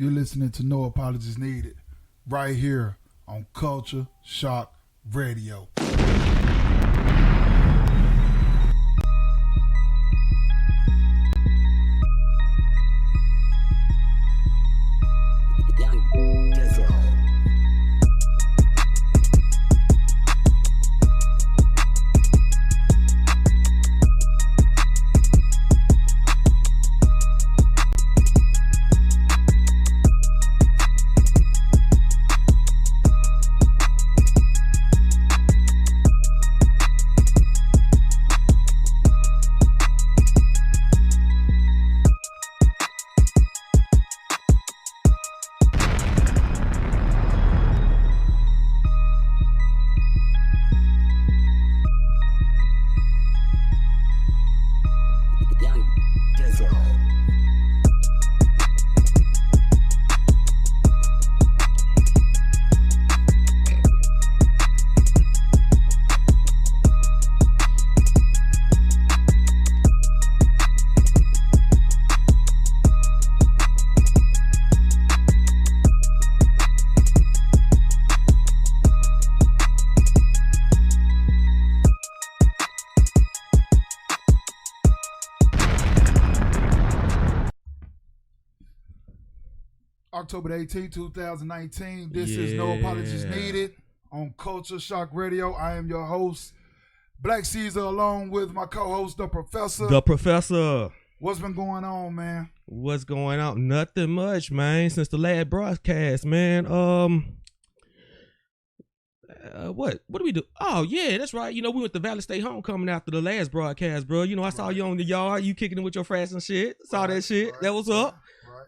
You're listening to No Apologies Needed right here on Culture Shock Radio. October 18th, 2019. This is No Apologies Needed on Culture Shock Radio. I am your host, Black Caesar, along with my co-host, The Professor. The Professor. What's been going on, man? What's going on? Nothing much, man, since the last broadcast, man. What do we do? Oh, yeah, that's right. You know, we went to Valley State Homecoming after the last broadcast, bro. You know, I saw you on the yard, you kicking it with your frats and shit. Saw that shit. That was up.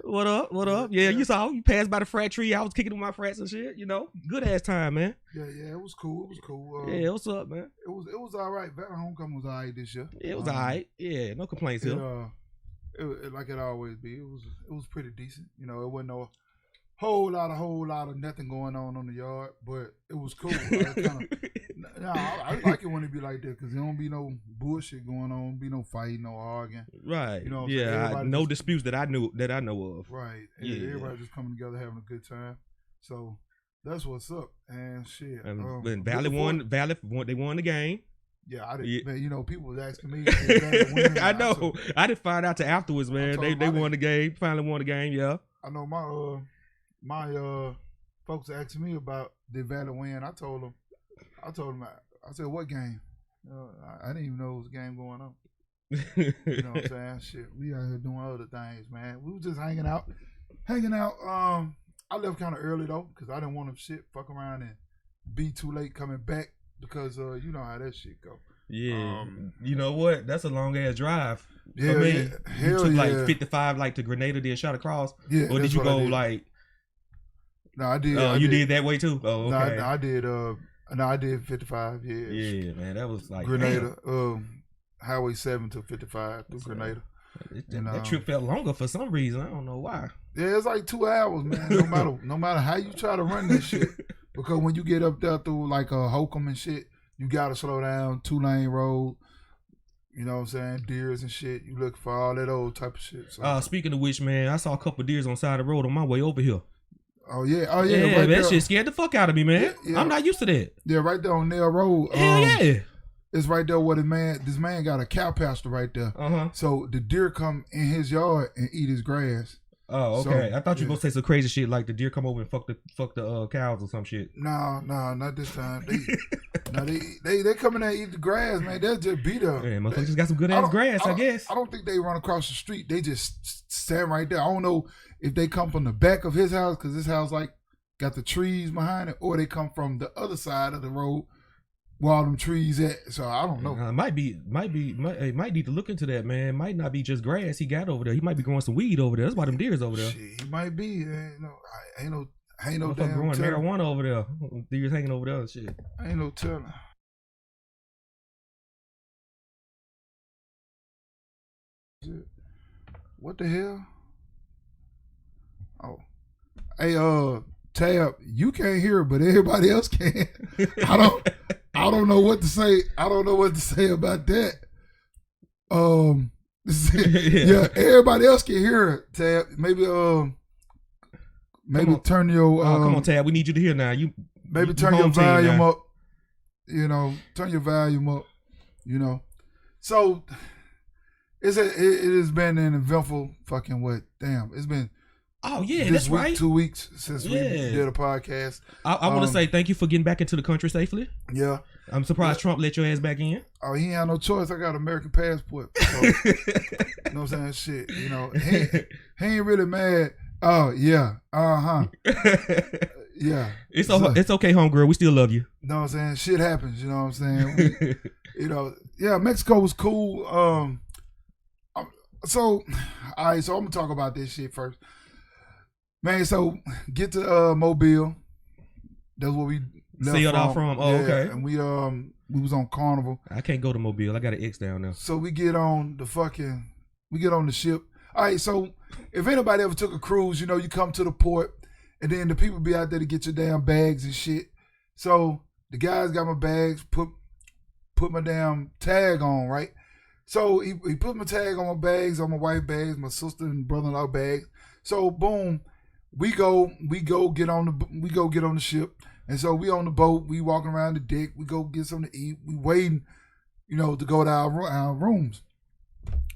What up? What up? Yeah, you saw. You passed by the frat tree. I was kicking with my frats and shit. You know, good ass time, man. Yeah, it was cool. It was cool. Yeah, what's up, man? It was all right. Valley Homecoming was all right this year. It was all right. Yeah, no complaints here. It like it always be. It was pretty decent. You know, it wasn't no whole lot of nothing going on the yard, but it was cool. I like it when it be like that because there don't be no bullshit going on, be no fighting, no arguing. Right. You know. Yeah. No disputes that I know of. Right. Yeah. Everybody just coming together having a good time. So that's what's up. And shit. And Valley won. They won the game. Yeah, I didn't. Yeah. Man, you know, people was asking me. Win, I know. I didn't find out till afterwards, man. They won the game. Finally won the game. Yeah. I know my folks asking me about did Valley win. I told them. I said, what game? I didn't even know it was a game going on. You know what I'm saying? Shit, we out here doing other things, man. We was just hanging out. I left kind of early though, because I didn't want to fuck around and be too late coming back because you know how that shit go. Yeah. You know what? That's a long ass drive. Yeah, I mean, you took like 55 like to Grenada, then shot across. Yeah. Or did you go like? No, I did. You did that way too. Oh, okay. No, I did. I did 55. Yeah. Yeah, man, that was like Grenada. Highway 7 to 55 through Grenada. That trip felt longer for some reason. I don't know why. Yeah, it's like 2 hours, man. No matter how you try to run that shit, because when you get up there through like Holcomb and shit, you gotta slow down, 2-lane road. You know what I'm saying? Deers and shit. You look for all that old type of shit. So. Speaking of which, man, I saw a couple of deers on the side of the road on my way over here. Oh yeah, yeah, right that shit scared the fuck out of me, man. Yeah. I'm not used to that. Yeah, right there on Nail Road. Hell yeah. It's right there where this man got a cow pasture right there. So the deer come in his yard and eat his grass. Oh, okay. So, I thought you were gonna say some crazy shit like the deer come over and fuck the cows or some shit. No, not this time. They come in there and eat the grass, man. They'll just beat up. Yeah, motherfuckers just got some good ass grass, I guess. I don't think they run across the street. They just stand right there. I don't know if they come from the back of his house because his house like got the trees behind it, or they come from the other side of the road where all them trees at. So I don't know. Might need to look into that, man. Might not be just grass he got over there. He might be growing some weed over there. That's why them deers over there. Shit, he might be. Ain't no damn growing telling. Marijuana over there. Deers hanging over there and shit. Ain't no telling. What the hell? Oh, hey, Tab, you can't hear it, but everybody else can. I don't know what to say. I don't know what to say about that. Yeah, everybody else can hear it. Tab, maybe maybe turn your come on, Tab. We need you to hear now. Maybe turn your volume up. You know, turn your volume up. You know, so it has been an eventful fucking what? Damn, it's been. Oh yeah, that's right. 2 weeks since we did a podcast. I want to say thank you for getting back into the country safely. Yeah, I'm surprised Trump let your ass back in. Oh, he ain't had no choice. I got an American passport. So, you know what I'm saying? Shit, you know, he ain't really mad. Oh yeah, yeah. It's okay, homegirl. We still love you. You know what I'm saying? Shit happens. You know what I'm saying? You know, yeah. Mexico was cool. So, all right. So I'm gonna talk about this shit first, man. So get to Mobile. That's what we sailed out from. Oh, yeah, okay. And we was on Carnival. I can't go to Mobile. I got an X down there. So we get on the ship. All right, so if anybody ever took a cruise, you know, you come to the port, and then the people be out there to get your damn bags and shit. So the guys got my bags, put my damn tag on, right? So he put my tag on my bags, on my wife bags, my sister and brother-in-law bags. So boom, we go get on the ship, and so we on the boat, we walking around the deck, we go get something to eat, we waiting, you know, to go to our rooms.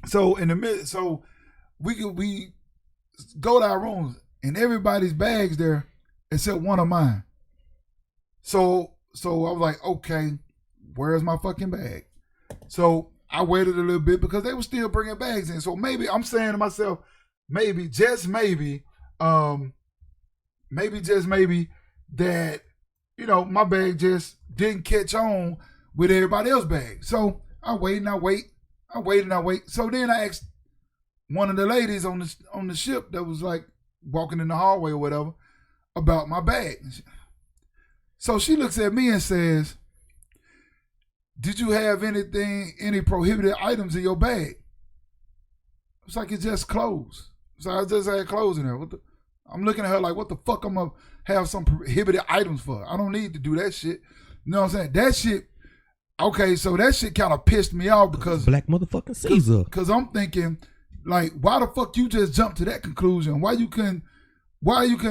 So in the minute, so we go to our rooms, and everybody's bags there except one of mine. So I was like, okay, where's my fucking bag? So I waited a little bit because they were still bringing bags in. So maybe I'm saying to myself, maybe just maybe that, you know, my bag just didn't catch on with everybody else's bag. So I wait. So then I asked one of the ladies on the ship that was like walking in the hallway or whatever about my bag. So she looks at me and says, "Did you have any prohibited items in your bag?" It's like it's just clothes. So I just had clothes in there. I'm looking at her like, what the fuck I'm gonna have some prohibited items for? I don't need to do that shit. You know what I'm saying? That shit. Okay, so that shit kind of pissed me off because Black motherfucking Caesar. Because I'm thinking, like, why the fuck you just jumped to that conclusion? Why you couldn't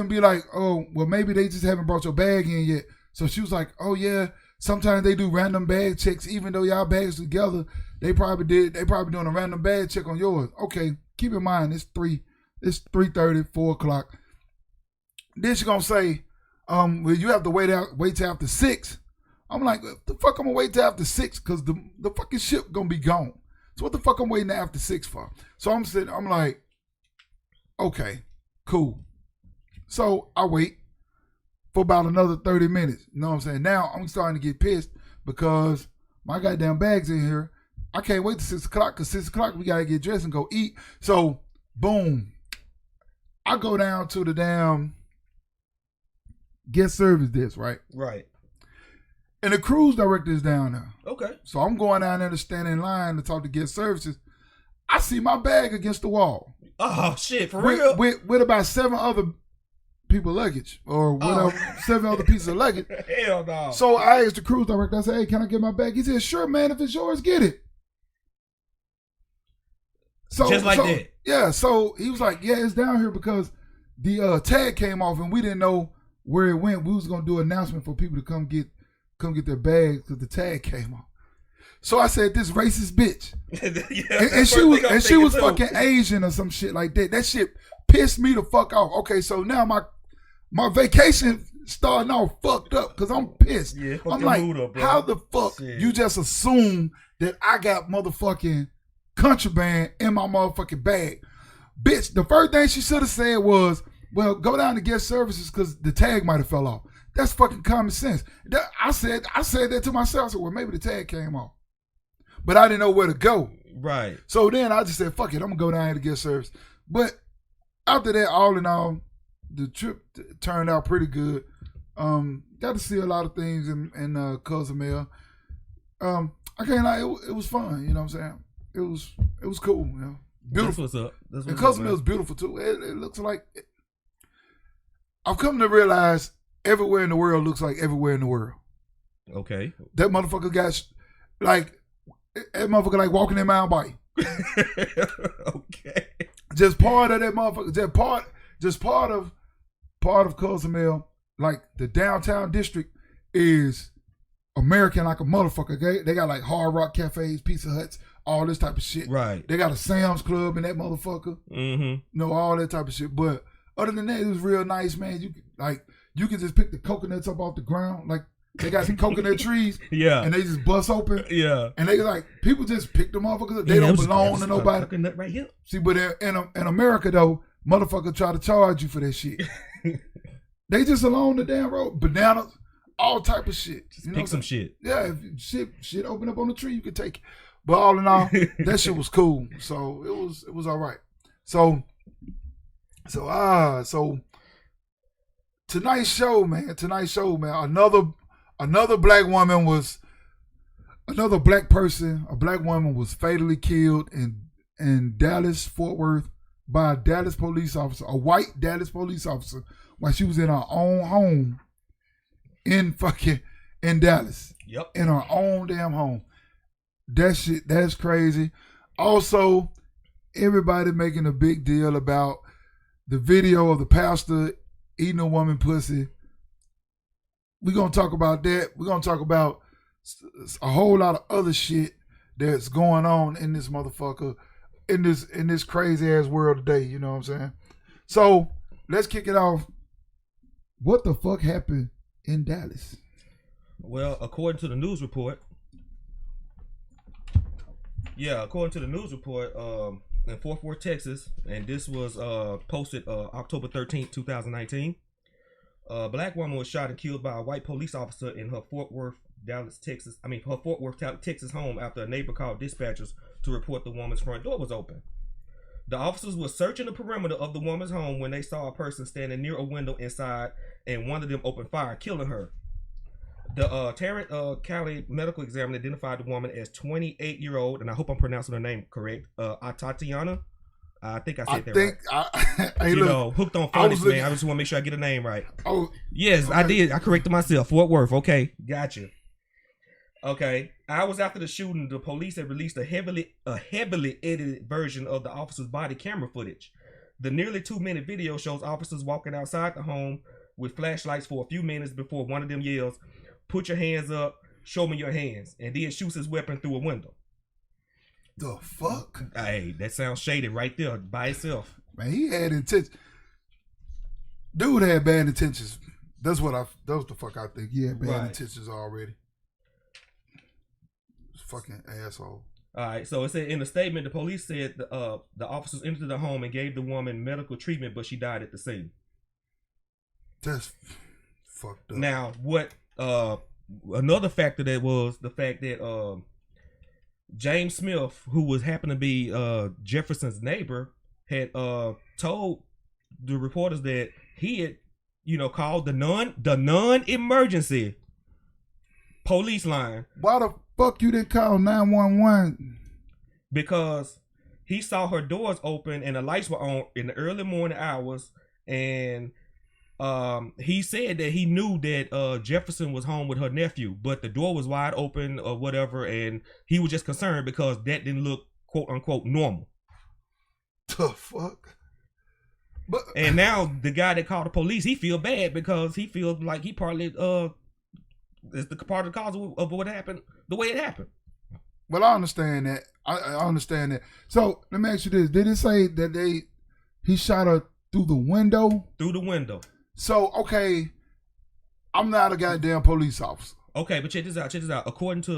be like, oh, well, maybe they just haven't brought your bag in yet. So she was like, oh yeah, sometimes they do random bag checks, even though y'all bags together. They probably doing a random bag check on yours. Okay, keep in mind it's 3:30, 4 o'clock. Then she gonna say, well, you have to wait till after 6. I'm like, the fuck I'm gonna wait till after 6? Cause the fucking ship gonna be gone. So what the fuck I'm waiting after 6 for? So I'm like, okay, cool. So I wait for about another 30 minutes. You know what I'm saying? Now I'm starting to get pissed because my goddamn bag's in here. I can't wait till 6 o'clock because 6 o'clock we gotta get dressed and go eat. So boom, I go down to the damn guest service desk, right? Right. And the cruise director is down there. Okay. So I'm going down there to stand in line to talk to guest services. I see my bag against the wall. Oh shit, for real? With about 7 other people luggage or whatever, 7 other pieces of luggage. Hell no. So I asked the cruise director, I said, hey, can I get my bag? He said, sure, man, if it's yours, get it. So just like that. Yeah, so he was like, yeah, it's down here because the tag came off and we didn't know where it went. We was gonna do an announcement for people to come get their bags because the tag came off. So I said, this racist bitch. Yeah, and she was fucking Asian or some shit like that. That shit pissed me the fuck off. Okay, so now my vacation starting off fucked up because I'm pissed. Yeah, I'm like, how the fuck you just assume that I got motherfucking contraband in my motherfucking bag? Bitch, the first thing she should have said was, well, go down to guest services because the tag might have fell off. That's fucking common sense. I said that to myself. I said, well, maybe the tag came off. But I didn't know where to go. Right. So then I just said, fuck it, I'm going to go down here to guest service. But after that, all in all, the trip turned out pretty good. Got to see a lot of things in Cozumel. I can't lie, it was fun. You know what I'm saying? It was cool. You know? Beautiful. That's what's up. And Cozumel is beautiful too. It looks like I've come to realize everywhere in the world looks like everywhere in the world. Okay. That motherfucker got that motherfucker like walking in mountain bike. Okay. Just part of that motherfucker. Just part part of Cozumel, like the downtown district, is American like a motherfucker. Okay? They got like Hard Rock cafes, Pizza Huts, all this type of shit. Right. They got a Sam's Club in that motherfucker. Mm-hmm. All that type of shit. But other than that, it was real nice, man. You can just pick the coconuts up off the ground. Like, they got some coconut trees. Yeah. And they just bust open. Yeah. And they like, people just pick them motherfuckers up. They don't belong to nobody. Coconut right here. See, but in America, though, motherfuckers try to charge you for that shit. They just along the damn road. Bananas, all type of shit. Just pick some shit. Yeah, if shit open up on the tree, you can take it. But all in all, that shit was cool. So it was all right. So tonight's show, man. Another black woman was fatally killed in Dallas, Fort Worth by a Dallas police officer, a white Dallas police officer, while she was in her own home in Dallas. Yep. In her own damn home. That's crazy. Also, everybody making a big deal about the video of the pastor eating a woman pussy. We're going to talk about that. We're going to talk about a whole lot of other shit that's going on in this motherfucker, in this crazy ass world today. You know what I'm saying? So let's kick it off. What the fuck happened in Dallas? Well, according to the news report, in Fort Worth, Texas, and this was posted October 13th, 2019. A black woman was shot and killed by a white police officer in her Fort Worth, Texas home after a neighbor called dispatchers to report the woman's front door was open. The officers were searching the perimeter of the woman's home when they saw a person standing near a window inside, and one of them opened fire, killing her. The Tarrant County medical examiner identified the woman as 28-year-old, and I hope I'm pronouncing her name correct, Tatiana. I think I said that right. Hooked on phonics, man. I just want to make sure I get her name right. Oh, yes, okay. I did. I corrected myself. Fort Worth. Okay, gotcha. Okay, hours after the shooting, the police had released a heavily edited version of the officer's body camera footage. The nearly 2-minute video shows officers walking outside the home with flashlights for a few minutes before one of them yells, "Put your hands up, show me your hands," and then shoots his weapon through a window. The fuck? Hey, that sounds shady right there by itself. Man, he had intentions. Dude had bad intentions. That was the fuck I think. He had bad intentions already. Fucking asshole. All right, so it said in a statement, the police said the officers entered the home and gave the woman medical treatment, but she died at the scene. That's fucked up. Now, what? Another factor that was the fact that James Smith, who happened to be Jefferson's neighbor, had told the reporters that he had, called the non-emergency police line. Why the fuck you didn't call 911? Because he saw her doors open and the lights were on in the early morning hours, and he said that he knew that Jefferson was home with her nephew, but the door was wide open or whatever, and he was just concerned because that didn't look quote unquote normal. The fuck? But and now the guy that called the police, he feel bad because he feels like he partly is the part of the cause of what happened the way it happened. Well, I understand that. I understand that. So let me ask you this: did it say that he shot her through the window? Through the window. So, okay, I'm not a goddamn police officer. Okay, but check this out. According to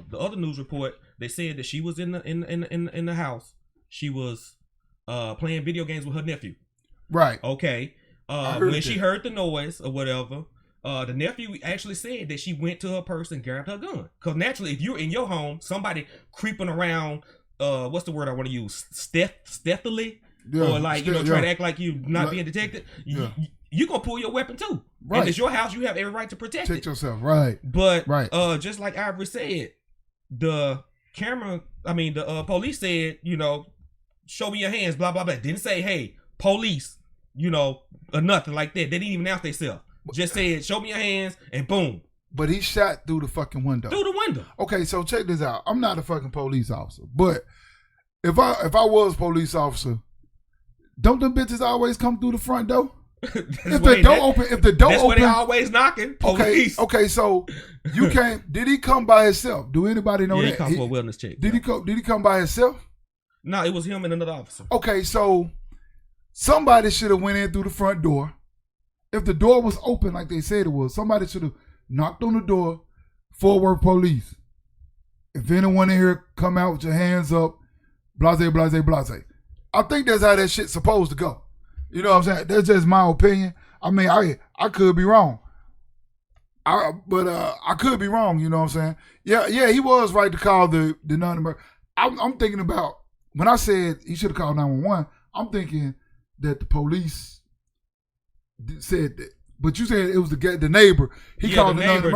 the other news report, they said that she was in the house. She was playing video games with her nephew. Right. Okay. When she heard the noise or whatever, the nephew actually said that she went to her purse and grabbed her gun. Because naturally, if you're in your home, somebody creeping around, what's the word I want to use? Stealthily? Yeah, or trying to act like you're not being detected. You're going to pull your weapon too. Right. And it's your house. You have every right to protect it. Yourself. Right. But just like Ivory said, the police said, show me your hands, blah, blah, blah. Didn't say, hey, police, or nothing like that. They didn't even announce themselves. Just said, show me your hands, and boom. But he shot through the fucking window. Through the window. Okay, so check this out. I'm not a fucking police officer. But if I was a police officer, don't them bitches always come through the front door? if the door open, that's where they always knocking. Police. Okay. So you can't. Did he come by himself? Do anybody know that? He come for a wellness check. Did he come by himself? No, it was him and another officer. Okay, so somebody should have went in through the front door. If the door was open like they said it was, somebody should have knocked on the door. Forward police. If anyone in here, come out with your hands up. Blase. I think that's how that shit's supposed to go. You know what I'm saying? That's just my opinion. I mean, I could be wrong. But I could be wrong. You know what I'm saying? Yeah, he was right to call the non-emergency. I'm thinking about when I said he should have called 911. I'm thinking that the police said that. But you said it was the neighbor. He called the neighbor.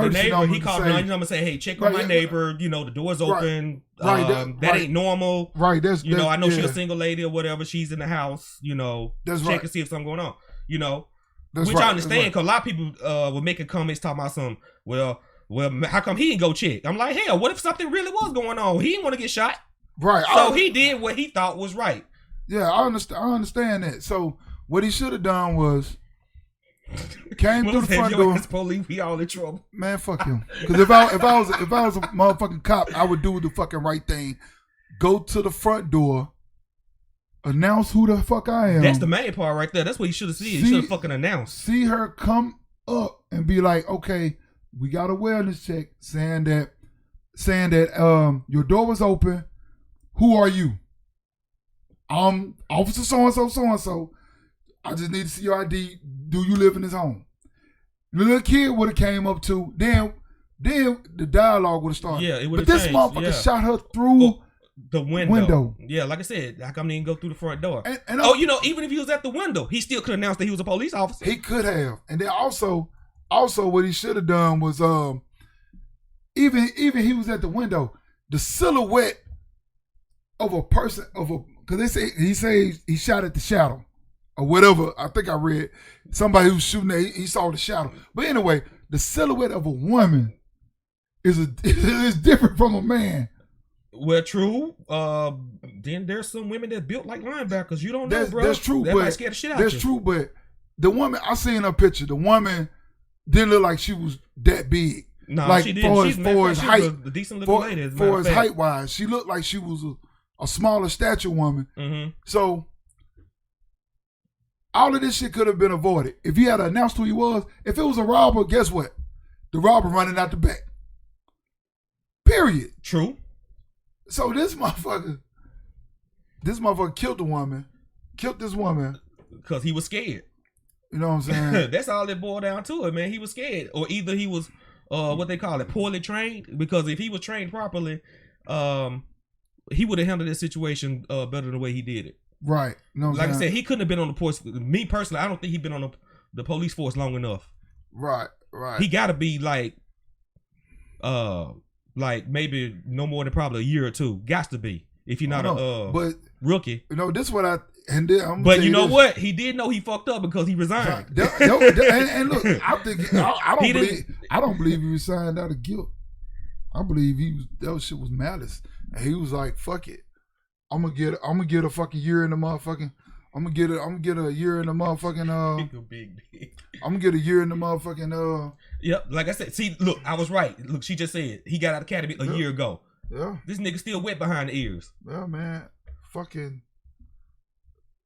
He called the number and say, "Hey, check on my neighbor. You know, the door's open. That ain't normal. Right. I know she's a single lady or whatever. She's in the house. You know, check and see if something going on. You know, which I understand because a lot of people were making comments talking about some. Well, how come he didn't go check? I'm like, hell, what if something really was going on? He didn't want to get shot. Right. So he did what he thought was right. Yeah, I understand that. So what he should have done was. Came through the front door. Police, we all in trouble. Man, fuck him. Because if I was a motherfucking cop, I would do the fucking right thing. Go to the front door. Announce who the fuck I am. That's the main part right there. That's what you should have seen. You should have fucking announced. See her come up and be like, okay, we got a wellness check saying that your door was open. Who are you? Officer so and so. I just need to see your ID. Do you live in this home? The little kid would have came up to, then the dialogue would have started. Yeah, it would have changed. But this motherfucker shot her through the window. Yeah, like I said, how come he didn't go through the front door? And even if he was at the window, he still could announce that he was a police officer. He could have. And then also what he should have done was even he was at the window, the silhouette of a person because he say he shot at the shadow. Or whatever, I think I read somebody who was shooting at, he saw the shadow. But anyway, the silhouette of a woman is different from a man. Well, true. Then there's some women that built like linebackers. You don't know, bro. That's true. That might scare the shit out of you. That's true, but the woman, I seen her picture. The woman didn't look like she was that big. No, like she didn't. For his height, a decent looking lady. For his height wise, she looked like she was a smaller stature woman. Mm-hmm. So all of this shit could have been avoided if he had announced who he was. If it was a robber, guess what? The robber running out the back. Period. True. So this motherfucker killed this woman. Because he was scared. You know what I'm saying? That's all it boiled down to it, man. He was scared. Or either he was, what they call it, poorly trained. Because if he was trained properly, he would have handled this situation better than the way he did it. Right. No, like I said, he couldn't have been on the force. Me personally, I don't think he'd been on the police force long enough. Right. He got to be like maybe no more than probably a year or two. Got to be if you're not a rookie. You know, this is what I'm but you know what? He did know he fucked up because he resigned. And look, I don't believe he resigned out of guilt. I believe that shit was malice, and he was like, "Fuck it." I'm gonna get a fucking year in the motherfucking. I'm gonna get a year in the motherfucking. I'm gonna get a year in the motherfucking. Yep, like I said. See, look, I was right. Look, she just said he got out of academy a year ago. Yeah. This nigga still wet behind the ears. Yeah, man.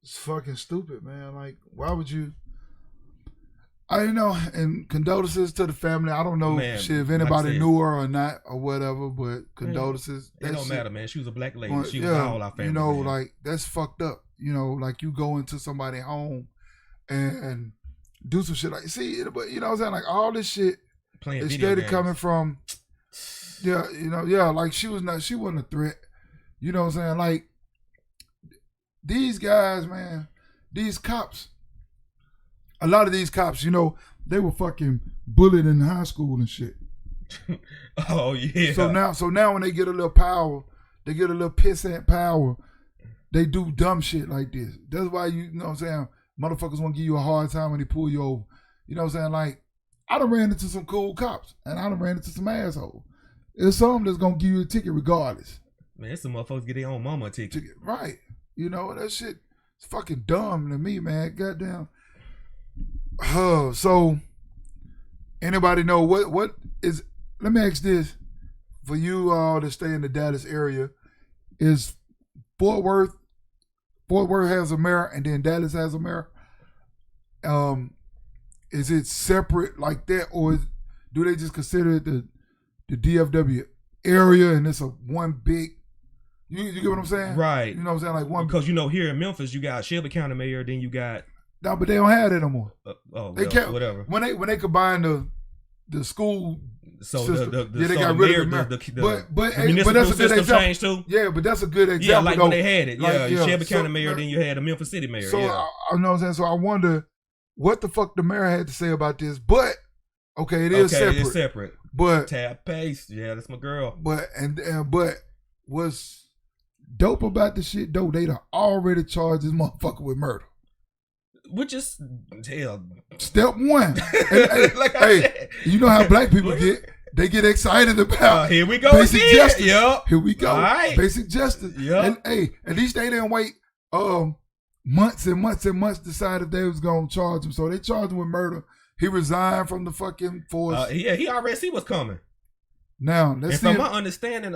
It's fucking stupid, man. Like, why would you? I don't know, and condolences to the family. I don't know if anybody knew her or not or whatever, but condolences. It don't matter, man. She was a black lady. She was all our family. You know, man. like that's fucked up. You know, like you go into somebody's home and do some shit like but you know what I'm saying? Like all this shit is steady coming from like she wasn't a threat. You know what I'm saying? Like these guys, man, these cops. A lot of these cops, you know, they were fucking bullied in high school and shit. Oh yeah. So now when they get a little power, they get a little pissant power, they do dumb shit like this. That's why you know what I'm saying, motherfuckers want to give you a hard time when they pull you over. You know what I'm saying? Like, I done ran into some cool cops and I done ran into some assholes. There's some that's gonna give you a ticket regardless. Man, some motherfuckers get their own mama a ticket. Right. You know, that shit is fucking dumb to me, man. Goddamn. So anybody know what is? Let me ask this for you all to stay in the Dallas area: is Fort Worth has a mayor, and then Dallas has a mayor? Is it separate like that, or do they just consider it the DFW area, and it's a one big? You get what I'm saying? Right. You know what I'm saying? Like one, because here in Memphis you got Shelby County mayor, then you got no, but they don't have that no more. They can't. Whatever. When they combine the school. So system, they got rid of the mayor. But that's a good example. Too. Yeah, but that's a good example. Yeah, like though. When they had it. Yeah, Shelby County mayor, then you had a Memphis City mayor. So I know what I'm saying. So I wonder what the fuck the mayor had to say about this. But okay, it is separate. It is separate. But Tab Pace, yeah, that's my girl. But what's dope about the shit though? They done already charged this motherfucker with murder. Which is hell. Step one. Hey, you know how black people get. They get excited about here we go basic justice. Yep. Here we go. All right. Basic justice. Yep. And at least they didn't wait months and months and months to decide if they was gonna charge him. So they charged him with murder. He resigned from the fucking force. He already see what's coming. Now let's see. From my understanding,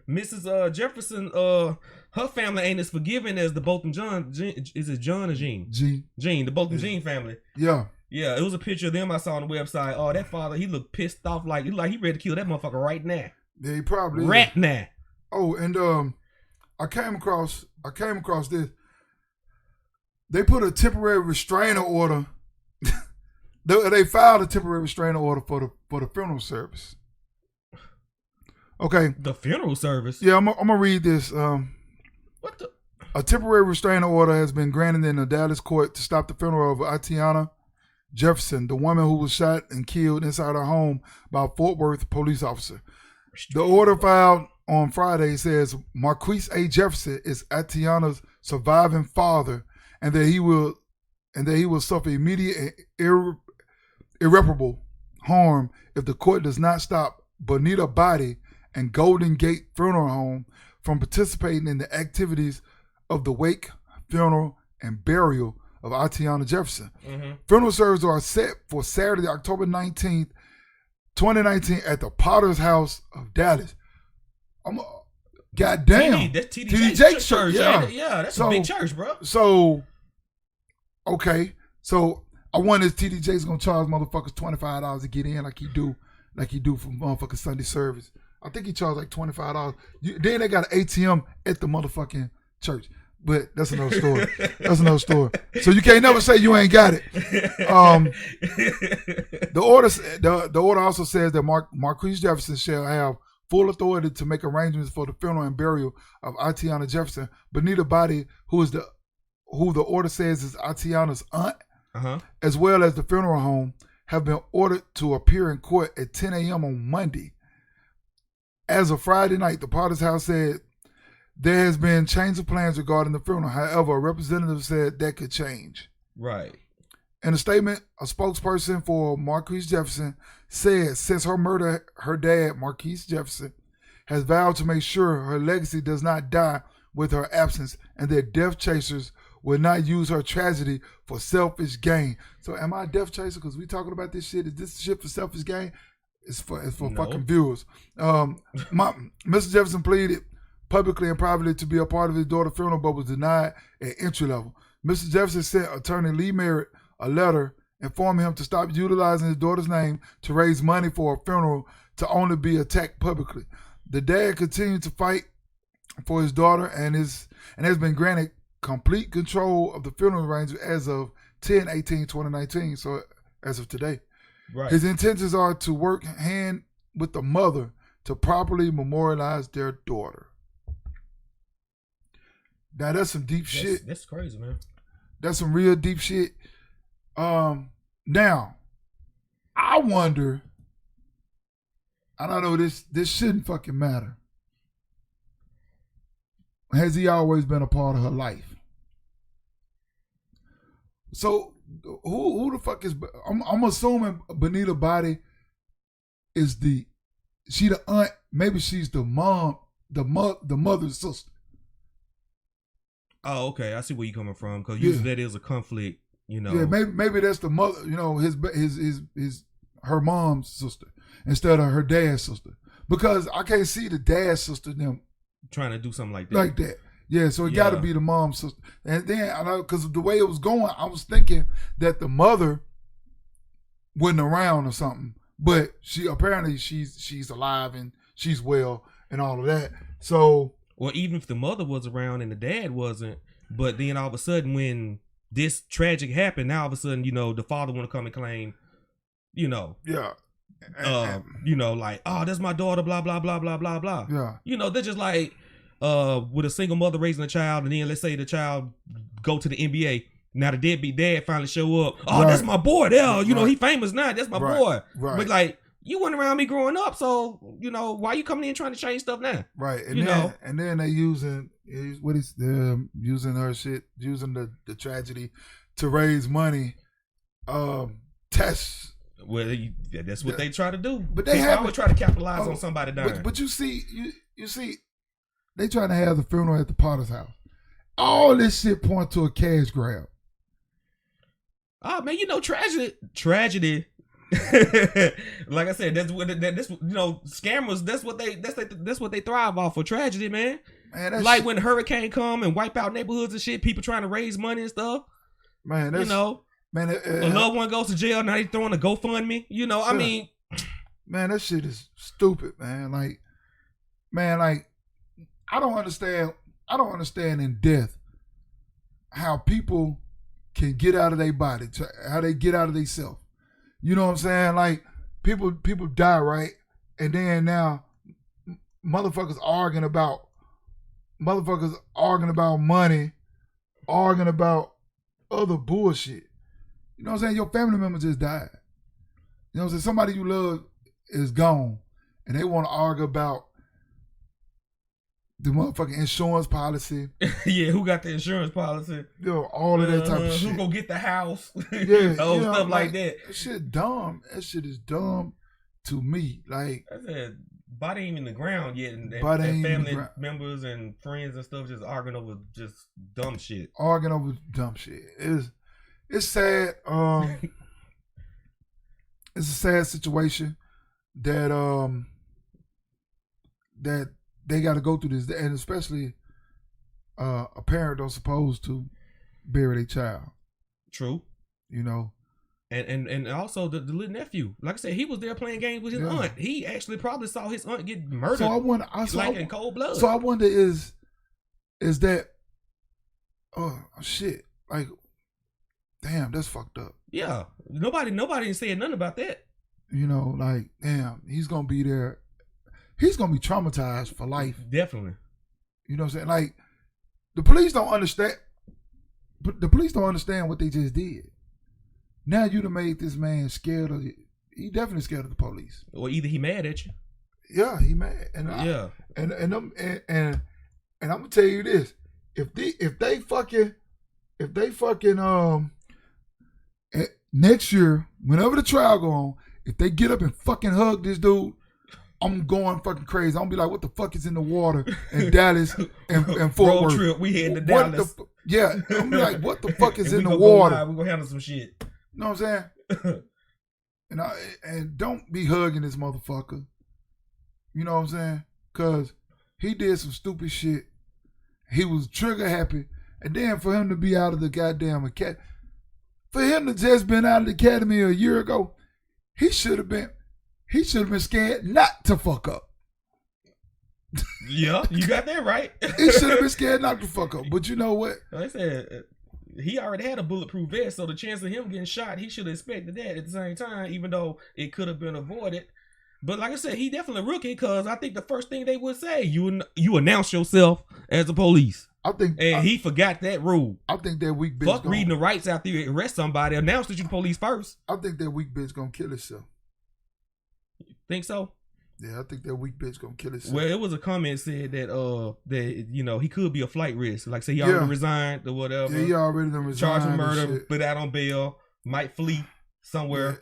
Mrs. Jefferson, her family ain't as forgiving as the Botham Jean. Is it John or Jean? Jean, the Botham Jean family. Yeah. Yeah, it was a picture of them I saw on the website. Oh, that father, he looked pissed off, like he ready to kill that motherfucker right now. Yeah, he probably right now. Oh, and I came across this. They put a temporary restraining order. They filed a temporary restraining order for the funeral service. Okay. The funeral service? Yeah, I'm gonna read this. What the? A temporary restraining order has been granted in the Dallas court to stop the funeral of Atiana Jefferson, the woman who was shot and killed inside her home by a Fort Worth police officer. The order filed on Friday says Marquise A. Jefferson is Atiana's surviving father, and that he will suffer immediate and irreparable harm if the court does not stop Bonita Body and Golden Gate Funeral Home from participating in the activities of the wake, funeral, and burial of Atiana Jefferson. Mm-hmm. Funeral services are set for Saturday, October 19th, 2019 at the Potter's House of Dallas. Goddamn. That's TD Jakes church. Yeah, that's a big church, bro. So, okay. So, I wonder if TD Jakes going to charge motherfuckers $25 to get in like he do for motherfucking Sunday service. I think he charged like $25. Then they got an ATM at the motherfucking church. But that's another story. So you can't never say you ain't got it. The order also says that Marquise Jefferson shall have full authority to make arrangements for the funeral and burial of Atiana Jefferson. Bonita Body, who the order says is Atiana's aunt, as well as the funeral home, have been ordered to appear in court at 10 a.m. on Monday. As of Friday night, the Potter's House said there has been change of plans regarding the funeral. However, a representative said that could change. Right. In a statement, a spokesperson for Marquise Jefferson said since her murder, her dad, Marquise Jefferson, has vowed to make sure her legacy does not die with her absence and that death chasers will not use her tragedy for selfish gain. So am I a death chaser? Because we talking about this shit. Is this shit for selfish gain? It's for fucking viewers. Mr. Jefferson pleaded publicly and privately to be a part of his daughter's funeral, but was denied at entry level. Mr. Jefferson sent attorney Lee Merritt a letter informing him to stop utilizing his daughter's name to raise money for a funeral to only be attacked publicly. The dad continued to fight for his daughter and has been granted complete control of the funeral arrangement as of 10/18/2019, so as of today. Right. His intentions are to work hand with the mother to properly memorialize their daughter. Now that's some deep shit. That's crazy, man. That's some real deep shit. Now, I wonder, I don't know, this shouldn't fucking matter. Has he always been a part of her life? So who the fuck is? I'm assuming Bonita Body is she the aunt. Maybe she's the mom, the mother's sister. Oh, okay. I see where you're coming from because usually that is a conflict. You know. Yeah, maybe that's the mother. You know, her mom's sister instead of her dad's sister, because I can't see the dad's sister them trying to do something like that. Like that. Yeah, so it got to be the mom's sister. And then I know because the way it was going, I was thinking that the mother wasn't around or something, but she's alive and she's well and all of that. So, or even if the mother was around and the dad wasn't, but then all of a sudden when this tragic happened, now all of a sudden, you know, the father want to come and claim, you know. Yeah. You know, like, oh, that's my daughter, blah, blah, blah, blah, blah, blah. Yeah. You know, they're just like, with a single mother raising a child, and then let's say the child go to the NBA. Now the deadbeat dad finally show up. Oh, that's my boy there. You know, he famous now. That's my boy. Right. But like, you weren't around me growing up, so, you know, why you coming in trying to change stuff now? Right. And then they using her shit, using the tragedy to raise money. That's what they try to do. But they always try to capitalize on somebody dying. But you see, they trying to have the funeral at the Potter's house. All this shit point to a cash grab. Oh man, you know, tragedy. Like I said, that's what you know, scammers. That's what they thrive off for, tragedy, man. Like when hurricane come and wipe out neighborhoods and shit, people trying to raise money and stuff. Man, that's, you know, man, a loved one goes to jail. Now they throwing a GoFundMe. You know, I mean, man, that shit is stupid, man. Like, I don't understand in death how people can get out of their body, how they get out of their self. You know what I'm saying? Like, people die, right? And then now motherfuckers arguing about money, arguing about other bullshit. You know what I'm saying? Your family member just died. You know what I'm saying? Somebody you love is gone, and they want to argue about the motherfucking insurance policy. Yeah, who got the insurance policy? You know, all of that type of shit. Who gonna get the house? Yeah, stuff like that. That shit dumb. That shit is dumb to me. Like I said, body ain't in the ground yet, and family members and friends and stuff just arguing over just dumb shit. It's sad. It's a sad situation that that they got to go through this, and especially a parent don't supposed to bury their child. True. You know. And also the little nephew, like I said, he was there playing games with his aunt. He actually probably saw his aunt get murdered. So I wonder, in cold blood. So I wonder, is that? Oh shit! Like, damn, that's fucked up. Yeah, nobody said nothing about that. You know, like, damn, he's gonna be there. He's gonna be traumatized for life. Definitely. You know what I'm saying? Like, the police don't understand. The police don't understand what they just did. Now you done made this man scared of it. He definitely scared of the police. Or either he mad at you. Yeah, he mad. And I'm gonna tell you this: if they fucking next year, whenever the trial go on, if they get up and fucking hug this dude, I'm going fucking crazy. I'm gonna be like, what the fuck is in the water in Dallas and Fort Worth? Road trip, we heading to Dallas. Yeah, I'm gonna be like, what the fuck is in the water? We're gonna handle some shit. You know what I'm saying? and don't be hugging this motherfucker. You know what I'm saying? Cause he did some stupid shit. He was trigger happy, and then for him to be out of the goddamn academy, for him to just been out of the academy a year ago, he should have been scared not to fuck up. Yeah, you got that right. He should have been scared not to fuck up. But you know what? Like I said, he already had a bulletproof vest, so the chance of him getting shot, he should have expected that at the same time, even though it could have been avoided. But like I said, he definitely a rookie, because I think the first thing they would say, you announce yourself as the police. He forgot that rule. I think that weak bitch. Fuck reading the rights after you arrest somebody. Announce that you the police first. I think that weak bitch gonna kill herself. Think so? Yeah, I think that weak bitch gonna kill herself. Well, it was a comment said that he could be a flight risk. Like say he already resigned or whatever. Yeah, he already done resigned. Charged with murder, but out on bail, might flee somewhere.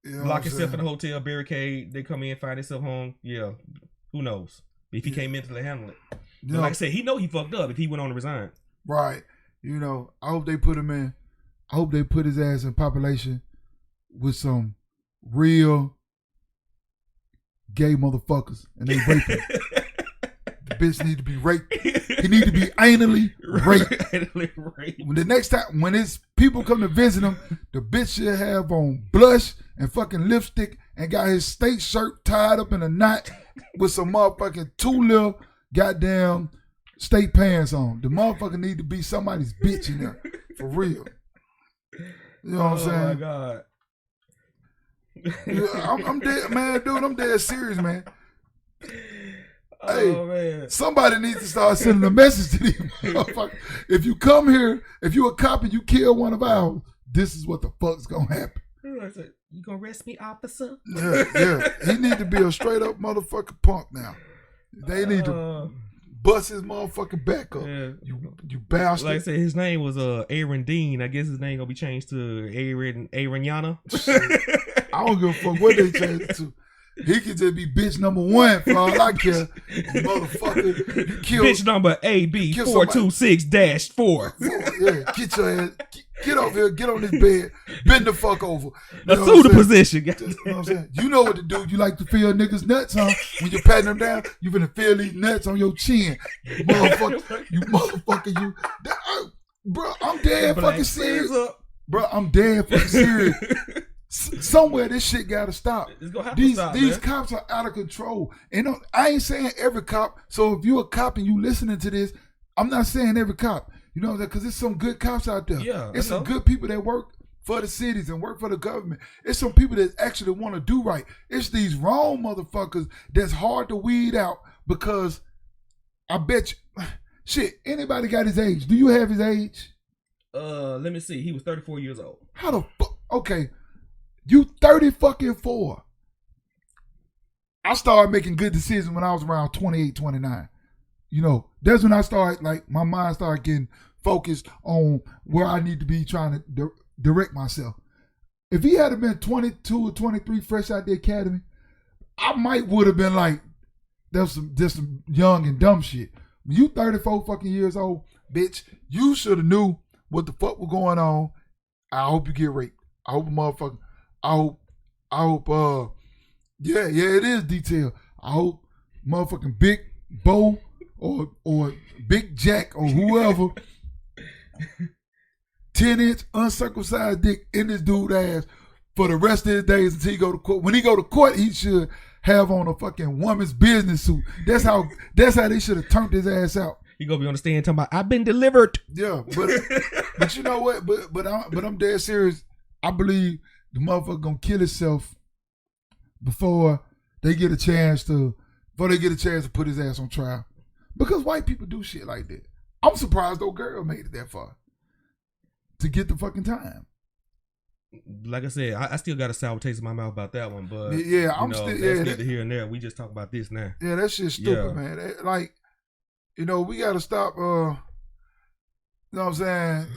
Yeah, lock himself in a hotel, barricade. They come in, find himself home. Yeah, who knows if he can't mentally handle it. Like I said, he know he fucked up if he went on to resign. Right. You know, I hope they put him in. I hope they put his ass in population with some real gay motherfuckers, and they rape him. The bitch need to be raped. He need to be anally raped. When the next time, when his people come to visit him, the bitch should have on blush and fucking lipstick and got his state shirt tied up in a knot with some motherfucking 2 little goddamn state pants on. The motherfucker need to be somebody's bitch in there. For real. You know what I'm saying? Oh my God. Yeah, I'm dead, man, dude. I'm dead serious, man. Hey, man. Somebody needs to start sending a message to these motherfuckers. If you come here, if you a cop and you kill one of ours, this is what the fuck's gonna happen. You gonna arrest me, officer? Yeah. He need to be a straight up motherfucking punk now. They need to bust his motherfucking back up. Yeah. You bastard. Like I said, his name was Aaron Dean. I guess his name gonna be changed to Aaron Yana. I don't give a fuck what they change it to. He could just be bitch number 1 for all I care. Motherfucker, you kill bitch number AB426-4. Yeah, get your ass, get over here, get on this bed, bend the fuck over. Assume the position. You know what I'm saying? You know what to do. You like to feel niggas' nuts, huh? When you're patting them down, you finna feel these nuts on your chin. You motherfucker, bro, I'm dead fucking serious. Bro, I'm dead fucking serious. Somewhere this shit gotta stop. It's gonna have these to stop, these man. Cops are out of control. And I ain't saying every cop. So if you a cop and you listening to this, I'm not saying every cop. You know that because there's some good cops out there. Yeah, it's some good people that work for the cities and work for the government. It's some people that actually want to do right. It's these wrong motherfuckers that's hard to weed out because I bet you, shit, anybody got his age? Do you have his age? Let me see. He was 34 years old. How the fuck? Okay. You 30 fucking 4. I started making good decisions when I was around 28, 29. You know, that's when I started, like, my mind started getting focused on where I need to be trying to direct myself. If he had been 22 or 23 fresh out the academy, I might would have been like, there's some young and dumb shit. When you 34 fucking years old, bitch, you should have knew what the fuck was going on. I hope you get raped. I hope a motherfucker. I hope, yeah, it is detailed. I hope motherfucking Big Bo or Big Jack or whoever 10-inch uncircumcised dick in this dude's ass for the rest of his days until he go to court. When he go to court, he should have on a fucking woman's business suit. That's how they should have turned his ass out. He gonna be on the stand talking about, I've been delivered. Yeah, but you know what? But I'm dead serious. I believe the motherfucker gonna kill himself before they get a chance to put his ass on trial. Because white people do shit like that. I'm surprised old girl made it that far to get the fucking time. Like I said, I still got a sour taste in my mouth about that one, but yeah, I'm still that's here and there. We just talk about this now. Yeah, that shit's stupid, man. Like, you know, we gotta stop. You know what I'm saying?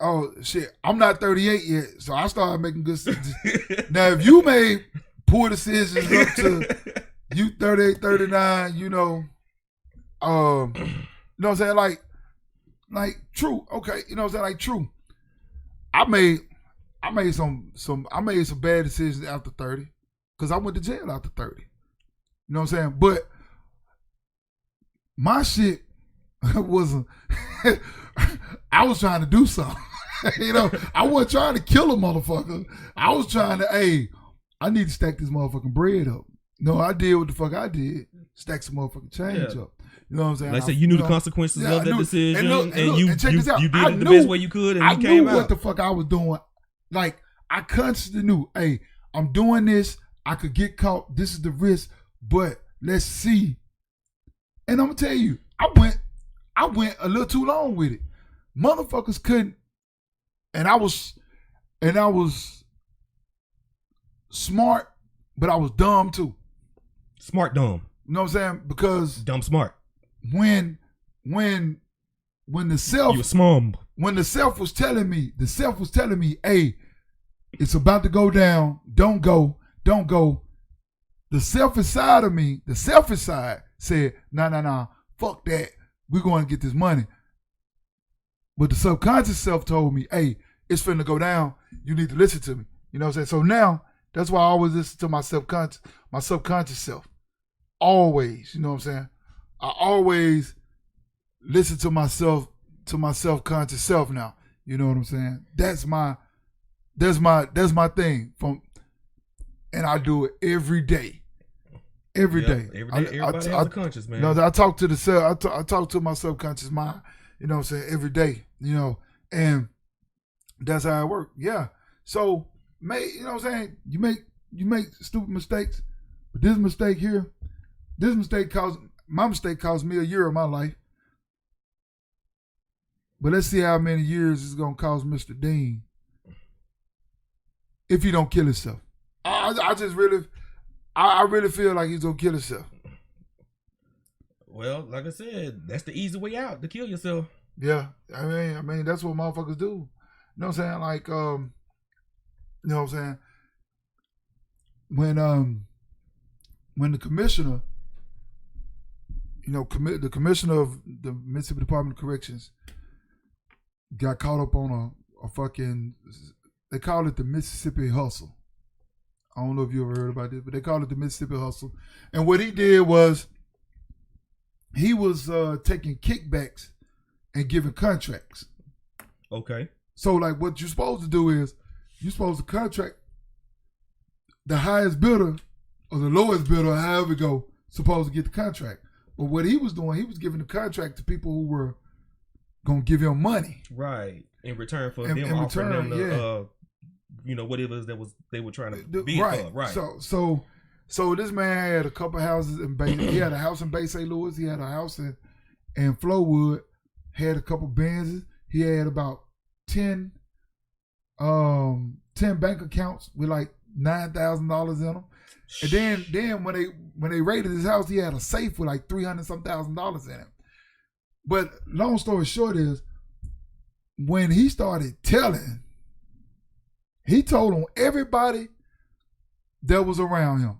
Oh shit, I'm not 38 yet, so I started making good decisions. Now, if you made poor decisions up to you 38, 39, you know what I'm saying? Like true, okay, you know what I'm saying? Like true. I made some bad decisions after 30 because I went to jail after 30. You know what I'm saying? But my shit wasn't. I was trying to do something. You know, I wasn't trying to kill a motherfucker. I was trying to, I need to stack this motherfucking bread up. No, I did what the fuck I did. Stack some motherfucking change up. You know what I'm saying? Like I said, you knew the consequences of that decision, and you did it the best way you could, and you came out. I knew what the fuck I was doing. Like, I consciously knew, hey, I'm doing this. I could get caught. This is the risk, but let's see. And I'm gonna tell you, I went a little too long with it. Motherfuckers couldn't. And I was smart, but I was dumb too. Smart dumb. You know what I'm saying? Because dumb smart. When the self you smum. When the self was telling me, hey, it's about to go down. Don't go. The selfish side of me, the selfish side said, nah, fuck that. We're going to get this money. But the subconscious self told me, hey, it's finna go down. You need to listen to me. You know what I'm saying? So now, that's why I always listen to my subconscious self. Always, you know what I'm saying? I always listen to my self-conscious self now. You know what I'm saying? That's my thing. And I do it every day. Every day. Everybody has a conscious, man. No, I talk to the self. I talk to my subconscious mind. You know what I'm saying? Every day. You know, and that's how it works. Yeah. So, you know what I'm saying? You make stupid mistakes, but this mistake cost me a year of my life. But let's see how many years it's gonna cost Mr. Dean if he don't kill himself. I really feel like he's gonna kill himself. Well, like I said, that's the easy way out, to kill yourself. Yeah, I mean that's what motherfuckers do. You know what I'm saying? Like, you know what I'm saying? When the commissioner, you know, the commissioner of the Mississippi Department of Corrections got caught up on a fucking, they call it the Mississippi Hustle. I don't know if you ever heard about this, but they call it the Mississippi Hustle. And what he did was, he was taking kickbacks and giving contracts. Okay. So like what you're supposed to do is, you're supposed to contract the highest bidder or the lowest bidder, however it go, supposed to get the contract. But what he was doing, he was giving the contract to people who were gonna give him money, right, in return for them offering them the, you know, what it was they were trying to be for, right. So this man had a couple houses in Bay. He had a house in Bay St. Louis. He had a house in Flowood. Had a couple Benzes. He had about 10 bank accounts with like $9,000 in them. And then when they raided his house, he had a safe with like $300,000 in it. But long story short is, when he started telling, he told on everybody that was around him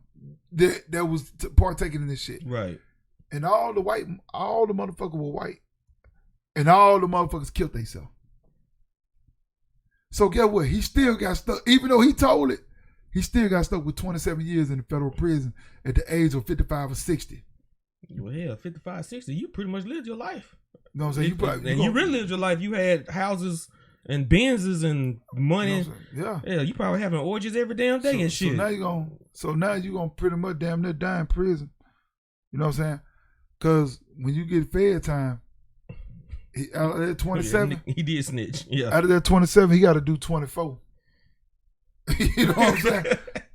that was partaking in this shit. Right. And all the motherfuckers were white. And all the motherfuckers killed themselves. So guess what? He still got stuck. Even though he told it, he still got stuck with 27 years in the federal prison at the age of 55 or 60. Well, hell, 55, 60, you pretty much lived your life. You know what I'm saying? You really lived your life. You had houses and Benzes and money. You know yeah, you probably having orgies every damn day and shit. So now you're gonna pretty much damn near die in prison. You know what I'm saying? Because when you get fed time, out of that 27, he did snitch. Yeah. Out of that 27, he got to do 24. You know what I'm saying?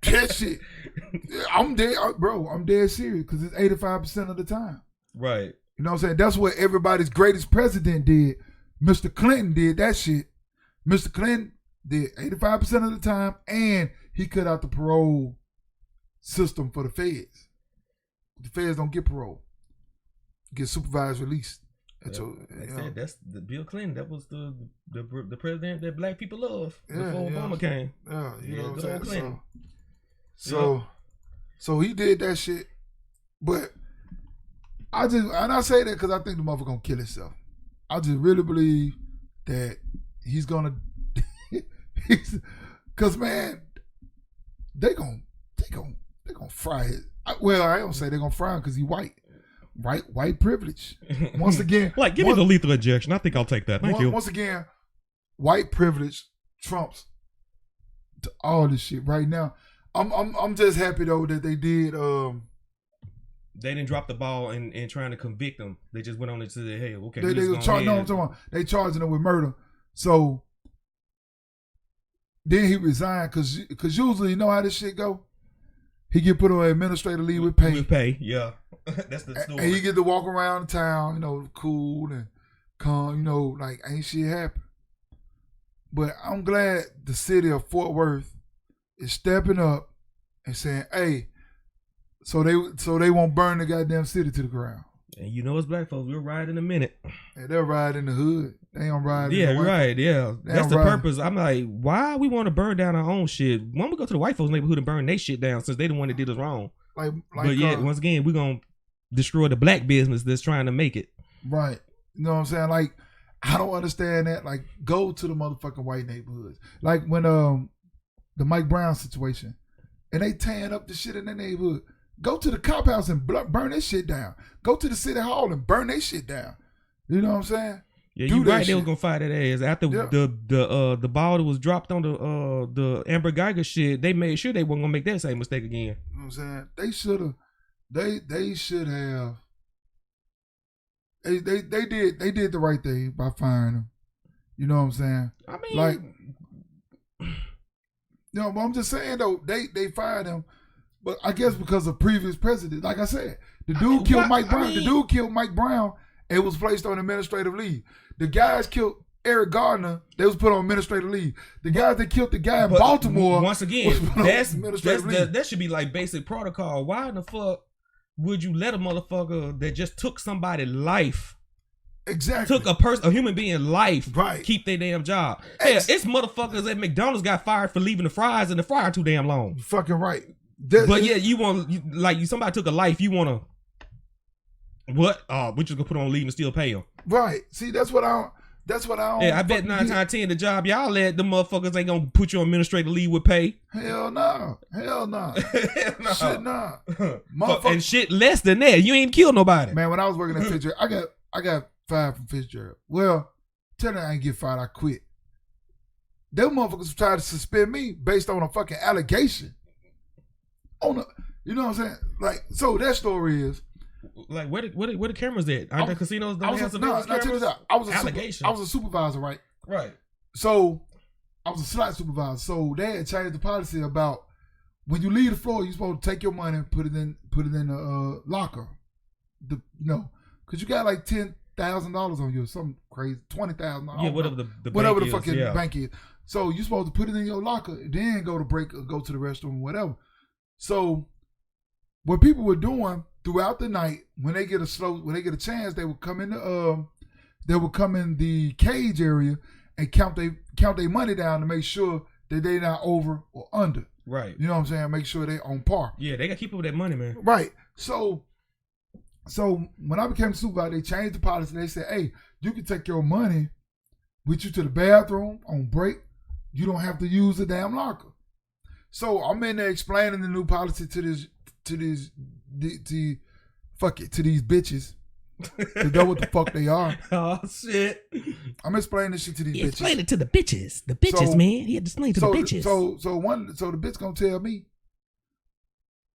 That shit. I'm dead, bro. I'm dead serious because it's 85% of the time. Right. You know what I'm saying? That's what everybody's greatest president did. Mr. Clinton did that shit. Mr. Clinton did 85% of the time, and he cut out the parole system for the feds. The feds don't get parole. You get supervised release. That's the Bill Clinton. That was the president that black people love before Obama came. Yeah, you know what I'm saying? So he did that shit, but I say that because I think the motherfucker gonna kill himself. I just really believe that he's gonna, cause man, they gonna fry it. Well, I don't say they're gonna fry him because he's white. Right, white privilege. Once again, like give me the lethal injection. I think I'll take that. Thank you. Once again, white privilege trumps all this shit right now. I'm just happy though that they did. They didn't drop the ball in trying to convict them. They just went on and said, "Hey, okay." I'm talking about. They charging him with murder. So then he resigned because usually you know how this shit go. He get put on administrative leave with pay. With pay, yeah. That's the story. And he get to walk around town, you know, cool and calm, you know, like ain't shit happen. But I'm glad the city of Fort Worth is stepping up and saying, "Hey, so they won't burn the goddamn city to the ground." And you know, as black folks, we'll ride in a minute. Yeah, they'll ride in the hood. They don't ride. Yeah, in the right. Yeah, that's the purpose. I'm like, why we want to burn down our own shit? Why don't we go to the white folks' neighborhood and burn their shit down since they the one that did us wrong? But yeah, once again, we're gonna destroy the black business that's trying to make it. Right. You know what I'm saying? Like, I don't understand that. Like, go to the motherfucking white neighborhoods. Like when the Mike Brown situation, and they tearing up the shit in their neighborhood. Go to the cop house and burn that shit down. Go to the city hall and burn that shit down. You know what I'm saying? Yeah, you right. They was gonna fight that ass after the ball that was dropped on the Amber Geiger shit. They made sure they weren't gonna make that same mistake again. You know what I'm saying? They should have. They should have. They did the right thing by firing him. You know what I'm saying? I mean, like, you know, but I'm just saying though, they fired him, but I guess because of previous president. Like I said, the dude killed Mike Brown. The dude killed Mike Brown and was placed on administrative leave. The guys killed Eric Gardner. They was put on administrative leave. The guys that killed the guy in Baltimore. Once again, that should be like basic protocol. Why in the fuck would you let a motherfucker that just took somebody's life? Exactly. Took a human being life. Right. Keep their damn job. Yeah, it's motherfuckers at McDonald's got fired for leaving the fries in the fryer too damn long. You're fucking right. But yeah, somebody took a life. You want to. What? Oh, we just gonna put on leave and still pay them. Right. See, that's what I don't. Yeah, I bet 9 times out of 10 the job y'all let, the motherfuckers ain't gonna put you on administrative leave with pay. Hell no. Hell no. Shit no. And shit less than that. You ain't killed nobody. Man, when I was working at Fitzgerald, I got fired from Fitzgerald. Well, tell them I ain't get fired, I quit. Them motherfuckers tried to suspend me based on a fucking allegation. You know what I'm saying? Like, so that story is. Like where the cameras at? Aren't the casinos don't have some cameras? I was a supervisor, right? Right. So I was a slot supervisor. So they had changed the policy about when you leave the floor, you're supposed to take your money and put it in the locker. Because you got like $10,000 on you, or something crazy, $20,000. Yeah, whatever the fucking bank is. So you're supposed to put it in your locker, then go to break or go to the restroom, whatever. So what people were doing throughout the night, when they get a chance, they would come in the cage area and count their money down to make sure that they not over or under. Right. You know what I'm saying? Make sure they on par. Yeah, they gotta keep up with that money, man. Right. So when I became supervisor, they changed the policy. They said, hey, you can take your money with you to the bathroom on break. You don't have to use the damn locker. So I'm in there explaining the new policy to these bitches. To know what the fuck they are. Oh shit! I'm explaining this shit to these bitches. Explain it to the bitches. The bitches, man. He had to explain to the bitches. So the bitch gonna tell me,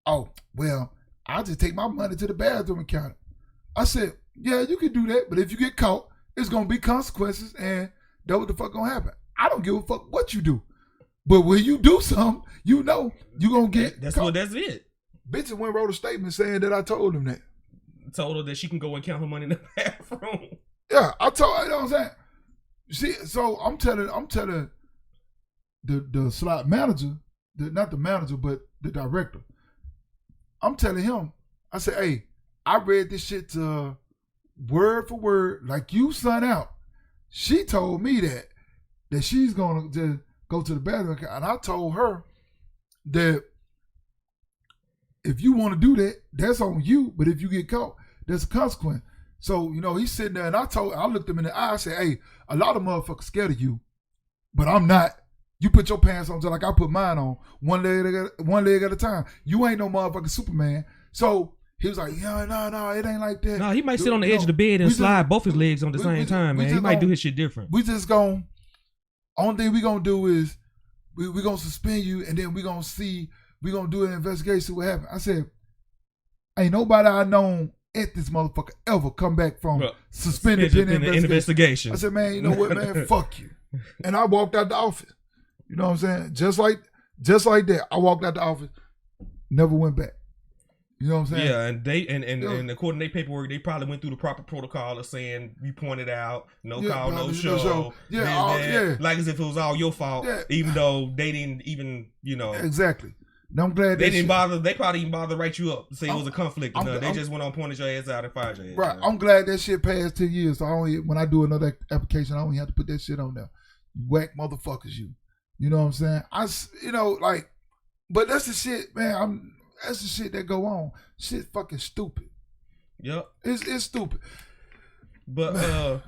oh well, I'll just take my money to the bathroom and count it. I said, yeah, you can do that, but if you get caught, it's gonna be consequences, and that's what the fuck gonna happen. I don't give a fuck what you do, but when you do something, you know you gonna get. That's caught. That's it. Bitches went wrote a statement saying that I told him that. Told her that she can go and count her money in the bathroom. Yeah, I told her, you know what I'm saying? See, so I'm telling the slot manager, not the manager, but the director. I'm telling him, I said, hey, I read this shit word for word, like you sent out. She told me that she's gonna just go to the bathroom, and I told her that if you want to do that, that's on you. But if you get caught, there's a consequence. So, he's sitting there, and I looked him in the eye. I said, hey, a lot of motherfuckers scared of you, but I'm not. You put your pants on just like I put mine on, one leg at a time. You ain't no motherfucking Superman. So he was like, yeah, no, it ain't like that. No, he might sit on the edge of the bed and slide both his legs on the same time, man. He might do his shit different. We just only thing we gonna do is we gonna suspend you, and then we gonna do an investigation, see what happened. I said, ain't nobody I known at this motherfucker ever come back from suspended investigation. I said, man, you know what, man, fuck you. And I walked out the office. You know what I'm saying? Just like that, I walked out the office, never went back. You know what I'm saying? Yeah, and they and according to their paperwork, they probably went through the proper protocol of saying we pointed out, no call, no show. Yeah, like as if it was all your fault, even though they didn't even, Exactly. And I'm glad they didn't bother. They probably even bothered to write you up to say it was a conflict. They just went on, pointed your ass out and fired your ass. Right. I'm glad that shit passed 10 years. So when I do another application, I only have to put that shit on there. You whack motherfuckers, you. You know what I'm saying? But that's the shit, man. That's the shit that go on. Shit fucking stupid. Yep. It's stupid. But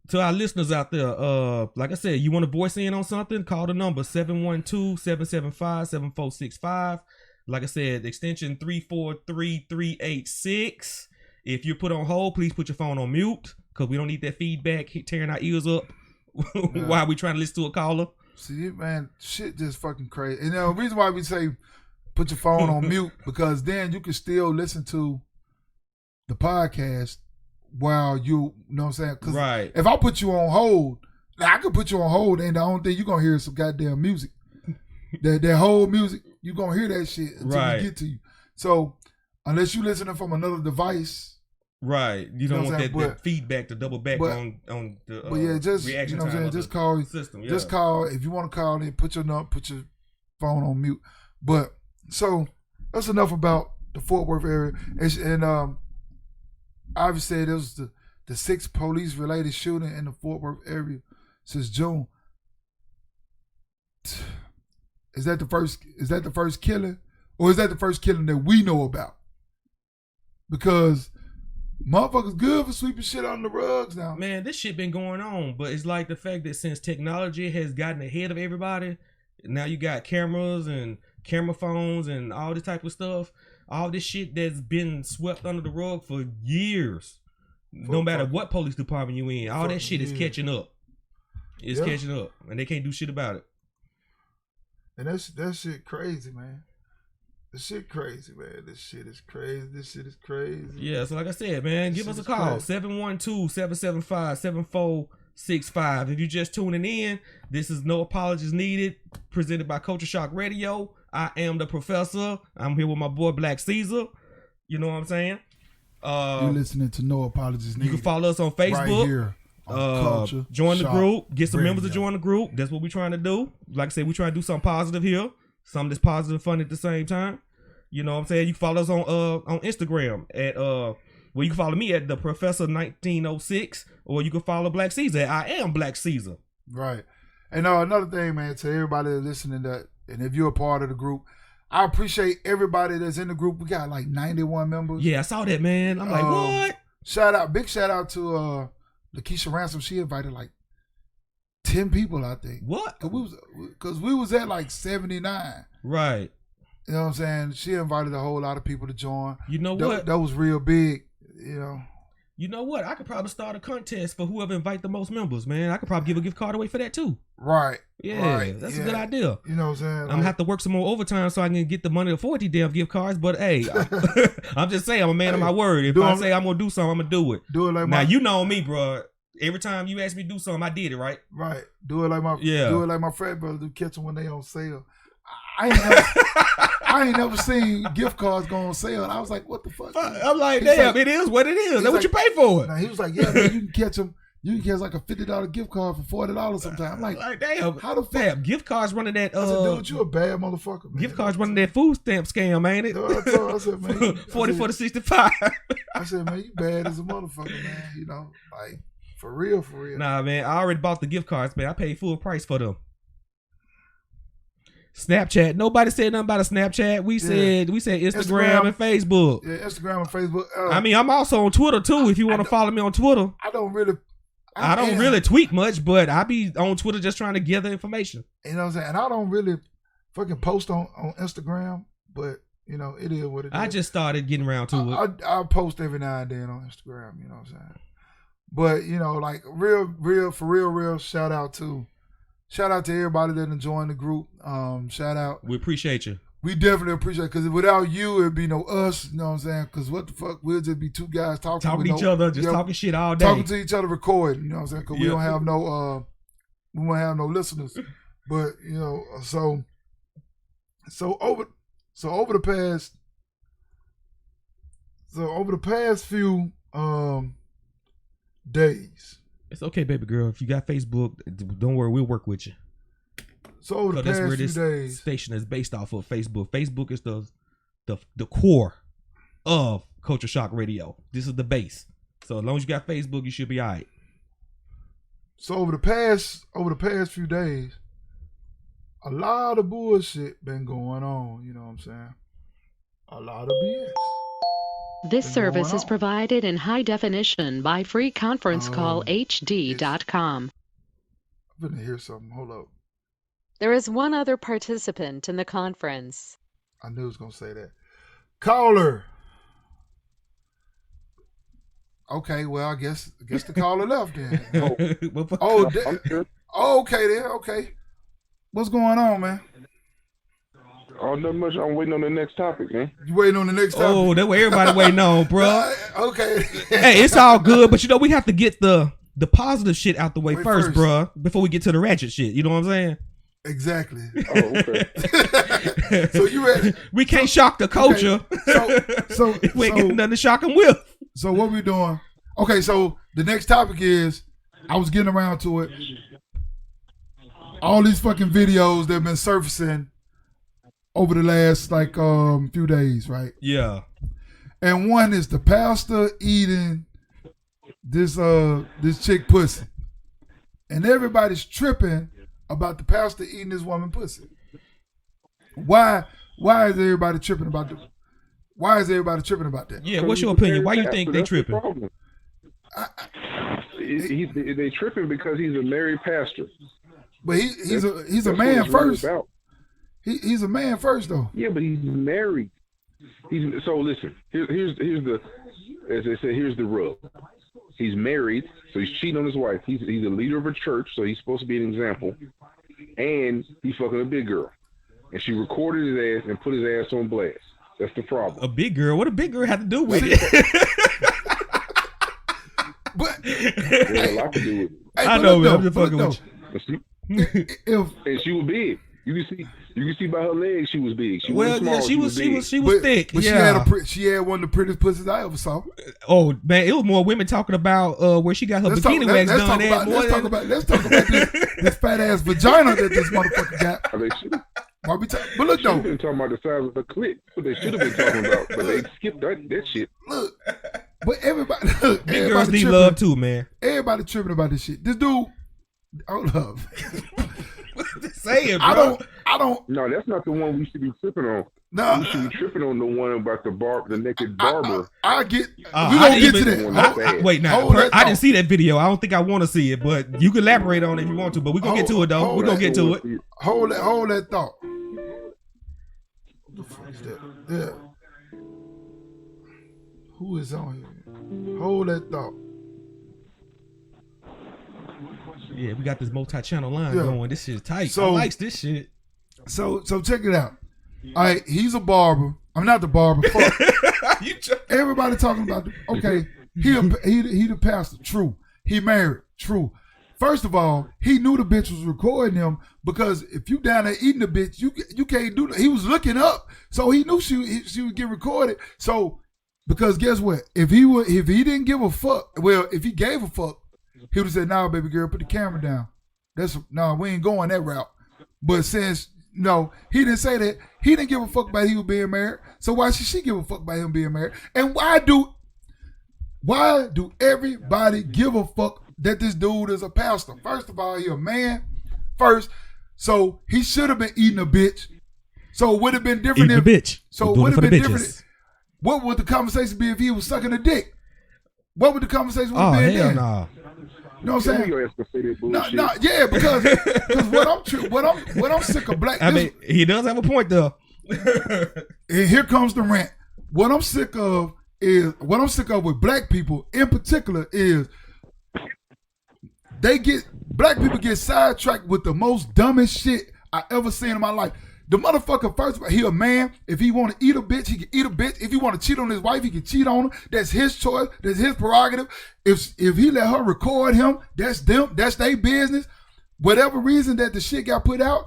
to our listeners out there, like I said, you want to voice in on something, call the number 712-775-7465. Like I said, extension 343386. If you're put on hold, please put your phone on mute, because we don't need that feedback tearing our ears up while we trying to listen to a caller. See, man, shit just fucking crazy. And the reason why we say put your phone on mute, because then you can still listen to the podcast while you know what I'm saying? Cause right. If I put you on hold, I could put you on hold, and the only thing you're going to hear is some goddamn music. that whole music, you're going to hear that shit until we get to you. So, unless you're listening from another device. Right. You don't want that feedback to double back on the reaction time. Just call system. Yeah. Just call. If you want to call in, put your phone on mute. But, so, that's enough about the Fort Worth area. And obviously, there was the 6th police-related shooting in the Fort Worth area since June. Is that the first killing, or is that the first killing that we know about? Because motherfuckers good for sweeping shit under the rugs now. Man, this shit been going on, but it's like the fact that since technology has gotten ahead of everybody, now you got cameras and camera phones and all this type of stuff. All this shit that's been swept under the rug for years. No matter what police department you in, all that shit is catching up. It's catching up, and they can't do shit about it. And that shit crazy, man. This shit crazy, man. This shit is crazy. Yeah, so like I said, man, give us a call. 712-775-7465. If you're just tuning in, this is No Apologies Needed, presented by Culture Shock Radio. I am the professor. I'm here with my boy Black Caesar. You know what I'm saying? You're listening to No Apologies Needed. You can follow us on Facebook. Right here. Join the group. Get some members to join the group. That's what we're trying to do. Like I said, we're trying to do something positive here. Something that's positive and fun at the same time. You know what I'm saying? You can follow us on Instagram at well, you can follow me at the Professor 1906, or you can follow Black Caesar at I am Black Caesar. Right. And another thing, man, to everybody that's listening, and if you're a part of the group, I appreciate everybody that's in the group. We got like 91 members. Yeah, I saw that, man. I'm like, what? Big shout out to Lakeisha Ransom. She invited like 10 people, I think. What? Because we was at like 79. Right. You know what I'm saying? She invited a whole lot of people to join. You know what? That was real big, you know. You know what? I could probably start a contest for whoever invite the most members, man. I could probably give a gift card away for that too. Right. Yeah, right. That's a good idea. You know what I'm saying? I'm gonna have to work some more overtime so I can get the money to afford these damn gift cards. But hey, I'm just saying, I'm a man of my word. If I say I'm gonna do something, I'm gonna do it. Do it like now. You know me, bro. Every time you ask me to do something, I did it, right? Right. Do it like my frat brother do, catch them when they on sale. I ain't never seen gift cards go on sale. And I was like, what the fuck? I'm like, damn, it is what it is. That's what you pay for it. Now, he was like, yeah, man, you can catch them. You can catch like a $50 gift card for $40 sometimes. I'm like, damn, how the fuck? Damn, gift cards running that. I said, dude, you a bad motherfucker, man. Gift cards running that food stamp scam, ain't it? I said, man, 40 to 65. I said, man, you bad as a motherfucker, man. You know, like for real. Nah, man, I already bought the gift cards, man. I paid full price for them. Snapchat. Nobody said nothing about a Snapchat. We said Instagram and Facebook. Yeah, Instagram and Facebook. I mean, I'm also on Twitter too. If you want to follow me on Twitter, I don't really tweet much, but I be on Twitter just trying to gather information. You know what I'm saying? And I don't really fucking post on Instagram, but you know it is what it is. I just started getting around to it. I post every now and then on Instagram. You know what I'm saying? But you know, like real shout out to everybody that joined the group. Shout out. We appreciate you. We definitely appreciate it, because without you, it'd be no us. You know what I'm saying? Because what the fuck? We'll just be two guys talking to each other, talking shit all day. Talking to each other, recording. You know what I'm saying? Because we don't have we won't have no listeners. But, you know, so over the past few days. It's okay, baby girl. If you got Facebook, don't worry, we'll work with you. So over the past few days, station is based off of Facebook. Facebook is the core of Culture Shock Radio. This is the base. So as long as you got Facebook, you should be all right. So over the past few days, a lot of bullshit been going on. You know what I'm saying? A lot of BS. This service is provided in high definition by freeconferencecallhd.com. I'm gonna hear something. Hold up. There is one other participant in the conference. I knew it was gonna say that. Caller. Okay, well, I guess the caller left then. Okay then. Okay. What's going on, man? Oh, not much. I'm waiting on the next topic, man. You waiting on the next topic? Oh, that's what everybody waiting on, bro. Okay. Hey, it's all good, but we have to get the positive shit out the way first, bro, before we get to the ratchet shit. You know what I'm saying? Exactly. Oh, okay. So you ready? We can't shock the culture. Okay. So we ain't got nothing to shock them with. So what we doing? Okay, so the next topic is, I was getting around to it. All these fucking videos that have been surfacing over the last few days, right? Yeah. And one is the pastor eating this chick pussy, and everybody's tripping about the pastor eating this woman pussy. Why is everybody tripping about that? Why is everybody tripping about that? Yeah, what's your opinion? Why you think they tripping? They tripping because he's a married pastor. But he's a man first. He's a man first though. Yeah, but he's married. So listen. Here's the, as they say, here's the rub. He's married, so he's cheating on his wife. He's a leader of a church, so he's supposed to be an example. And he's fucking a big girl, and she recorded his ass and put his ass on blast. That's the problem. A big girl? What a big girl have to do with it? But there's a lot to do with it. I know, man. I'm just fucking with you. And she was big. You can see by her legs she was big. She was small. She was thick. But yeah. she had one of the prettiest pussies I ever saw. Oh man, it was more women talking about where she got her bikini wax done. Let's talk about this fat ass vagina that this motherfucker got. But look though, been talking about the size of the clit. What they should have been talking about, but they skipped that shit. Look, but everybody big girls need love too, man. Everybody tripping about this shit. This dude, hold up. Say it, bro. I don't. No, that's not the one we should be tripping on. No, we should be tripping on the one about the naked barber. I get. We gonna get to that. Wait, now I didn't see that video. I don't think I want to see it, but you can elaborate on it if you want to. But we gonna get to it though. We gonna get to it. Hold that thought. What the fuck is that? Yeah. Who is on here? Hold that thought. Yeah, we got this multi-channel line going. This shit's tight. So, I likes this shit. So check it out. All right, he's a barber. I'm not the barber. Fuck. Everybody talking about okay. He the pastor. True. He married. True. First of all, he knew the bitch was recording him because if you down there eating the bitch, you can't do that. He was looking up, so he knew she would get recorded. So because guess what? If he didn't give a fuck, well, if he gave a fuck, he would have said, "Nah, baby girl, put the camera down." We ain't going that route. But since no, he didn't say that. He didn't give a fuck about he was being married. So why should she give a fuck about him being married? And why do everybody give a fuck that this dude is a pastor? First of all, he a man first. So he should have been eating a bitch. So it would have been different if bitch. So it would have been different. What would the conversation be if he was sucking a dick? What would the conversation would have been then? Nah. You know what I'm saying? No, yeah, because what I'm sick of black. I mean, he does have a point though. And here comes the rant. What I'm sick of with black people in particular is black people get sidetracked with the most dumbest shit I ever seen in my life. The motherfucker, first of all, he a man. If he want to eat a bitch, he can eat a bitch. If he want to cheat on his wife, he can cheat on her. That's his choice. That's his prerogative. If he let her record him, that's them. That's their business. Whatever reason that the shit got put out,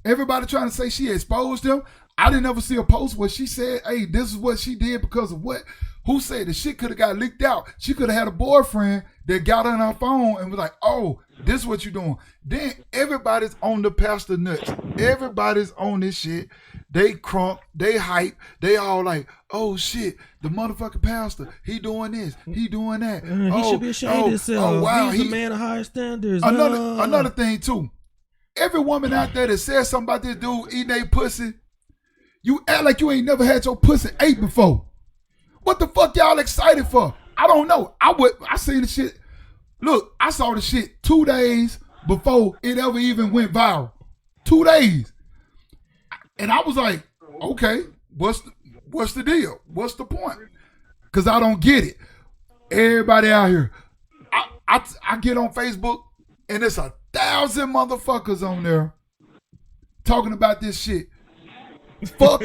everybody trying to say she exposed him. I didn't ever see a post where she said, "Hey, this is what she did because of what." Who said the shit could have got leaked out? She could have had a boyfriend that got on her phone and was like, "Oh, this is what you doing." Then everybody's on the pastor nuts. Everybody's on this shit. They crunk, they hype, they all like, "Oh shit, the motherfucking pastor, he doing this, he doing that." He should be ashamed of himself. Wow, he's a man of higher standards. Another thing too. Every woman out there that says something about this dude eating a pussy, you act like you ain't never had your pussy ate before. What the fuck y'all excited for? I don't know. I seen the shit. Look, I saw the shit 2 days before it ever even went viral. 2 days. And I was like, okay, what's the deal? What's the point? Because I don't get it. Everybody out here. I get on Facebook and there's 1,000 motherfuckers on there talking about this shit. Fuck.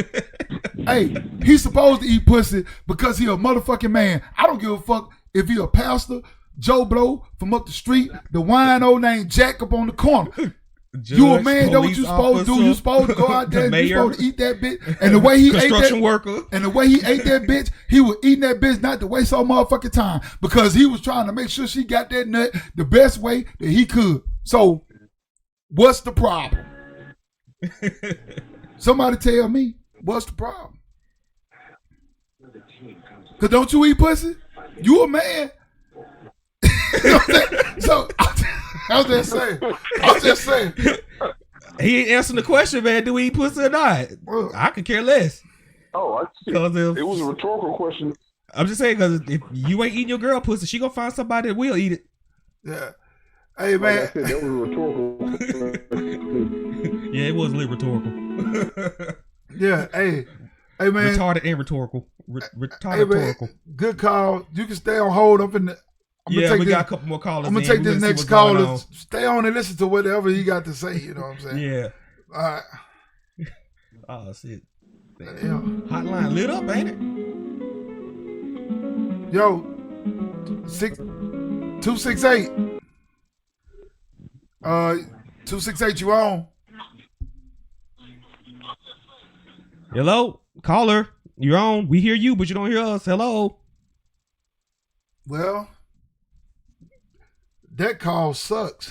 Hey, he's supposed to eat pussy because he a motherfucking man. I don't give a fuck if he a pastor, Joe Blow from up the street, the wino named Jack up on the corner. Judge, you a man, know what you supposed to do. You supposed to go out there and you supposed to eat that bitch. And the way he ate that worker. And the way he ate that bitch, he was eating that bitch not to waste all motherfucking time. Because he was trying to make sure she got that nut the best way that he could. So what's the problem? Somebody tell me what's the problem? Cause don't you eat pussy? You a man. So I was just saying. He ain't answering the question, man. Do we eat pussy or not? I could care less. Oh, I see. It was a rhetorical question. I'm just saying, because if you ain't eating your girl pussy, she gonna find somebody that will eat it. Yeah. Hey, man. Like I said, that was a rhetorical. Yeah, it was a little rhetorical. Yeah, hey, man. Retarded and rhetorical. Retarded. Good call. You can stay on hold up in the. We got a couple more callers. I'm gonna take this next caller. Stay on and listen to whatever he got to say. You know what I'm saying? Yeah. All right. Oh shit. Yeah. Hotline lit up, ain't it? Yo, 268. 268, you on? Hello, caller. You're on. We hear you, but you don't hear us. Hello. Well, that call sucks.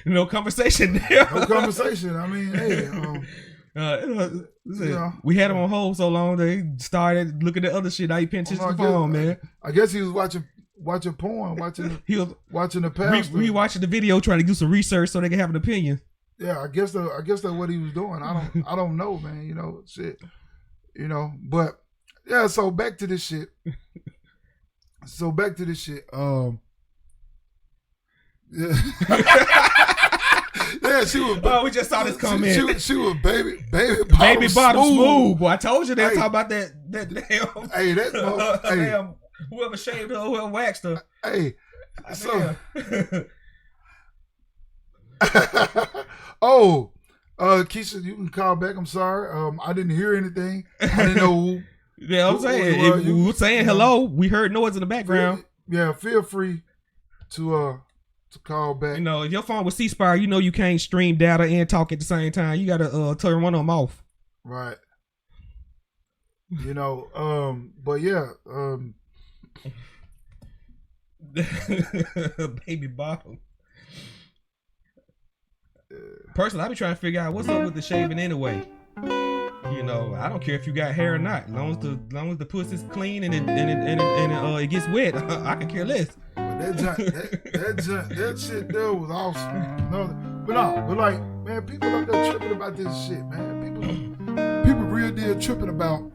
No conversation there. No conversation. I mean, hey. We had him on hold so long they started looking at other shit. Now he paying attention to the phone, man. I guess he was watching porn, he was watching the pastor. Rewatching the video, trying to do some research so they can have an opinion. Yeah, I guess that's what he was doing. I don't know, man. You know, shit. You know, but yeah. So back to this shit. Yeah. Yeah, she was. Oh, we just saw this comment. She was baby bottom smooth. Boy, I told you they talk about that damn. Hey, damn. Whoever shaved her, whoever waxed her. Hey, so. Oh, Keisha, you can call back. I'm sorry. I didn't hear anything. I didn't know. Yeah, I'm saying we were saying hello. We heard noise in the background. Feel free to call back. You know, if your phone was C-Spire, you know you can't stream data and talk at the same time. You gotta turn one of them off. Right. You know, but yeah, baby bottom. Personally, I be trying to figure out what's up with the shaving anyway. You know, I don't care if you got hair or not. As long as the pussy's clean and it gets wet, I can care less. But that shit there was awesome. But like, man, people up there tripping about this shit, man. People real deal tripping about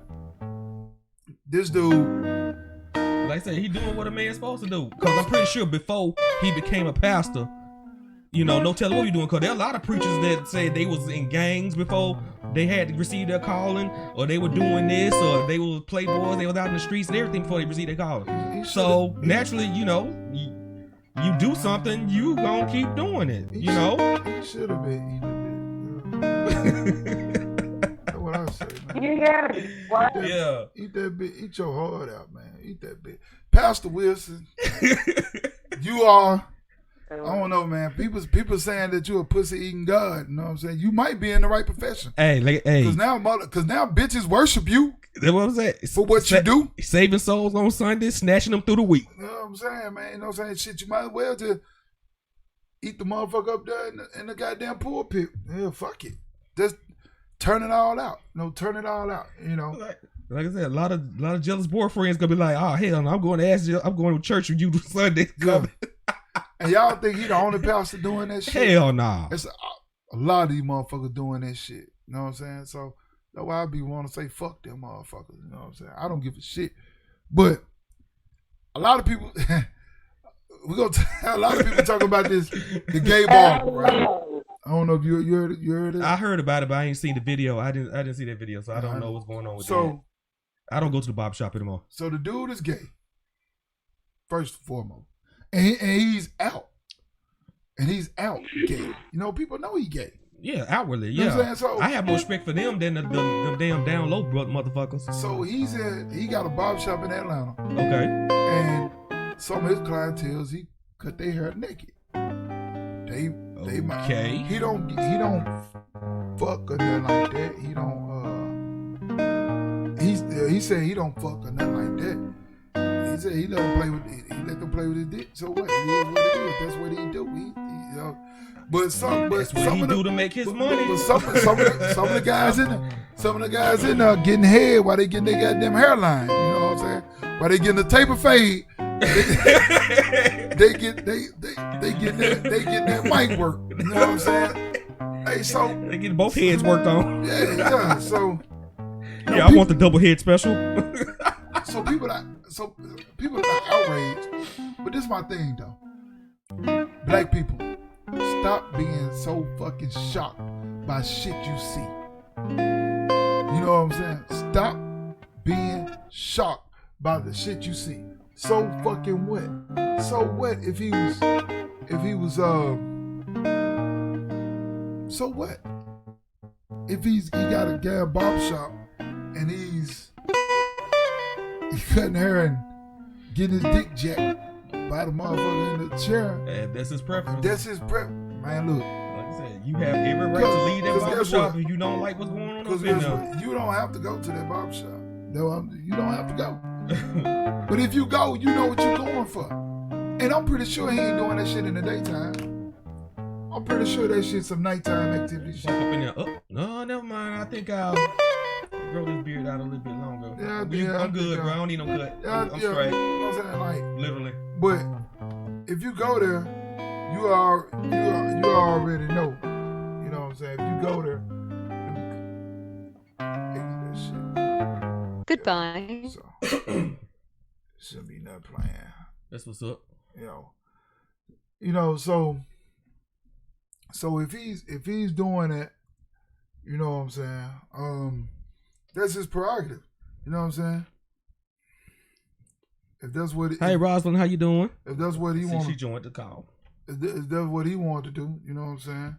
this dude. Like I said, he doing what a man's supposed to do. Cause I'm pretty sure before he became a pastor, you know, no telling what you doing. Cause there are a lot of preachers that said they was in gangs before they had to receive their calling, or they were doing this, or they were playboys, they was out in the streets and everything before they received their calling. So naturally, you know, you do something, you gonna keep doing it. You know. He should have been eating. That's what I say, man. Yeah. Eat that bit. Eat your heart out, man. Eat that bit. Pastor Wilson, you are. I don't know, man. People saying that you're a pussy eating God. You know what I'm saying? You might be in the right profession. Hey. Because now bitches worship you. That's what I'm saying. For what you do. Saving souls on Sunday, snatching them through the week. You know what I'm saying, man? You know what I'm saying? Shit, you might as well just eat the motherfucker up there in the goddamn pulpit. Yeah, fuck it. Just turn it all out. Turn it all out. You know. Like I said, a lot of jealous boyfriends gonna be like, oh hell no, I'm going to church with you Sunday. Yeah. And y'all think he the only pastor doing that shit? Hell nah. It's a lot of these motherfuckers doing that shit. You know what I'm saying? So That's why I be wanting to say fuck them motherfuckers. You know what I'm saying? I don't give a shit. But a lot of people, a lot of people talking about this, the gay bar, right? I don't know if you heard it. I heard about it, but I ain't seen the video. I didn't see that video, so I don't know what's going on with that. I don't go to the barber shop anymore. So the dude is gay, first and foremost, and he's out, gay. You know, people know he gay. Yeah, outwardly, you know what I'm saying? So, I have more respect for them than the damn down low motherfuckers. So he got a barbershop in Atlanta. Okay. And some of his clientele, he cut their hair naked. Okay. He don't fuck or nothing like that. He don't he said he don't fuck or nothing like that. He said he let them play with his dick. So what? It is what it is. That's what he do. That's what he do to make his money. But some of the guys in there getting head while they getting their goddamn hairline. You know what I'm saying? While they getting the taper fade. They get that mic work. You know what I'm saying? Hey, so they get both heads worked on. Yeah. So I want the double head special. So people are not outraged. But this is my thing though. Black people, stop being so fucking shocked by shit you see. You know what I'm saying? Stop being shocked by the shit you see. So fucking what? So what if he was so what? If he got a damn barbershop and he's cutting hair and getting his dick jacked by the motherfucker in the chair. And that's his preference. That's his preference. Man, look. Like I said, you have every right to leave that barbershop if you don't like what's going on. Because you don't have to go to that barbershop. No, you don't have to go. But if you go, you know what you're going for. And I'm pretty sure he ain't doing that shit in the daytime. I'm pretty sure that shit's some nighttime activity shit. Up in there. Oh, no, never mind. I think I'll grow this beard out a little bit longer. I'm good, bro. I don't need no cut. I'm straight. You know what I'm saying? Like, literally. But if you go there, you already know. You know what I'm saying? If you go there, that shit. Goodbye. So, shouldn't be nothing playing. That's what's up. You know, so if he's doing it, you know what I'm saying? That's his prerogative. You know what I'm saying? If that's what hey Rosalind, how you doing? If that's what he wants, she joined the call. If that's what he wanted to do, you know what I'm saying?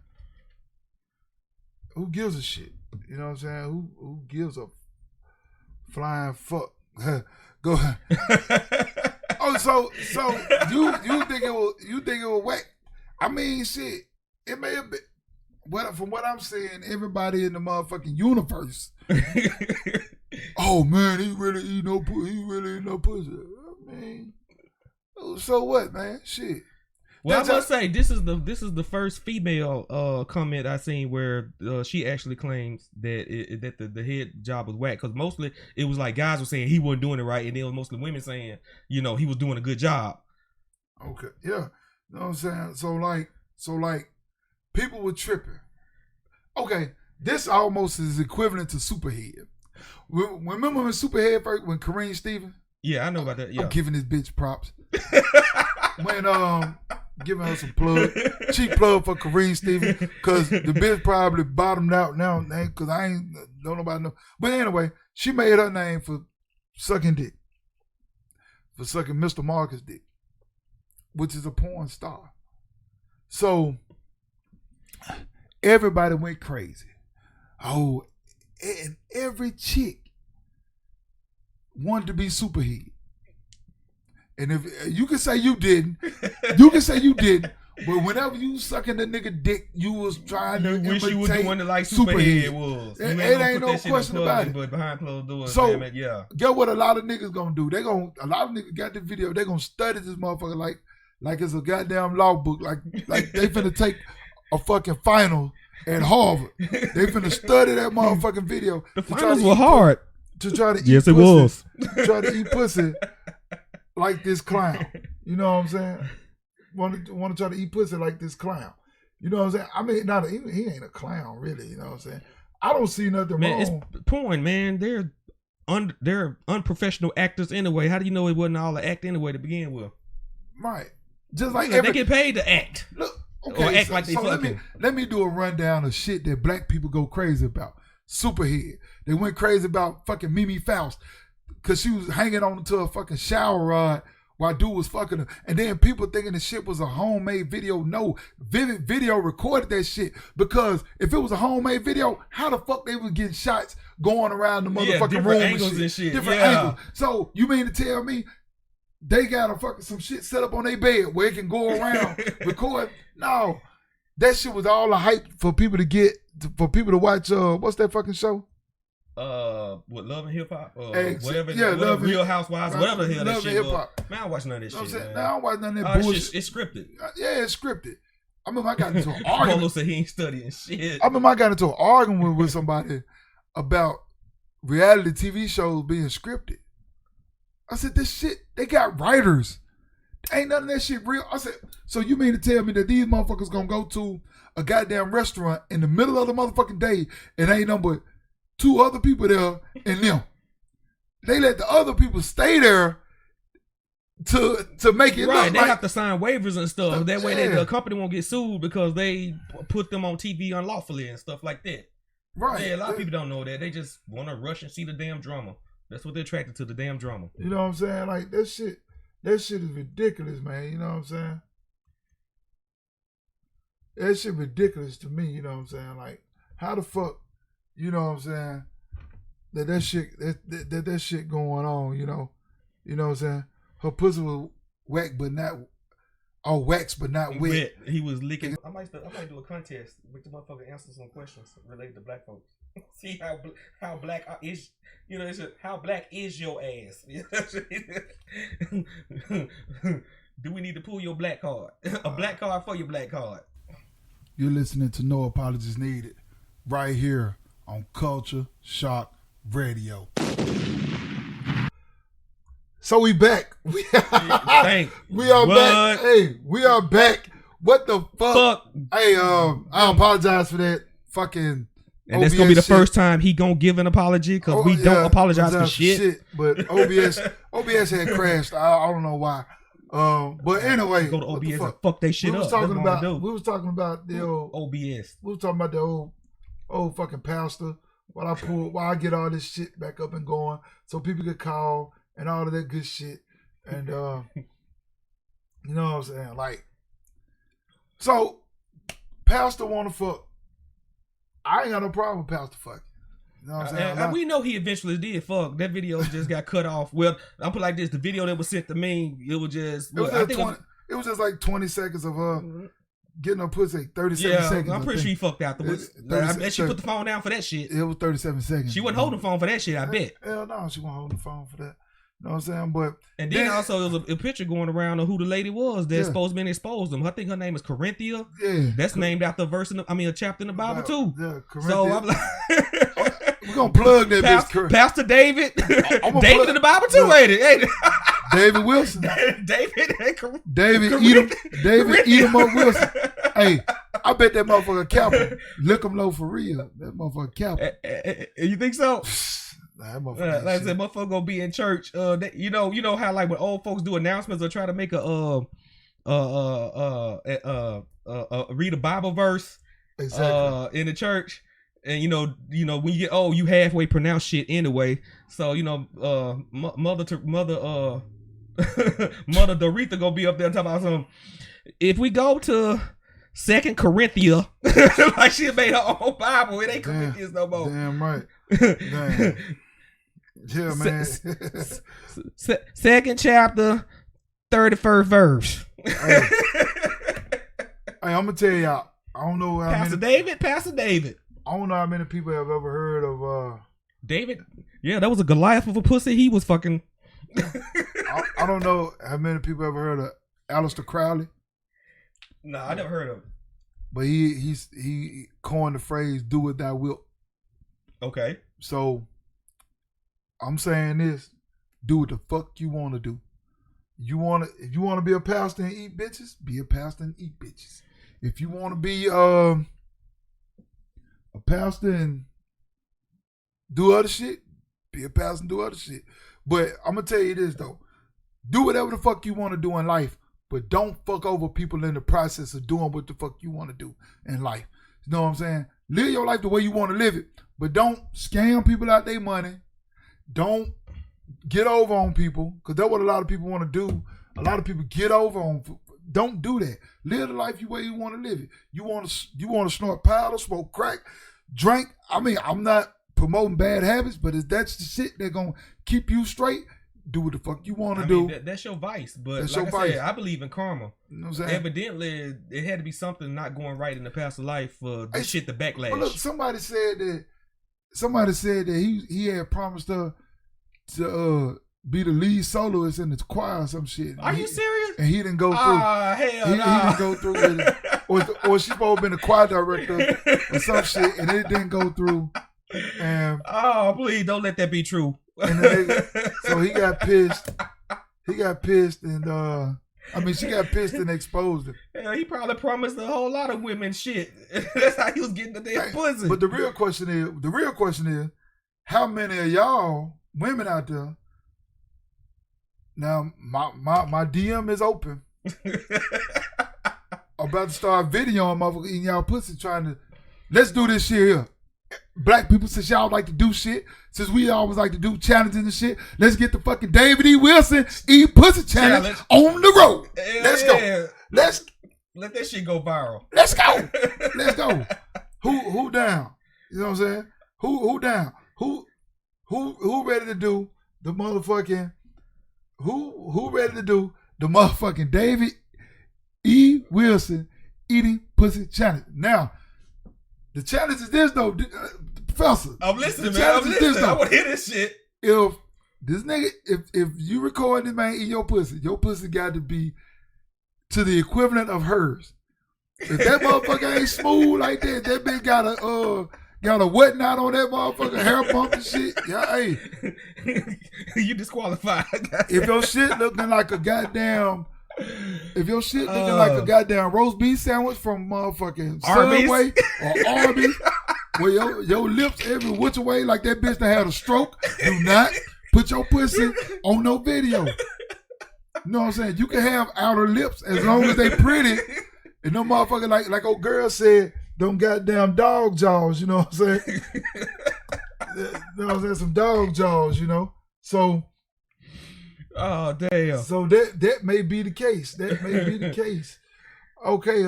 Who gives a shit? You know what I'm saying? Who gives a flying fuck? Go ahead. Oh, so you think it will whack? I mean, shit. It may have been. Well, from what I'm saying, everybody in the motherfucking universe. Oh man, he really eat no pussy. I mean, so what, man? Shit. Well, I must say this is the first female comment I seen where she actually claims that the head job was whack, because mostly it was like guys were saying he wasn't doing it right, and it was mostly women saying, you know, he was doing a good job. Okay, yeah, you know what I'm saying. So like people were tripping. Okay, this almost is equivalent to Superhead. Remember when Superhead first, when Kareem Stevens? Yeah, I know about that. Yeah, I'm giving this bitch props. When giving her some plug, cheap plug for Kareem Stevens, because the bitch probably bottomed out now, because don't nobody know. But anyway, she made her name for sucking dick, for sucking Mr. Marcus dick, which is a porn star. So everybody went crazy. Oh, and every chick wanted to be Superhead. And if you can say you didn't, but whenever you sucking the nigga dick, you was trying to imitate wish you was doing it like Superhead was. It ain't no question about it. But behind closed doors, so, damn it, yeah. Get what a lot of niggas gonna do? A lot of niggas got this video. They gonna study this motherfucker like it's a goddamn law book. Like they finna take a fucking final at Harvard. They finna study that motherfucking video. The finals were hard. To try to eat yes, it pussy, was. Try to eat pussy like this clown. You know what I'm saying? Want to try to eat pussy like this clown. You know what I'm saying? I mean, he ain't a clown really. You know what I'm saying? I don't see nothing Man, wrong. it's porn, man. They're unprofessional actors anyway. How do you know it wasn't all the act anyway to begin with? Right. Just like they get paid to act. Look, or act like they fucking. Let me do a rundown of shit that black people go crazy about. Superhead. They went crazy about fucking Mimi Faust because she was hanging on to a fucking shower rod while dude was fucking her. And then people thinking the shit was a homemade video. No, Vivid Video recorded that shit because if it was a homemade video, how the fuck they was getting shots going around the motherfucking room and shit. Different angles. So you mean to tell me they got a fucking some shit set up on their bed where it can go around record? No, that shit was all a hype for people to get for people to watch. What's that fucking show? What Love and Hip Hop? Whatever. Whatever Real Housewives, whatever the hell that shit was. Man, I don't watch none of that shit. Man. I don't watch none of that bullshit. It's scripted. Yeah, it's scripted. I remember I got into an argument. Polo said he ain't studying shit. I remember I got into an argument with somebody about reality TV shows being scripted. I said, this shit, they got writers. Ain't none of that shit real. I said, so you mean to tell me that these motherfuckers gonna go to a goddamn restaurant in the middle of the motherfucking day and ain't nothing but 2 other people there and them? They let the other people stay there to make it right. Look they like, have to sign waivers and stuff. That way the company won't get sued because they put them on TV unlawfully and stuff like that. Right. Yeah, a lot of people don't know that. They just want to rush and see the damn drama. That's what they're attracted to, the damn drama. You know what I'm saying? Like that shit is ridiculous, man. You know what I'm saying? That shit ridiculous to me, you know what I'm saying? Like, how the fuck, you know what I'm saying? That shit going on, you know what I'm saying? Her pussy was waxed but not wet. He was licking. I might do a contest with the motherfucker answer some questions related to black folks. See how black is, you know, how black is your ass? Do we need to pull your black card? A black card for your black card. You're listening to No Apologies Needed right here on Culture Shock Radio. So we back. We are back. Hey, we are back. What the fuck? Hey, I apologize for that fucking. And that's gonna be the first time he gonna give an apology because we don't apologize for shit. But OBS had crashed. I don't know why. But anyway, go to OBS and fuck they shit up. We was talking about the old OBS. We was talking about the old fucking pastor. While I get all this shit back up and going, so people could call and all of that good shit. And you know what I'm saying? Like, so pastor wanna fuck. I ain't got no problem with pastor fucking. You know what I'm saying? We know he eventually did fuck. That video just got cut off. Well, I'll put it like this: the video that was sent to me, it was just. It was just like 20 seconds of her getting her pussy. 37 seconds. I'm pretty sure he fucked afterwards. I bet she put the phone down for that shit. It was 37 seconds. She wasn't holding the phone for that shit. I bet. Hell no, she wasn't holding the phone for that. You know what I'm saying? And then also there was a picture going around of who the lady was that's supposed to be exposed them. I think her name is Corinthia. Yeah. That's named after a chapter in the Bible too. Yeah, Corinthia. So I'm like, we're gonna plug that bitch. Pastor David. David in the Bible too, ain't it? David Wilson. David Edom up Wilson. Hey, I bet that motherfucker Kappa lick him low for real. That motherfucker Kappa. You think so? Like I said, motherfucker gonna be in church. You know how like when old folks do announcements or try to make read a Bible verse exactly. In the church, and you know when you get old, you halfway pronounce shit anyway. So Mother Doretha gonna be up there talking about something. If we go to 2 Corinthians, like she made her own Bible, it ain't Corinthians no more. Damn right. Damn. Yeah, man. 2nd chapter, 31st verse. Hey, I'm gonna tell y'all. I don't know how Pastor David. I don't know how many people have ever heard of David. Yeah, that was a Goliath of a pussy. He was fucking. I don't know how many people ever heard of Aleister Crowley. No, I never heard of him. But he coined the phrase "do what thou wilt." Okay. So I'm saying this: do what the fuck you want to do. If you want to be a pastor and eat bitches, be a pastor and eat bitches. If you want to be a pastor and do other shit, be a pastor and do other shit. But I'm going to tell you this, though. Do whatever the fuck you want to do in life, but don't fuck over people in the process of doing what the fuck you want to do in life. You know what I'm saying? Live your life the way you want to live it, but don't scam people out their money. Don't get over on people, because that's what a lot of people want to do. A lot of people get over on. Don't do that. Live the life the way you want to live it. You want to snort powder, smoke crack, drink. I mean, I'm not promoting bad habits, but if that's the shit that's gonna keep you straight, do what the fuck you want to do. That's your vice. But that's like your I vice. said, I believe in karma. You know what I'm saying? Evidently, it had to be something not going right in the pastor life for this shit to backlash. But look, somebody said that he had promised her to be the lead soloist in the choir or some shit. Are you serious? And he didn't go through. Hell He no. didn't go through with it. Or she's supposed to be the choir director or some shit, and it didn't go through. And please don't let that be true. so he got pissed. And she got pissed and exposed him. Yeah, he probably promised a whole lot of women shit. That's how he was getting the damn pussy. But the real question is, how many of y'all women out there? Now my DM is open. I'm about to start videoing motherfuckers eating y'all pussy, trying to let's do this shit here. Black people, since y'all like to do shit, since we always like to do challenges and shit, let's get the fucking David E. Wilson Eat Pussy Challenge on the road. Let's go. Let that shit go viral. Let's go. Who down? You know what I'm saying? Who down? Who ready to do the motherfucking who ready to do the motherfucking David E. Wilson Eating Pussy Challenge? Now, the challenge is this though, Professor. I'm listening, man. I'm listening. I want to hear this shit. If this nigga, if you record this man eat your pussy got to be to the equivalent of hers. If that motherfucker ain't smooth like that bitch got a what not on that motherfucker, hair pump and shit. Yeah, hey. You disqualified. If your shit looking like a goddamn roast beef sandwich from motherfucking Subway or Arby's, where your lips every which way like that bitch that had a stroke, do not put your pussy on no video. You know what I'm saying? You can have outer lips as long as they pretty. And no motherfucker like old girl said, them goddamn dog jaws, you know what I'm saying? You know what I'm saying? Some dog jaws, you know? So oh damn. So that may be the case. Okay,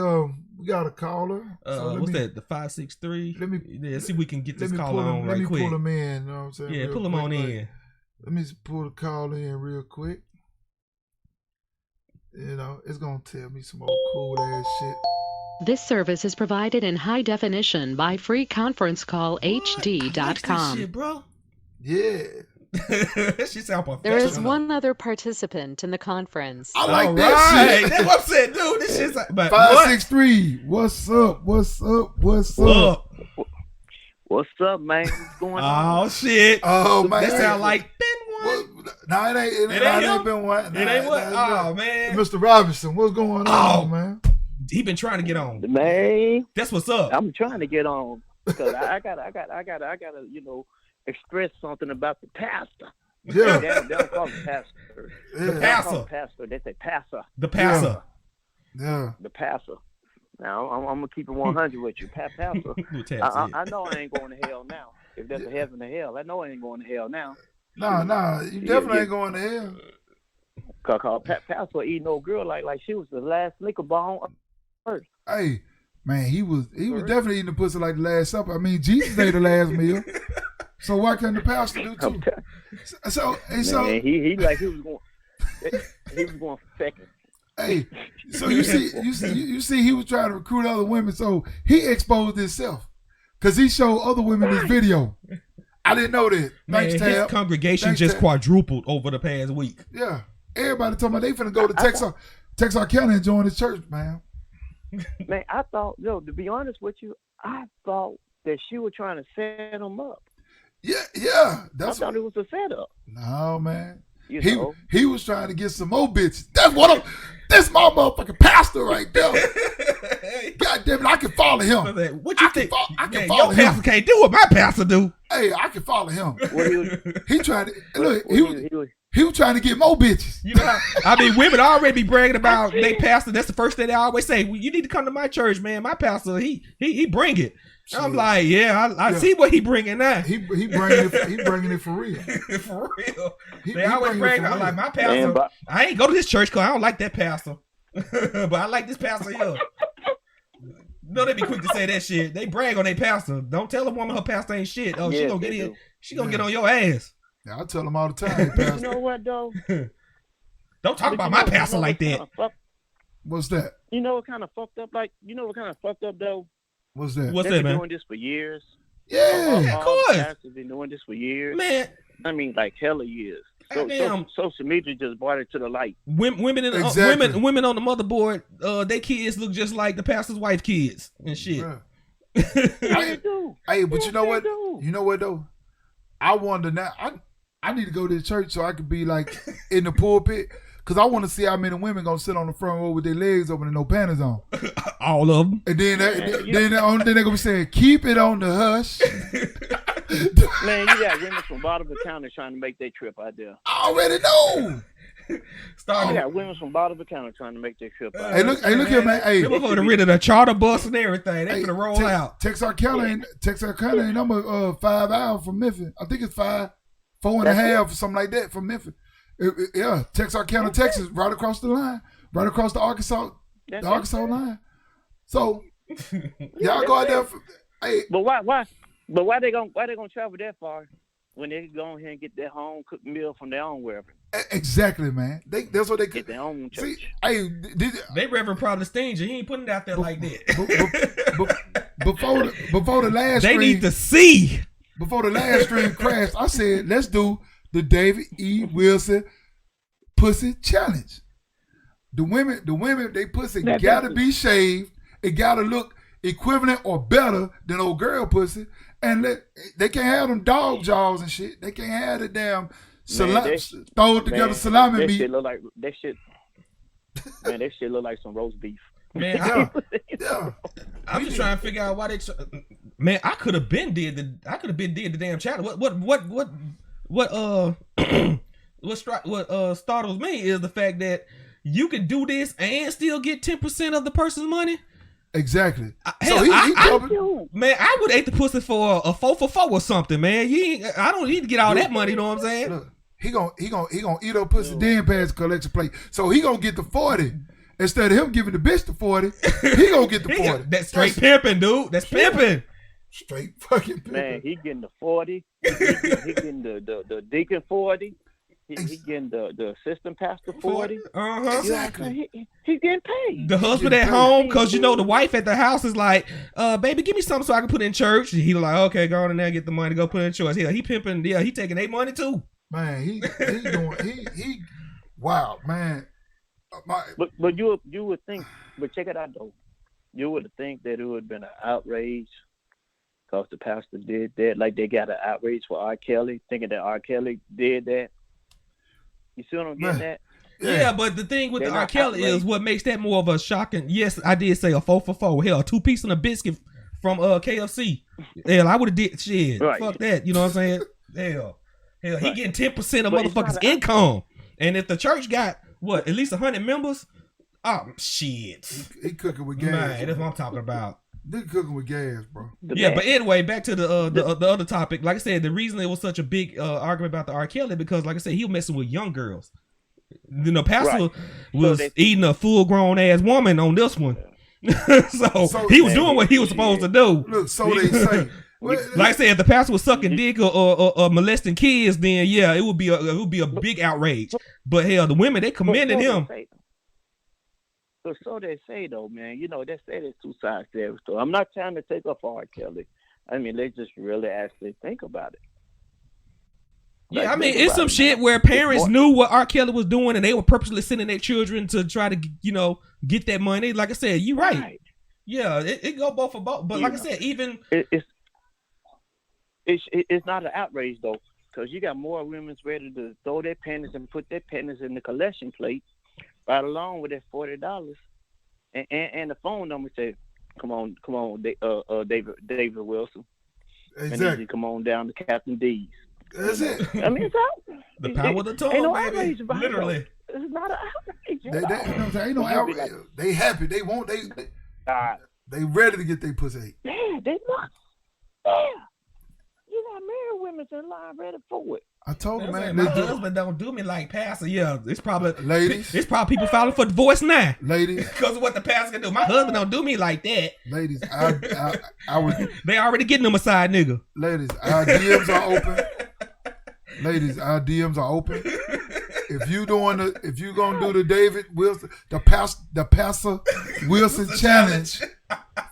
we got a caller. So what's that? The 563? Let me see if we can get this caller on right quick. Let me pull him in, you know what I'm saying? Yeah, pull him on in. Let me pull the caller in real quick. You know, it's gonna tell me some old cool ass shit. This service is provided in high definition by freeconferencecallhd.com. Shit, bro. Yeah. She sound professional. There is one other participant in the conference. I like that shit. That's what I'm saying, dude. This shit's like 563. What's up? What's up? What's up, man? What's going on? Oh shit. Oh man. That sound like been one. No, it ain't been one. It ain't what? Oh man. Mr. Robinson, what's going on, man? He been trying to get on. Man, that's what's up. I'm trying to get on because I gotta, express something about the pastor. Yeah. They don't call him pastor. Yeah. The pastor. Pastor. They say pastor. The pastor. Yeah. The pastor. Now I'm gonna keep it 100 with you, pastor. I know I ain't going to hell now. If there's a heaven to hell, I know I ain't going to hell now. Nah, you definitely ain't going to hell. Cause pastor eating no girl like she was the last liquor ball on earth. Hey, man, he was definitely eating the pussy like the Last Supper. I mean, Jesus ate the last meal. So why couldn't the pastor do too? So man, he was going for second. Hey, so you see, he was trying to recruit other women, so he exposed himself because he showed other women this video. I didn't know that. Man, his congregation just quadrupled over the past week. Yeah, everybody talking about they finna go to Texarkana and join the church, man. Man, I thought, to be honest with you, I thought that she was trying to set him up. Yeah. I thought it was a setup. No, man. He was trying to get some more bitches. That's my motherfucking pastor right there. God damn it, I can follow him. What you think? I can follow him. Your pastor can't do what my pastor do. Hey, I can follow him. He tried to look. He was trying to get more bitches. You know, I mean, women already be bragging about they pastor. That's the first thing they always say. Well, you need to come to my church, man. My pastor, he bring it. I'm like, yeah, I see what he bringing now. He bringing it for real. For real. They always brag. I'm like, my pastor. Man, I ain't go to this church because I don't like that pastor, but I like this pastor here. No, they be quick to say that shit. They brag on their pastor. Don't tell a woman her pastor ain't shit. Oh, she gonna get in. She gonna get on your ass. Yeah, I tell them all the time. Pastor. You know what though? Don't talk about my pastor like that. What's that? You know what kind of fucked up? Though? What's that? What's They've that, man? been doing this for years. Yeah, of course. Pastors been doing this for years. Man, I mean, like hella years. So social media just brought it to the light. Women on the motherboard, their kids look just like the pastor's wife kids and shit. Hey, but you know what? You know what though? I wonder now. I need to go to the church so I could be like in the pulpit. Cause I want to see how many women gonna sit on the front row with their legs open and no panties on. All of them. And then they're gonna be saying, "Keep it on the hush." Man, you got women from Bolivar County trying to make their trip out there. I already know. You got women from Bolivar County trying to make their trip out. Hey, look here, man. Hey, they were rid of the charter bus and everything. They gonna roll out. Texarkana ain't number 5 hours from Memphis. I think it's 4.5 or something like that from Memphis. Yeah, Texarkana, Texas, right across the line, right across the Arkansas line. So y'all go out there. Hey, but why? But why they gonna travel that far when they can go ahead and get their home cooked meal from their own wherever? Exactly, man. That's what they get their own church. See, hey, they Reverend Protestant. He ain't putting it out there like that. Before the last they stream, need to see. Before the last stream crashed, I said, let's do the David E. Wilson pussy challenge. The women, they pussy gotta be shaved. It gotta look equivalent or better than old girl pussy. And they can't have them dog jaws and shit. They can't have the damn throw together salami meat. Shit look like that shit. Man, that shit look like some roast beef. Man, I'm just trying to figure out why they. Man, I could have been did the damn challenge. What startles me is the fact that you can do this and still get 10% of the person's money. Exactly. Man, I would ate the pussy for a 4 for 4 or something, man. I don't need to get all that money. You know what I'm saying? Look, he gonna eat up pussy then pass the collection plate. So he gonna get the 40 instead of him giving the bitch the 40. He gonna get the 40. That's straight pimping, dude. That's pimping. Straight fucking pimping. Man, he getting the 40. He getting the deacon 40. He getting the assistant pastor 40. Exactly. He's getting paid. The husband at home, because the wife at the house is like, baby, give me something so I can put in church. And he like, okay, go on in there, get the money, go put in church. He pimping, he taking their money too. Man, he wow, man. But you would think, but check it out though. You would think that it would have been an outrage because the pastor did that. Like they got an outrage for R. Kelly, thinking that R. Kelly did that. You see what I'm getting at? Yeah, but the thing with the R. Kelly is what makes that more of a shocking. Yes, I did say a 4 for 4. Hell, 2 pieces and a biscuit from KFC. Hell, I would have did shit. Right. Fuck that. You know what I'm saying? Hell, he getting 10% of motherfuckers' income. And if the church got at least 100 members, oh shit. He cooking with gas. Man, that's what I'm talking about. They cooking with gas, bro. Yeah, but anyway, back to the other topic. Like I said, the reason it was such a big argument about the R. Kelly because, like I said, he was messing with young girls. Pastor was eating a full-grown ass woman on this one, so he was doing what he was supposed to do. Look, so they say. Like I said, if the pastor was sucking dick or molesting kids, then yeah, it would be a big outrage. But hell, the women they commended him. So they say though, man. You know, they say there's two sides to every story. I'm not trying to take up R. Kelly. I mean, they just really actually think about it. Yeah, I mean, it's some shit where parents knew what R. Kelly was doing and they were purposely sending their children to try to, get that money. Like I said, you're right. Yeah, it go both for both. But like I said, even it's not an outrage though, because you got more women ready to throw their pennies and put their pennies in the collection plate, right along with that $40, and the phone number say, come on, David Wilson. And Exactly. then come on down to Captain D's. That's it. I mean, it's out. The power of the tongue, Ain't no baby. outrage about it. Literally. It's not an outrage. They, you know what I'm saying? Ain't no outrage. They happy. They want. They ready to get their pussy. Yeah, they look. Yeah. You got married women in line ready for it. I told him, man. My husband don't do me like pastor. Yeah, it's probably Ladies. It's probably people filing for divorce now Ladies, because of what the pastor can do. My husband don't do me like that. ladies, I was. They already getting them a side nigga. Ladies, our DMs are open. Ladies, our DMs are open. If you gonna do the David Wilson, the Pastor Wilson challenge,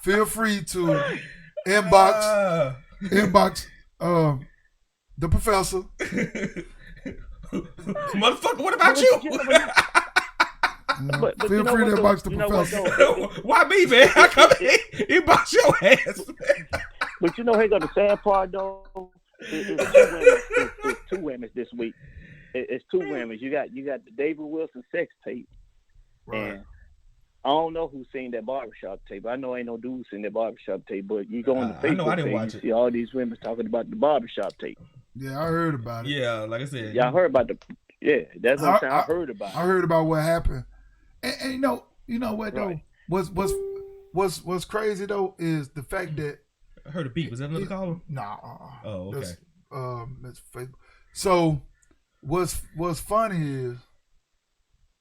feel free to inbox the professor. Motherfucker, what about you? But Feel you know free to what, inbox the you know what, professor. though? Why me, man? I come in, inbox your ass. But you know, here go the sad part though. It's two women this week. It's two women. You got the David Wilson sex tape, Right. and I don't know who's seen that barbershop tape. I know ain't no dude seen that barbershop tape, but you go on the I know I Facebook didn't page, watch you it. see all these women talking about the barbershop tape. Yeah, I heard about it. Yeah, like I said. Y'all heard about that's what I'm saying. I heard about it. I heard about what happened, and you know what though? Right. What's crazy though is the fact that I heard a beat. Was that another caller? nah. Oh, okay. That's Facebook. So what's funny is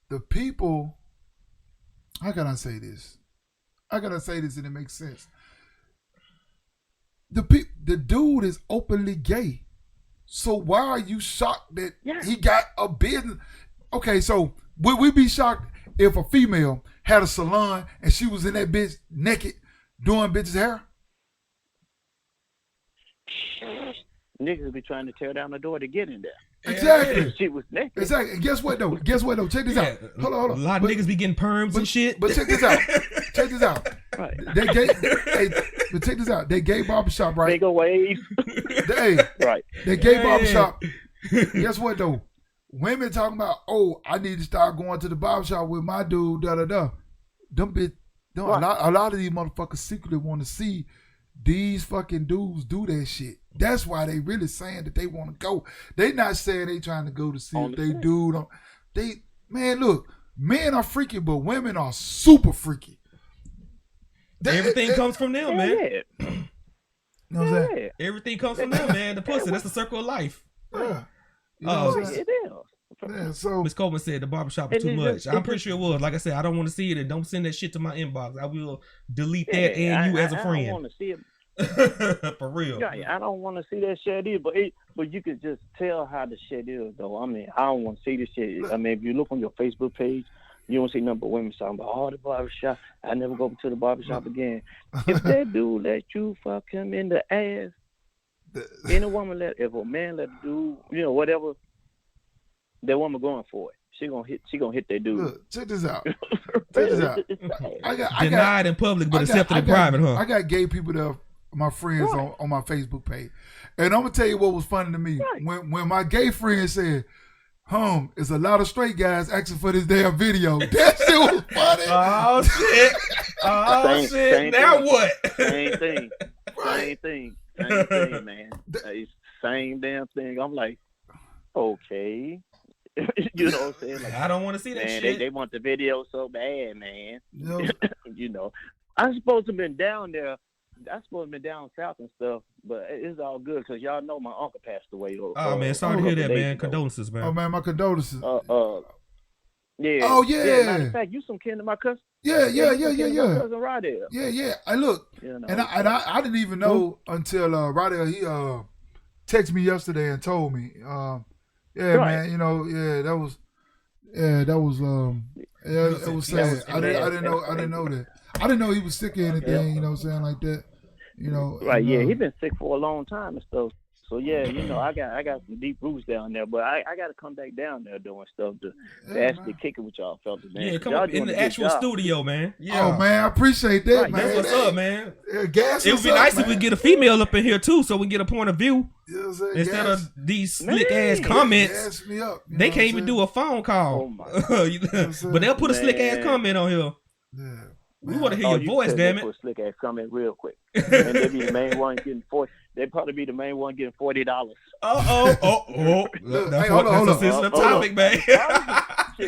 the people. How can I say this? And it makes sense. The dude is openly gay. So why are you shocked that he got a business? Okay, so would we be shocked if a female had a salon and she was in that bitch naked doing bitches' hair? Niggas be trying to tear down the door to get in there. Exactly. She was naked. Exactly. And guess what though? Check this out. Hold on. A lot of niggas be getting perms and shit. But check this out. Right. But check this out. They gay barbershop, right? Big wave. Right. They gay barbershop. Guess what though? Women talking about, oh, I need to start going to the barbershop with my dude, da da da. A lot of these motherfuckers secretly want to see these fucking dudes do that shit. That's why they really saying that they want to go. They not saying they trying to go to see if they do. Man, look, men are freaky, but women are super freaky. Everything comes from them, man. Yeah. You know what I'm saying? Everything comes from them, man. The pussy, that's the circle of life. Yeah. You know what I'm saying? It is. Yeah, so Miss Coleman said the barbershop is too much. I'm pretty sure it was. Like I said, I don't want to see it, and don't send that shit to my inbox. I will delete that and you as a friend. I don't want to see it. For real. Yeah, I don't want to see that shit either. But you could just tell how the shit is, though. I mean, I don't want to see this shit. I mean, if you look on your Facebook page, you don't see nothing but women talking about the barbershop. I never go to the barbershop again. If that dude let you fuck him in the ass, if a man let a dude, whatever, that woman going for it. She gonna hit that dude. Look, check this out. I got Denied in public, but accepted in private, huh? I got gay people that are my friends on my Facebook page. And I'm gonna tell you what was funny to me. Right. When my gay friend said, it's a lot of straight guys asking for this damn video. That shit was funny. Oh shit. Shit. Now thing. what? Same thing. Same thing, man. Same damn thing. I'm like, okay. You know what I'm saying? Like, I don't want to see that shit. They want the video so bad, man. I'm supposed to have been down there. I'm supposed to have been down south and stuff, but it's all good because y'all know my uncle passed away. Man, sorry to hear that, man. Condolences, man. Oh man, my condolences. Yeah. Oh yeah. Matter of fact, you some kin to my cousin. Yeah. My cousin Rodell. Yeah. I look, and I didn't even know until Rodell he texted me yesterday and told me. Man, that was it was sad. I didn't know that. I didn't know he was sick or anything, like that. Right, he been sick for a long time and stuff. So yeah, I got some deep roots down there, but I got to come back down there doing stuff to actually kick it with y'all fellas, man. Yeah, come up in the actual studio, man. Yeah. Oh man, I appreciate that, man. That's what's up, man. Gas it would be nice if we get a female up in here too, so we can get a point of view. Instead of these slick ass comments, they can't even do a phone call. Oh my God. But they'll put a slick ass comment on here. Yeah. We want to hear your voice, damn it. Slick ass comment real quick, and they be the main one getting They'd probably be the main one getting $40. Look, hey, hold on. That's a sensitive topic, man.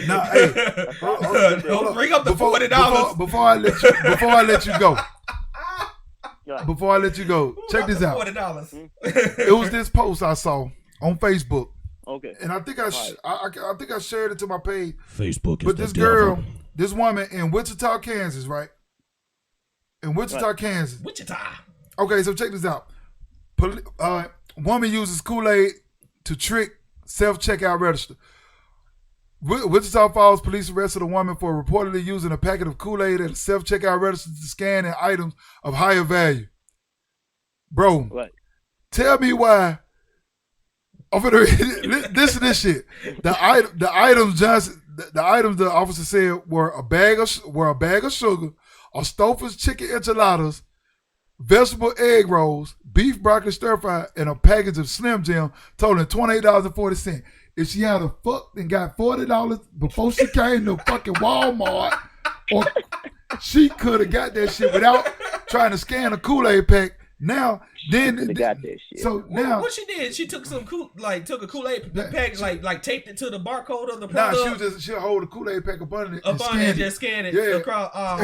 No, hey, don't bring up the $40 before I let you go. Before I let you go, check this out. $40. It was this post I saw on Facebook. Okay. And I think I shared it to my page. Facebook is But this girl, this woman in Wichita, Kansas, right? In Wichita, Kansas. Wichita. Okay, so check this out. Woman uses Kool-Aid to trick self-checkout register. Wichita Falls police arrested a woman for reportedly using a packet of Kool-Aid at a self-checkout register to scan in items of higher value. Bro, tell me why. Listen to this shit. The items the officer said were a bag of sugar, a Stouffer's chicken enchiladas, vegetable egg rolls, beef broccoli stir fry, and a package of Slim Jim totaling $28.40. If she had fucked and got $40 before she came to fucking Walmart, or she could have got that shit without trying to scan a Kool-Aid pack. Now, then, got that shit. So now, what she did? She took some took a Kool-Aid pack, like taped it to the barcode of the product. Nah, she'll hold a Kool-Aid pack up under it. And just scan it across.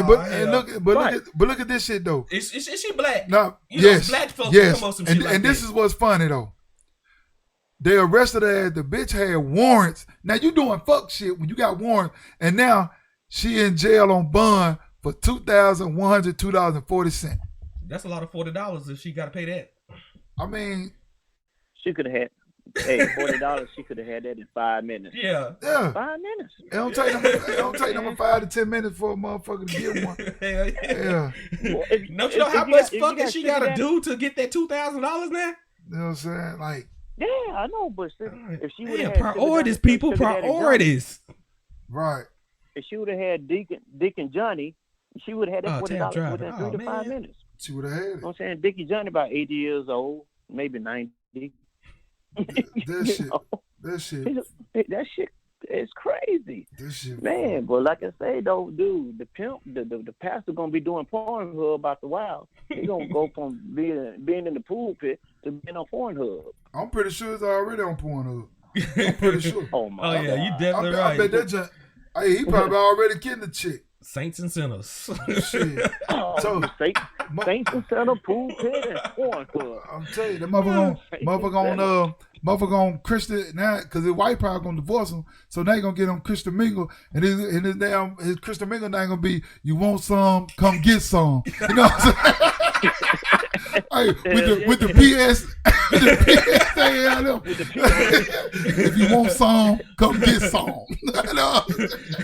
Look at this shit though. Is she black? No, Black folks come on some shit like this is what's funny though. They arrested her as the bitch had warrants. Now you doing fuck shit when you got warrants, and now she in jail on bond for $2,102.40. That's a lot of $40 if she got to pay that. I mean, she could have had $40. She could have had that in 5 minutes. Yeah. 5 minutes. It don't take them 5 to 10 minutes for a motherfucker to get one. Hell yeah. Well, don't you know how much fucking she got to do to get that $2,000 now? You know what I'm saying? Like. Yeah, I know, but if she would have priorities, people, priorities. Right. If she would have had Dick and Johnny, she would have had that $40 within 3 to 5 minutes. She would have had it. You know what I'm saying? Dickie Johnny about 80 years old, maybe 90. That shit is crazy. This shit, man. But like I say though, dude, the pimp, the pastor gonna be doing Pornhub about the while. He gonna go from being in the pulpit to being on Pornhub. I'm pretty sure it's already on Pornhub. I'm pretty sure. Oh my God. Yeah, you definitely right. I bet that he probably already getting the chick. Saints and sinners. Shit. Saints and sinners, pulpit, and Pornhub. I'm telling you, the motherfucker gonna Christian now, because his wife probably gonna divorce him, so they gonna get him Christian mingle, and his Christian mingle name gonna be, you want some, come get some. You know what I'm saying? Hey, with the PS, if you want some, come get some.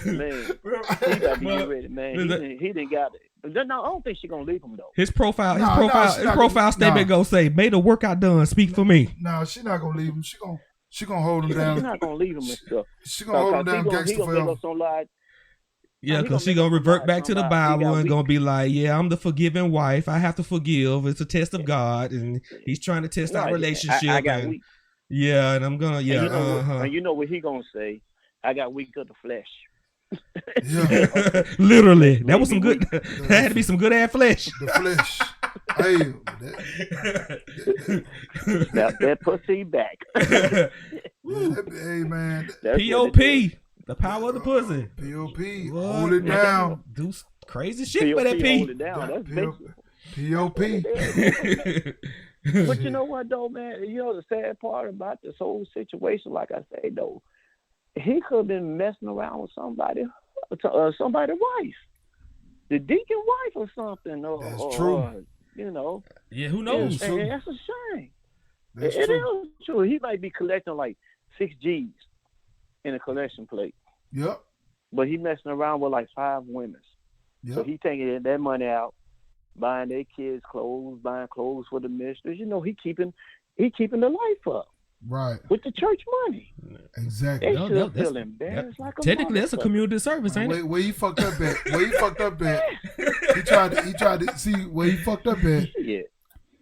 Man, he got to get ready, man. He didn't got it. No, I don't think she's gonna leave him though. His profile statement gonna say, "May the workout done speak for me." No, she's not gonna leave him. She gonna hold him down. She's not gonna leave him and stuff. She gonna hold him down, gangster forever. Yeah, because she gonna revert back to the Bible and gonna be like, yeah, I'm the forgiving wife. I have to forgive. It's a test of God, and he's trying to test our relationship. I got weak. Yeah, and I'm gonna, and you know what he gonna say? I got weak of the flesh. Yeah. Literally, that was some good. That had to be some good ass flesh. The flesh. Hey, that pussy back. Hey man. P.O.P. The power of the pussy. P.O.P. Hold it down. Do crazy shit for that P. Hold it down. That's basic. P.O.P. But you know what though, man? You know the sad part about this whole situation, like I say though, he could have been messing around with somebody's wife, the deacon wife or something. That's true. You know. Yeah, who knows? And that's a shame. It is true. He might be collecting like 6 G's in a collection plate. Yep. But he messing around with like 5 women. Yep. So he taking that money out, buying their kids clothes, buying clothes for the mistress. You know, he keeping the life up. Right. With the church money. Exactly. They should feel embarrassed like a technically that's a community service, ain't it? Where he fucked up at? He tried to see where he fucked up at. Yeah.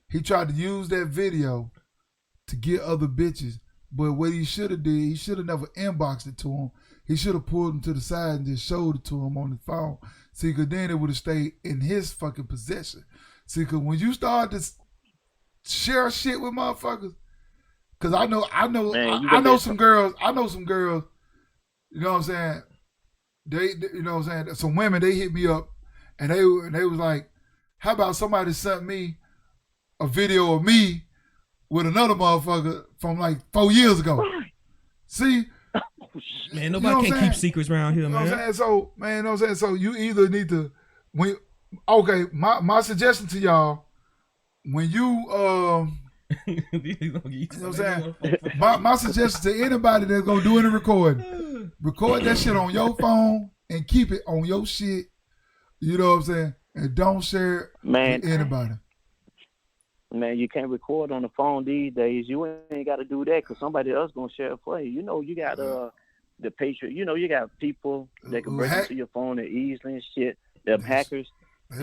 He tried to use that video to get other bitches But what he should have did, he should have never inboxed it to him. He should have pulled him to the side and just showed it to him on the phone. See, because then it would have stayed in his fucking possession. See, because when you start to share shit with motherfuckers, because I know some girls. You know what I'm saying? They you know what I'm saying? Some women, they hit me up and they was like, how about somebody sent me a video of me with another motherfucker from like 4 years ago? See? Man, nobody can keep secrets around here, man. You know what I'm saying? So, man, you know what I'm saying? So you either need to my suggestion to y'all, when you you know what I'm saying? My suggestion to anybody that's gonna do any recording, record that shit on your phone and keep it on your shit. You know what I'm saying? And don't share it with anybody. Man, you can't record on the phone these days. You ain't got to do that because somebody else gonna share it for you. You know, you got the Patriot. You know, you got people that can break into your phone and easily and shit. Them hackers.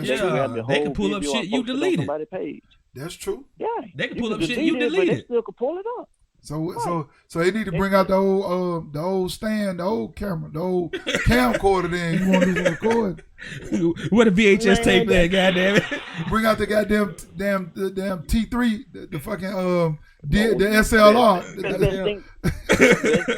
Yeah, they can pull up shit you deleted. Page. That's true. Yeah, they can pull up shit you deleted. But they still can pull it up. So they need to bring out the old stand, the old camera, the old camcorder. Then you want to record? What a VHS tape there, goddamn it! Bring out the goddamn T3, the fucking the SLR. The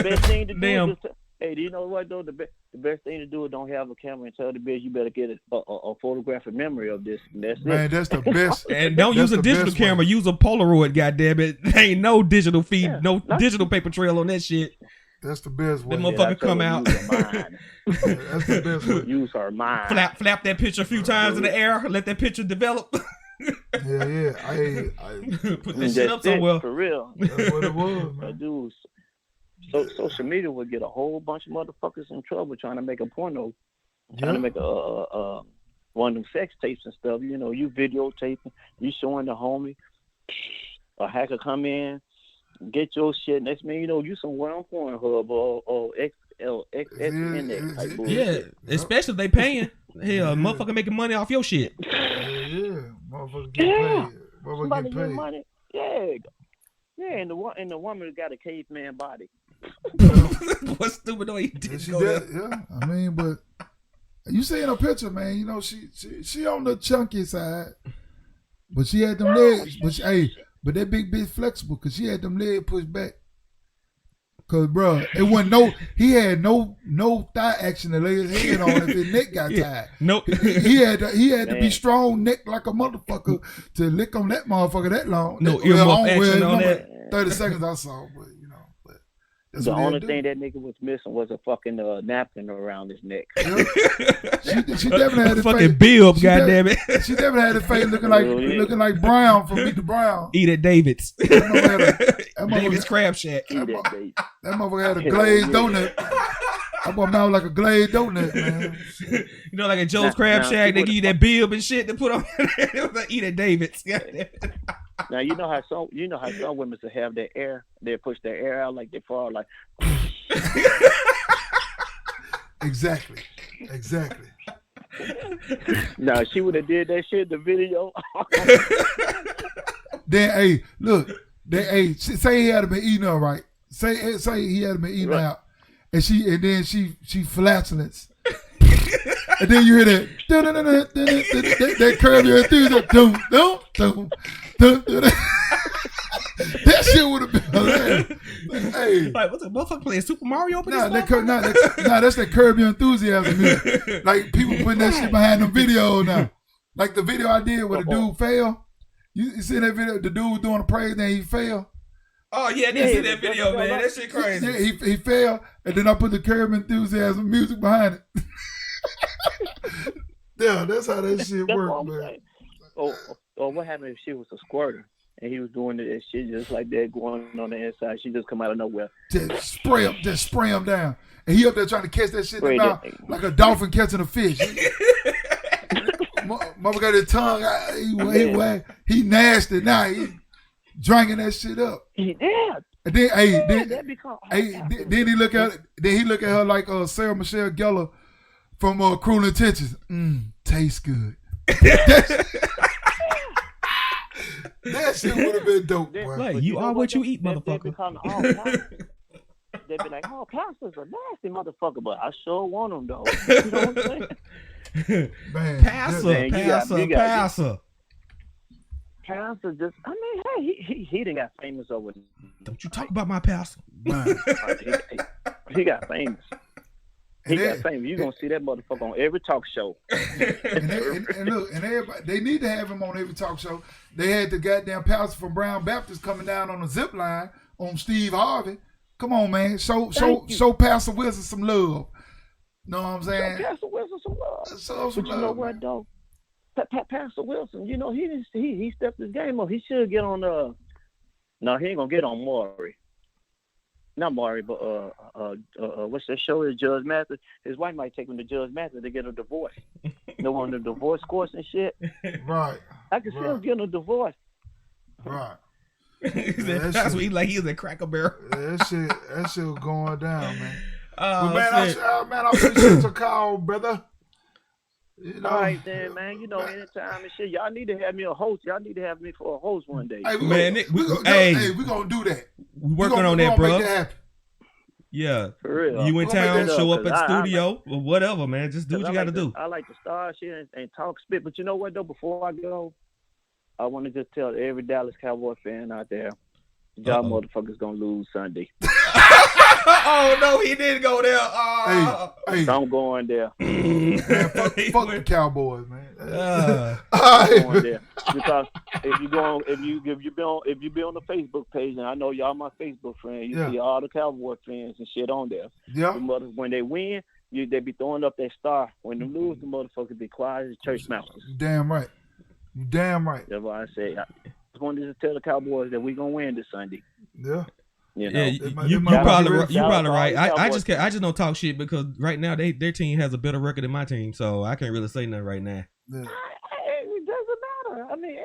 best thing to do is hey, do you know what though? The best thing to do is don't have a camera and tell the bitch you better get a photographic memory of this. And that's Man, it. that's the best. And don't use a digital camera. Use a Polaroid. Goddamn it! There ain't no digital feed, digital paper trail on that shit. That's the best way. The motherfucker come out. That's the best way. Use her mind. Flap that picture a few times in the air. Let that picture develop. Yeah. I put this shit up somewhere. For real. That's what it was, man. Dude, so social media would get a whole bunch of motherfuckers in trouble trying to make a porno, trying to make a one of them sex tapes and stuff. You know, you videotaping, you showing the homie. A hacker come in, get your shit. Next man, you know, you somewhere on Pornhub or XNX type bullshit. Yeah, especially if they paying. Hell, motherfucker making money off your shit. Yeah, motherfucker get paid. Somebody get money. Yeah, and the woman got a caveman body. What stupid though he did. Yeah, I mean, but you see in her picture, man. You know, she on the chunky side, but she had them legs. But that big bitch flexible because she had them legs pushed back. Cause bro, it wasn't he had no thigh action to lay his head on if his neck got tied. Nope. He had to be strong neck like a motherfucker to lick on that motherfucker that long. No earmuff action on that. 30 seconds I saw, but the only thing that nigga was missing was a fucking napkin around his neck. Yeah. She definitely had his fucking face. Bill, goddamn it. She definitely had his face looking like Brown from Meet the Brown. Eat at David's. David's Crab Shack. That motherfucker had a glazed donut. That boy mouth like a glazed donut, man. You know, like a Joe's Crab Shack, they give you that bib and shit to put on. Eat at David's. Now you know how some women to have their air, they push their air out like they fall like. Exactly. Now she would have did that shit in the video. Then hey, look, say he had been eating her right. Say he had been eating out, and then she flatulence. And then you hear that Curb Your Enthusiasm. That shit would have been hilarious. Hey, like what's the motherfucker playing Super Mario? That's that Curb Your Enthusiasm music. Like people putting that shit behind them videos now. Like the video I did where the dude fell. You see that video? The dude was doing a praise and he fell. Oh yeah, I did see that video, man. That shit crazy. Yeah, he fell, and then I put the Curb Enthusiasm music behind it. Yeah, that's how that shit worked, man. Oh, what happened if she was a squirter and he was doing that shit just like that going on the inside? She just come out of nowhere. Just spray him down, and he up there trying to catch that shit in the mouth like a dolphin catching a fish. Mother got his tongue. He nasty now. He drinking that shit up. Yeah. And then he look at her like Sarah Michelle Gellar from Cruel Intentions. Tastes good. That shit would have been dope, boy. Like, But you know are what you eat, They motherfucker. be calling all pastors. They be like, oh, pastors are nasty motherfucker, but I sure want them though. You know what I'm saying? Man, Passer, Man, you got- passer. Pastor just, I mean, hey, he done got famous over. Don't you talk about my pastor. man. He got famous. He And got they- famous. You gonna see that motherfucker on every talk show. and look, and everybody, they need to have him on every talk show. They had the goddamn pastor from Brown Baptist coming down on a zip line on Steve Harvey. Come on, man. Show Pastor Wilson some love. Know what I'm saying? Pastor Wilson some love. Show some But you know love, what man. though? Pastor Wilson, you know he stepped his game up. He should get on no, he ain't gonna get on Maury. Not Maury, but what's that show? Is Judge Mathis? His wife might take him to Judge Mathis to get a divorce. On the divorce course and shit. Right, I can see him getting a divorce. right. That's what he like. He was at Cracker Barrel. Yeah, that shit was going down, man. Oh, But man, shit. I appreciate your call, brother. You know, All right then, man. You know, anytime and shit. Y'all need to have me a host. Y'all need to have me for a host one day. Hey, we Man, gonna do that. we working on that, Make bro. that happen. Yeah. For real. You in We're gonna town, make that show up, up at 'cause the I- studio or whatever, man. Just do what you got to do. I like to start shit and talk spit. But you know what, though? Before I go, I want to just tell every Dallas Cowboy fan out there, y'all motherfuckers going to lose Sunday. Oh, no, he didn't go there. Oh. Hey, I'm going there. man, fuck the Cowboys, man. Uh, I'm going there. Because if you be on the Facebook page, and I know y'all my Facebook friends, you see all the Cowboy fans and shit on there. Yeah. The when they win, they be throwing up that star. When they lose, the motherfuckers be quiet as church mouse. You damn right. You damn right. That's why I say I just wanted to tell the Cowboys that we gonna win this Sunday. Yeah. You know? yeah, you probably right. I just don't talk shit because right now their team has a better record than my team, so I can't really say nothing right now. Yeah. It doesn't matter. I mean,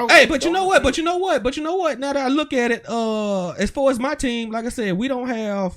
Hey, but you know what? Now that I look at it, as far as my team, like I said, we don't have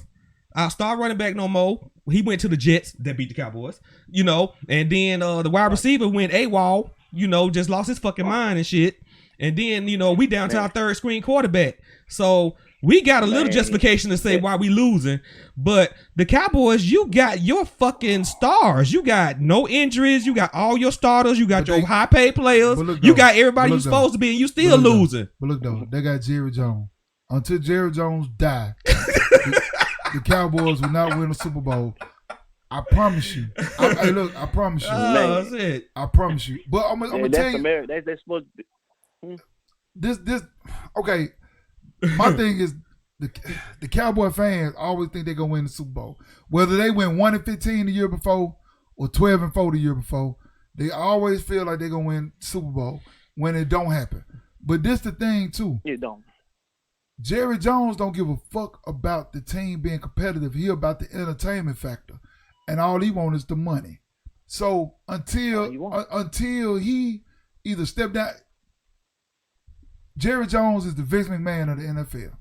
our star running back no more. He went to the Jets that beat the Cowboys, you know, and then the wide receiver went AWOL, you know, just lost his fucking mind and shit. And then, you know, we down to our third screen quarterback. So we got a little justification to say why we losing. But the Cowboys, you got your fucking stars. You got no injuries. You got all your starters. You got your high paid players. You got everybody you supposed to be, and you still losing. But look though, they got Jerry Jones. Until Jerry Jones die, the Cowboys will not win a Super Bowl. I promise you. I promise you. That's it. I promise you. But I'm gonna tell you. That's supposed to be. This okay. My thing is the Cowboy fans always think they're gonna win the Super Bowl. Whether they win 1-15 the year before or 12-4 the year before, they always feel like they're gonna win Super Bowl when it don't happen. But this the thing too. You don't. Jerry Jones don't give a fuck about the team being competitive. He about the entertainment factor. And all he wants is the money. So until he either step down, Jerry Jones is the Vince McMahon of the NFL.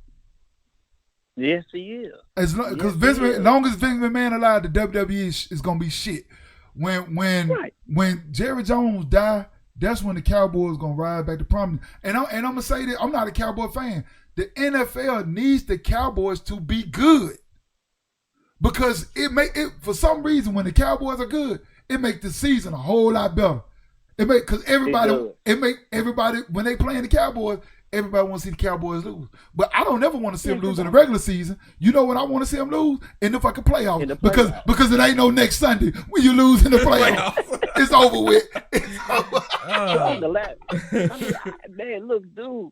Yes, he is. As long as Vince McMahon alive, the WWE is gonna be shit. When Jerry Jones die, that's when the Cowboys gonna ride back to prominence. And I'm gonna say that I'm not a Cowboy fan. The NFL needs the Cowboys to be good. Because it for some reason when the Cowboys are good, it make the season a whole lot better. Because everybody when they playing the Cowboys, everybody want to see the Cowboys lose. But I don't ever want to see them lose in the regular season. You know when I want to see them lose? In the fucking playoffs. Because it ain't no next Sunday when you lose in the playoffs. It's over with. It's over. Man, look, dude,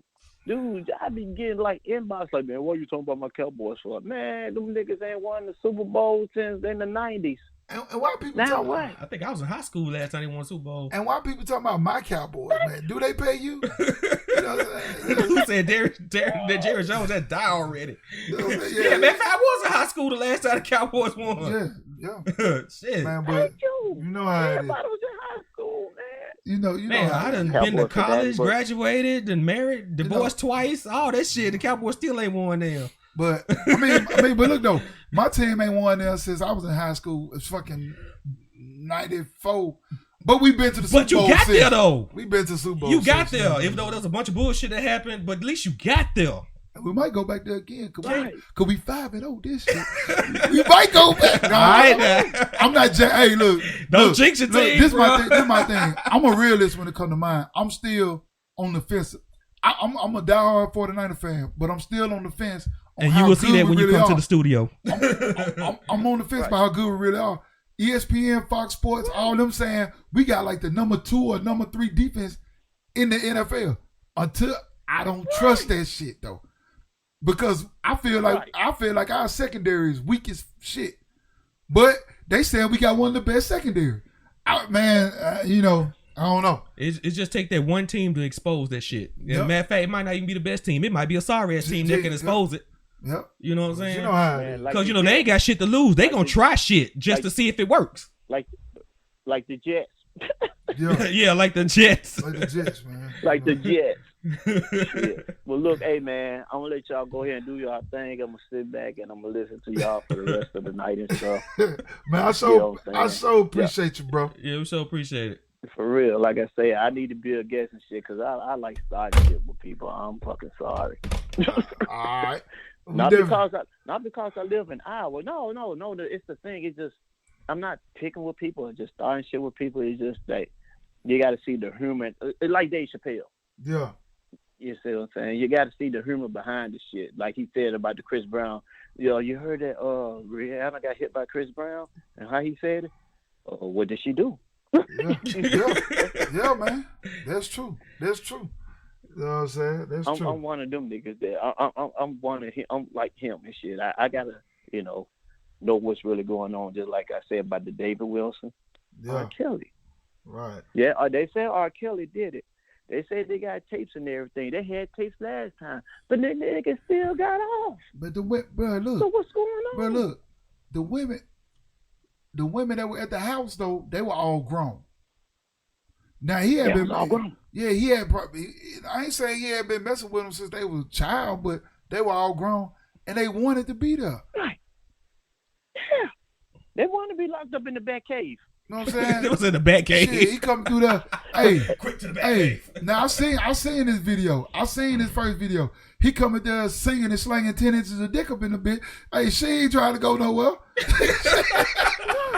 I be getting like inbox like, man, what are you talking about my Cowboys for? Man, them niggas ain't won the Super Bowl since in the 90s. And why people now what? I think I was in high school last time they won Super Bowl. And why people talking about my Cowboys, man? Do they pay you? You know what I'm saying? Who said Jerry Jones had died already? Yeah, man, I was in high school the last time the Cowboys won. Yeah. Shit. Man, but you know how it is. Everybody was in high school, man. You know I done been to college, graduated, and married, divorced twice, all that shit. The Cowboys still ain't won there. But I mean, but look though, my team ain't won there since I was in high school. It's fucking 94 But we've been to the Super But you Bowl got since. there though. We've been to Super Bowl. You got since, there, even though there's a bunch of bullshit that happened. But at least you got there. We might go back there again. Right. Cause we 5-0 this year. We might go back. No, All right, I'm not. Hey, look. Don't look, jinx your look, team, This bro. my thing. This my thing. I'm a realist when it comes to mine. I'm still on the fence. I'm a diehard 49er fan, but I'm still on the fence. On And how you will see good that we when you really come to are. the studio. I'm on the fence about how good we really are. ESPN, Fox Sports, all them saying we got like the number 2 or number 3 defense in the NFL. Until I don't trust that shit though, because I feel like our secondary is weak as shit. But they saying we got one of the best secondary. You know. I don't know. It's just take that one team to expose that shit. Yep. Matter of fact, it might not even be the best team. It might be a sorry ass team that can expose it. Yep. You know what I'm saying? You know how it Man, is. like Because the they ain't got shit to lose. They gonna try shit just to see if it works. like the Jets. Yeah. Yeah, like the Jets. Like the Jets, man. Like the Jets. Yeah. Well, look, hey man, I'm gonna let y'all go ahead and do y'all thing. I'm gonna sit back and I'm gonna listen to y'all for the rest of the night and stuff. Man, I You know what I'm saying? so appreciate you, bro. Yeah, we so appreciate it. For real, like I say, I need to be a guest and shit because I like starting shit with people. I'm fucking sorry. All right. Not because I live in Iowa. No. It's the thing. It's just I'm not picking with people or just starting shit with people. It's just that you got to see the humor. It's like Dave Chappelle. Yeah. You see what I'm saying? You got to see the humor behind the shit. Like he said about the Chris Brown. You heard that Rihanna got hit by Chris Brown and how he said it? What did she do? Yeah, man. That's true. You know what I'm saying? That's true. I'm one of them niggas that I'm one of him. I'm like him and shit. I gotta, know what's really going on. Just like I said about the David Wilson, R. Kelly. Right. Yeah, they said R. Kelly did it. They said they got tapes and everything. They had tapes last time, but the nigga still got off. But bro, look. So what's going on? Bro, look. The women that were at the house though, they were all grown. Now he had been all grown. Yeah, he had probably. I ain't saying he had been messing with them since they was a child, but they were all grown and they wanted to be there. Right. Yeah. They wanted to be locked up in the back cave. You know what I'm saying? It was in the back cave. Shit, he come through there. Hey, Quick to the back cave. Now I seen this video. I seen his first video. He coming there singing and slanging 10 inches of dick up in the bit. Hey, she ain't trying to go nowhere.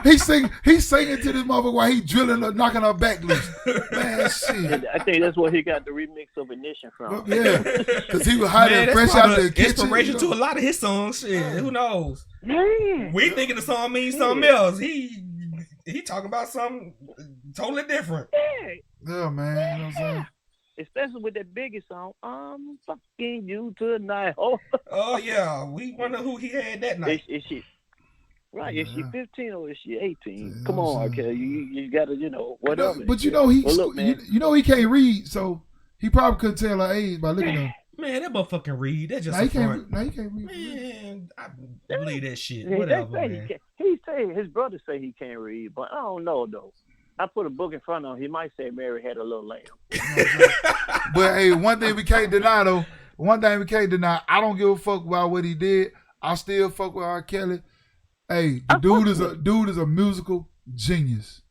He's singing to this motherfucker while he drilling her, knocking her back loose. Man, shit. I think that's where he got the remix of Ignition from. Yeah, because he was hot and that's fresh probably out the kitchen. inspiration to a lot of his songs. Shit, who knows? Man. We thinking the song means something else. He talking about something totally different. Yeah, man. You know what I'm saying? Especially with that Biggie song, I'm fucking you tonight. Oh yeah, we wonder who he had that night. Is she right? Is she 15 or is she 18? Yeah, Come on, okay, you gotta, whatever. But you know he can't read, so he probably couldn't tell her age by looking at her. Man, that motherfucking read. That's just Now a he can't. front. Now he can't read. Man, I believe that shit. They Whatever, say man. he say his brother say he can't read, but I don't know though. I put a book in front of him. He might say Mary had a little lamb. But hey, one thing we can't deny though. I don't give a fuck about what he did. I still fuck with R. Kelly. Hey, the dude is a musical genius.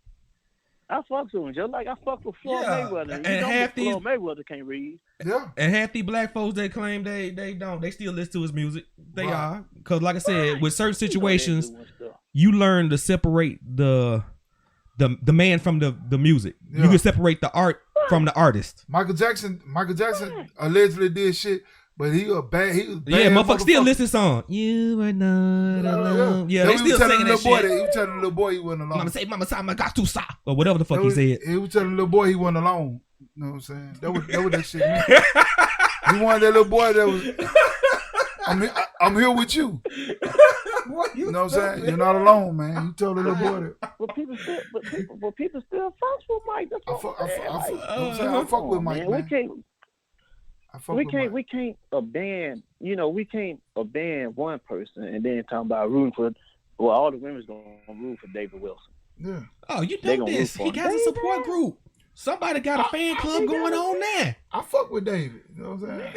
I fuck with him just like I fuck with Floyd Mayweather. And half Floyd Mayweather can't read. Yeah. And half the black folks that claim they don't, they still listen to his music. They are. Because like I said, with certain situations, you learn to separate the man from the music. Yeah. You can separate the art from the artist. Michael Jackson allegedly did shit, but he was bad. Yeah, motherfucker still listen to song. You are not alone. Yeah, they still singing that shit. He was telling the little boy he wasn't alone. Mama say, I got to stop. Or whatever the fuck he said. He was telling the little boy he wasn't alone. You know what I'm saying? That was that shit, man. He wanted that little boy that was, I'm here with you. You know what I'm saying? You're not alone, man. You told the little boy that. But people still fuck with Mike. That's what I'm saying. I fuck with Mike, man. We can't abandon. We can't abandon one person and then talk about rooting for. Well, all the women's gonna root for David Wilson. Yeah. Oh, you know this? He got a support group. Somebody got a fan club going on there. I fuck with David. You know what I'm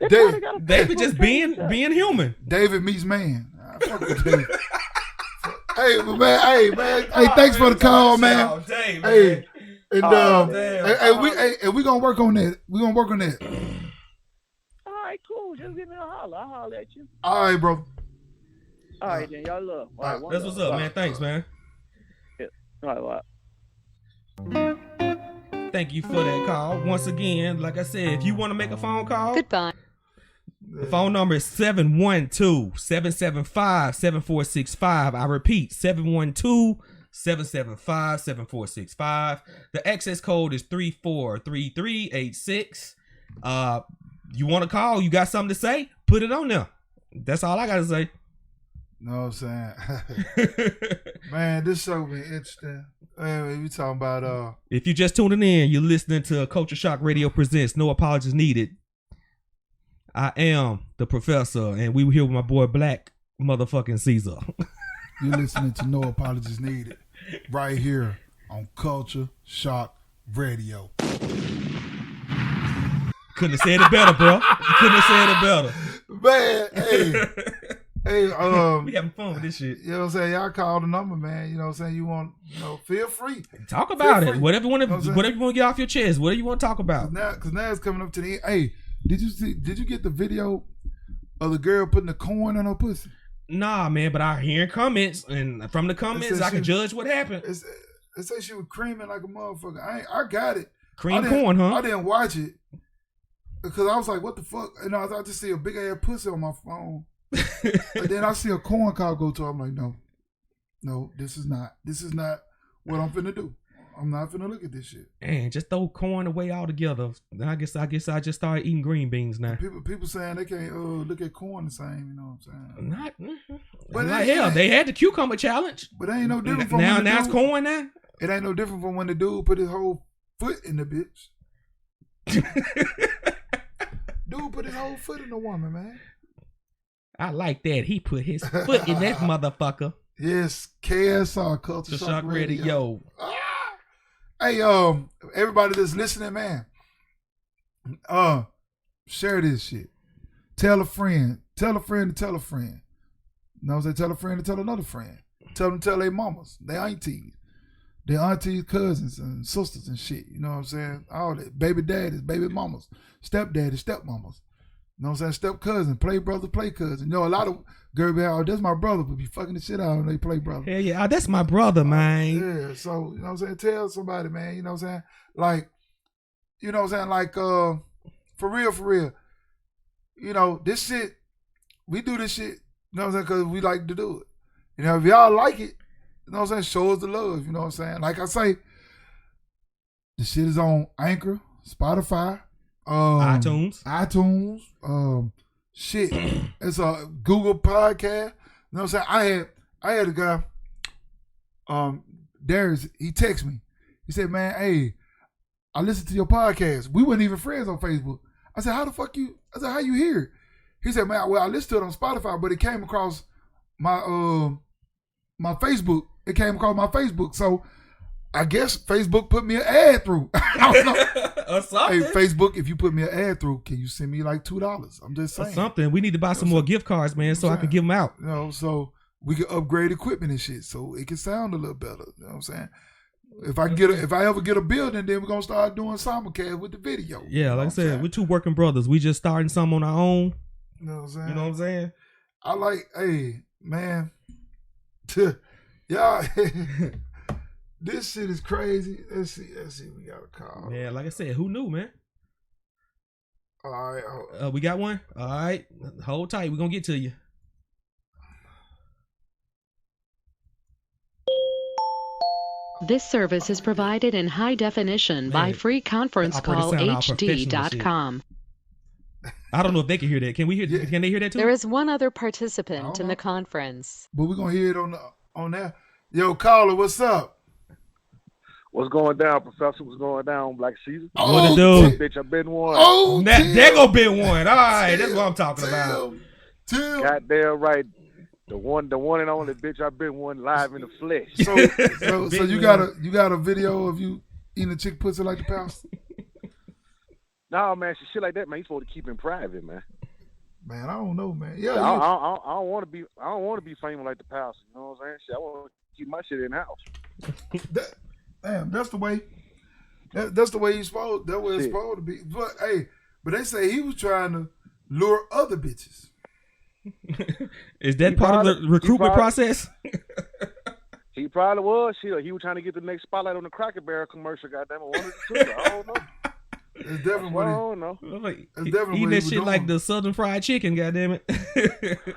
saying? David just being human. David meets man. I fuck with David. Hey, but man, hey, thanks for the call, man. Hey, and we gonna work on that. We gonna work on that. All right, cool. Just give me a holler. I'll holler at you. All right, bro. All right, then. Y'all love. All right, That's what's up, man. Thanks, man. Yeah. All right. Thank you for that call. Once again, like I said, if you want to make a phone call, Goodbye. The phone number is 712-775-7465. I repeat, 712-775-7465. The access code is 343386. You want to call? You got something to say? Put it on there. That's all I got to say. Know what I'm saying? Man, this show been interesting. We talking about If you just tuning in, you're listening to Culture Shock Radio Presents No Apologies Needed. I am the professor, and we were here with my boy Black motherfucking Caesar. You're listening to No Apologies Needed right here on Culture Shock Radio. Couldn't have said it better, bro. You couldn't have said it better. Man, hey, we having fun with this shit. You know what I'm saying? Y'all call the number, man. You know what I'm saying? You want, feel free. Talk about it. Whatever you want to get off your chest. Whatever you want to talk about. Because now it's coming up to the end. Hey, did you get the video of the girl putting the corn in her pussy? Nah, man, but I hear comments, and from the comments, I can judge what happened. It said she was creaming like a motherfucker. I got it. Cream corn, huh? I didn't watch it because I was like, what the fuck? And I just see a big ass pussy on my phone. And then I see a corn cow go to her. I'm like, no, this is not what I'm finna do. I'm not finna look at this shit. Man, just throw corn away altogether. I guess I just started eating green beans now. People saying they can't look at corn the same. You know what I'm saying? But like hell, they had the cucumber challenge. But it ain't no different from now it's corn now. It ain't no different from when the dude put his whole foot in the bitch. Dude put his whole foot in the woman, man. I like that. He put his foot in that motherfucker. Yes, KSR Culture Shock Radio. Hey, everybody that's listening, man. Share this shit. Tell a friend. Tell a friend to tell a friend. You know what I'm saying? Tell a friend to tell another friend. Tell them to tell their mamas, their aunties, cousins, and sisters and shit. You know what I'm saying? All that. Baby daddies, baby mamas, stepdaddies, stepmamas. You know what I'm saying? Step cousin, play brother, play cousin. You know, a lot of girls be out, that's my brother, but be fucking the shit out when they play brother. Hell yeah, that's my brother, man. Yeah, so, you know what I'm saying? Tell somebody, man, you know what I'm saying? Like, you know what I'm saying? Like, for real. You know, this shit, we do this shit, you know what I'm saying? Because we like to do it. You know, if y'all like it, you know what I'm saying? Show us the love, you know what I'm saying? Like I say, the shit is on Anchor, Spotify, iTunes, shit. It's a Google podcast. You know what I'm saying? I had a guy, Darius, he texted me. He said, man, hey, I listened to your podcast. We weren't even friends on Facebook. I said, how you hear it? He said, man, well, I listened to it on Spotify, but it came across my my Facebook. It came across my Facebook. So I guess Facebook put me an ad through. I don't know. Or something. Hey, Facebook, if you put me an ad through, can you send me like $2? I'm just saying. Or something. We need to buy some more gift cards, man, so I can give them out. You know, so we can upgrade equipment and shit, so it can sound a little better. You know what I'm saying? If I ever get a building, then we're gonna start doing simulcast with the video. Yeah, like I said, we're two working brothers. We just starting some on our own. You know what I'm saying? You know what I'm saying? I like, hey, man. Y'all, this shit is crazy. Let's see. We got a call. Yeah, like I said, who knew, man? All right. We got one? All right. Hold tight. We're going to get to you. This service is provided in high definition by freeconferencecallhd.com. I don't know if they can hear that. Can we hear? Yeah. Can they hear that too? There is one other participant in the conference. But we're going to hear it on that. Yo, caller, what's up? What's going down, Professor? What's going down, Black Caesar? What to do? Bitch, I've been one. Oh, there go been one. All right, that's what I'm talking about. Goddamn right. The one and only bitch, I've been one live in the flesh. So you got a video of you eating a chick pussy like the pastor? No, man, shit like that, man, you supposed to keep in private, man. Man, I don't know, man. Yeah, I don't want to be. I don't want to be famous like the pastor. You know what I'm saying? Shit, I want to keep my shit in the house. Damn, that's the way. That's the way he's supposed. That's what it's supposed to be. But hey, they say he was trying to lure other bitches. Is that part of the recruitment process? He probably was. Shit, he was trying to get the next spotlight on the Cracker Barrel commercial. Goddamn it, one of the two. I don't know. It's definitely what I don't know. Eating that shit like the Southern Fried Chicken. Goddamn it.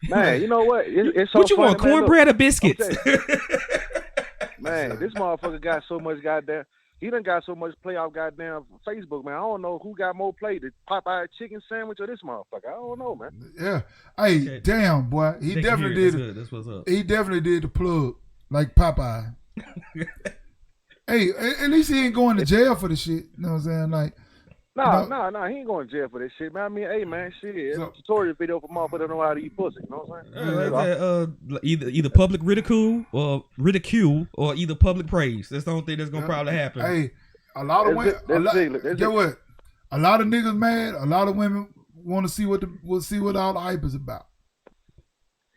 Man, you know what? It's so what you funny, want? Cornbread or biscuits? Man, this motherfucker got so much goddamn. He done got so much play off goddamn Facebook, man. I don't know who got more play, the Popeye chicken sandwich or this motherfucker. I don't know, man. Yeah. Hey, okay. Damn, boy. He definitely did. That's what's up. He definitely did the plug like Popeye. Hey, at least he ain't going to jail for the shit. You know what I'm saying? Like, No, he ain't going to jail for this shit, man. I mean, hey, man, shit. It's a tutorial video for motherfuckers that know how to eat pussy. You know what I'm saying? Either public ridicule or either public praise. That's the only thing that's going to probably happen. Hey, a lot of women. Get what? A lot of niggas mad. A lot of women want to see what all the hype is about.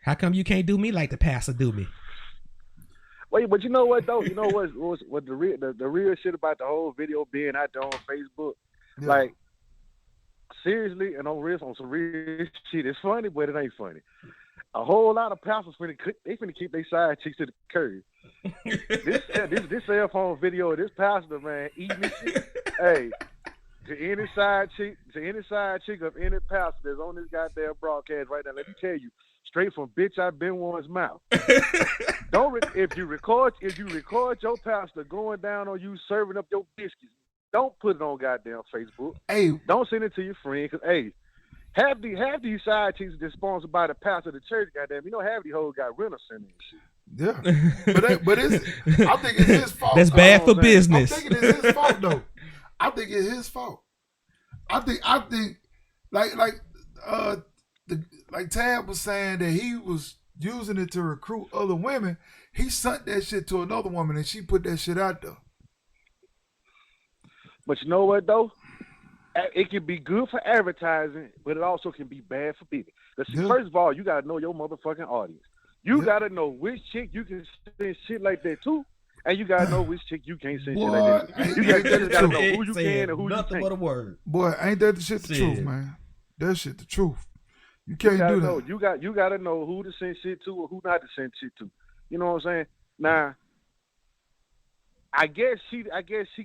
How come you can't do me like the pastor do me? Wait, but you know what though? You know what the real shit about the whole video being out there on Facebook? Yeah. Like, seriously, and on some real shit, it's funny, but it ain't funny. A whole lot of pastors finna keep their side chicks to the curb. this cell phone video of this pastor, man, eating this shit. Hey, to any side chick of any pastor that's on this goddamn broadcast right now, let me tell you, straight from bitch I've been one's mouth. If you record your pastor going down on you serving up your biscuits, don't put it on goddamn Facebook. Hey, don't send it to your friend, cause hey, half these side chicks that's sponsored by the pastor of the church, goddamn, half these hoes got rentals in this shit. Yeah, but I think it's his fault. That's bad for business. I'm thinking it's his fault though. I think it's his fault. I think like Tab was saying that he was using it to recruit other women. He sent that shit to another woman and she put that shit out there. But you know what though? It can be good for advertising, but it also can be bad for people. First of all, you gotta know your motherfucking audience. You gotta know which chick you can send shit like that to, and you gotta know which chick you can't send shit like that to. You just gotta know who you can and who you can't. Nothing but a word. Boy, ain't that the shit the truth, man? That shit the truth. You can't do that. You gotta know who to send shit to or who not to send shit to. You know what I'm saying? Now, I guess she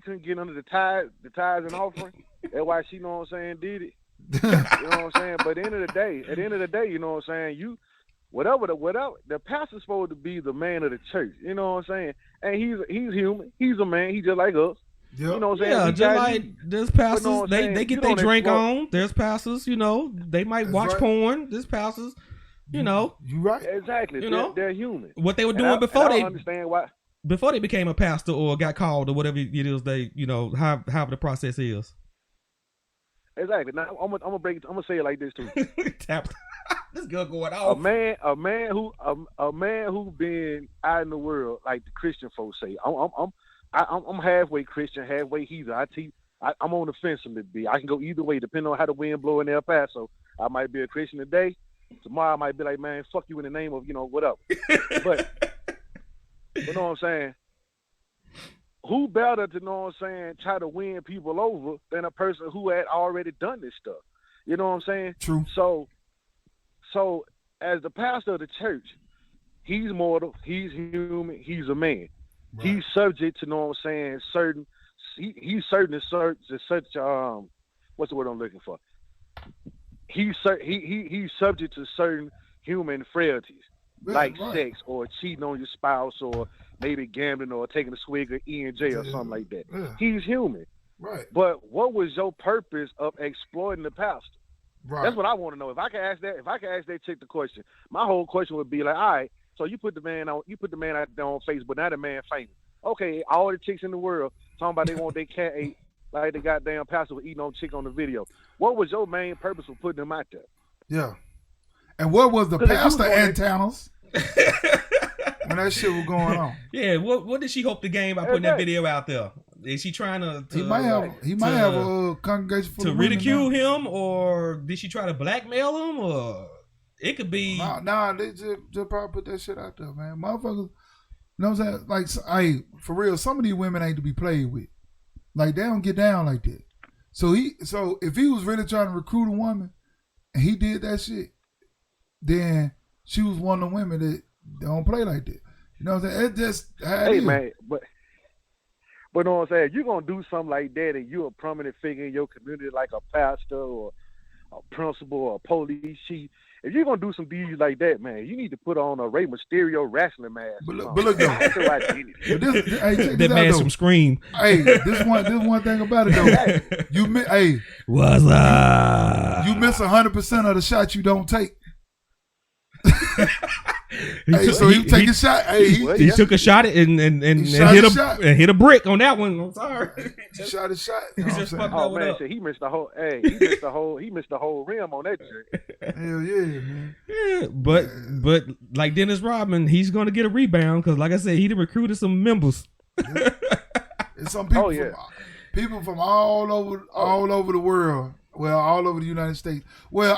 couldn't get under the tithes and offering. That's why she, you know what I'm saying, did it. You know what I'm saying? But at the end of the day, you know what I'm saying, whatever the pastor's supposed to be the man of the church. You know what I'm saying? And he's human. He's a man. He's just like us. Yep. You know what I'm saying? Yeah, just like there's pastors, they get their drink on. There's pastors, they might watch porn. There's pastors, you right. Exactly. They're human. What they were doing before they became a pastor or got called or whatever it is they, however the process is. Exactly. Now I'm gonna say it like this too. This girl going off. A man who been out in the world like the Christian folks say. I'm halfway Christian, halfway heathen. I'm on the fence a little bit. I can go either way depending on how the wind blow in El Paso. I might be a Christian today. Tomorrow I might be like, man, fuck you in the name of whatever. But you know what I'm saying? Who better to try to win people over than a person who had already done this stuff? You know what I'm saying? True. So as the pastor of the church, he's mortal, he's human, he's a man. Right. He's subject to certain he's certain to such what's the word I'm looking for? He's subject to certain human frailties, like sex or cheating on your spouse or maybe gambling or taking a swig of E&J or something like that. Yeah. He's human. Right. But what was your purpose of exploiting the pastor? Right. That's what I want to know. If I can ask that chick the question, my whole question would be like, all right, so you put the man out there on Facebook, now the man famous. Okay, all the chicks in the world talking about they want their cat ate like the goddamn pastor was eating on chick on the video. What was your main purpose for putting them out there? Yeah. And what was the pastor antennas when that shit was going on? Yeah, what did she hope to gain by putting that video out there? Is she trying to he might have a congregation full to of women ridicule now. him, or did she try to blackmail him, or it could be. Nah, they just probably put that shit out there, man. Motherfuckers, you know what I'm saying? Like, hey, for real, some of these women ain't to be played with. Like, they don't get down like that. So if he was really trying to recruit a woman and he did that shit, then she was one of the women that don't play like that. You know what I'm saying? It just hey man, but you know what I'm saying? You're gonna do something like that and you're a prominent figure in your community like a pastor or a principal or a police chief. If you're gonna do some deeds like that, man, you need to put on a Rey Mysterio wrestling mask. But look though. That's your identity. That man from Scream. Hey, this one thing about it though. What's up? You miss 100% of the shots you don't take. He take a shot. Hey, he took a shot and hit a brick on that one. I'm sorry. He shot a shot. He just fucked oh that man, up. so he missed the whole. Hey, he missed the whole rim on that joint. Hell yeah, man. Yeah, but like Dennis Rodman, he's gonna get a rebound because, like I said, he recruited some members. Yeah. And some people, people from all over the world. Well, all over the United States. Well,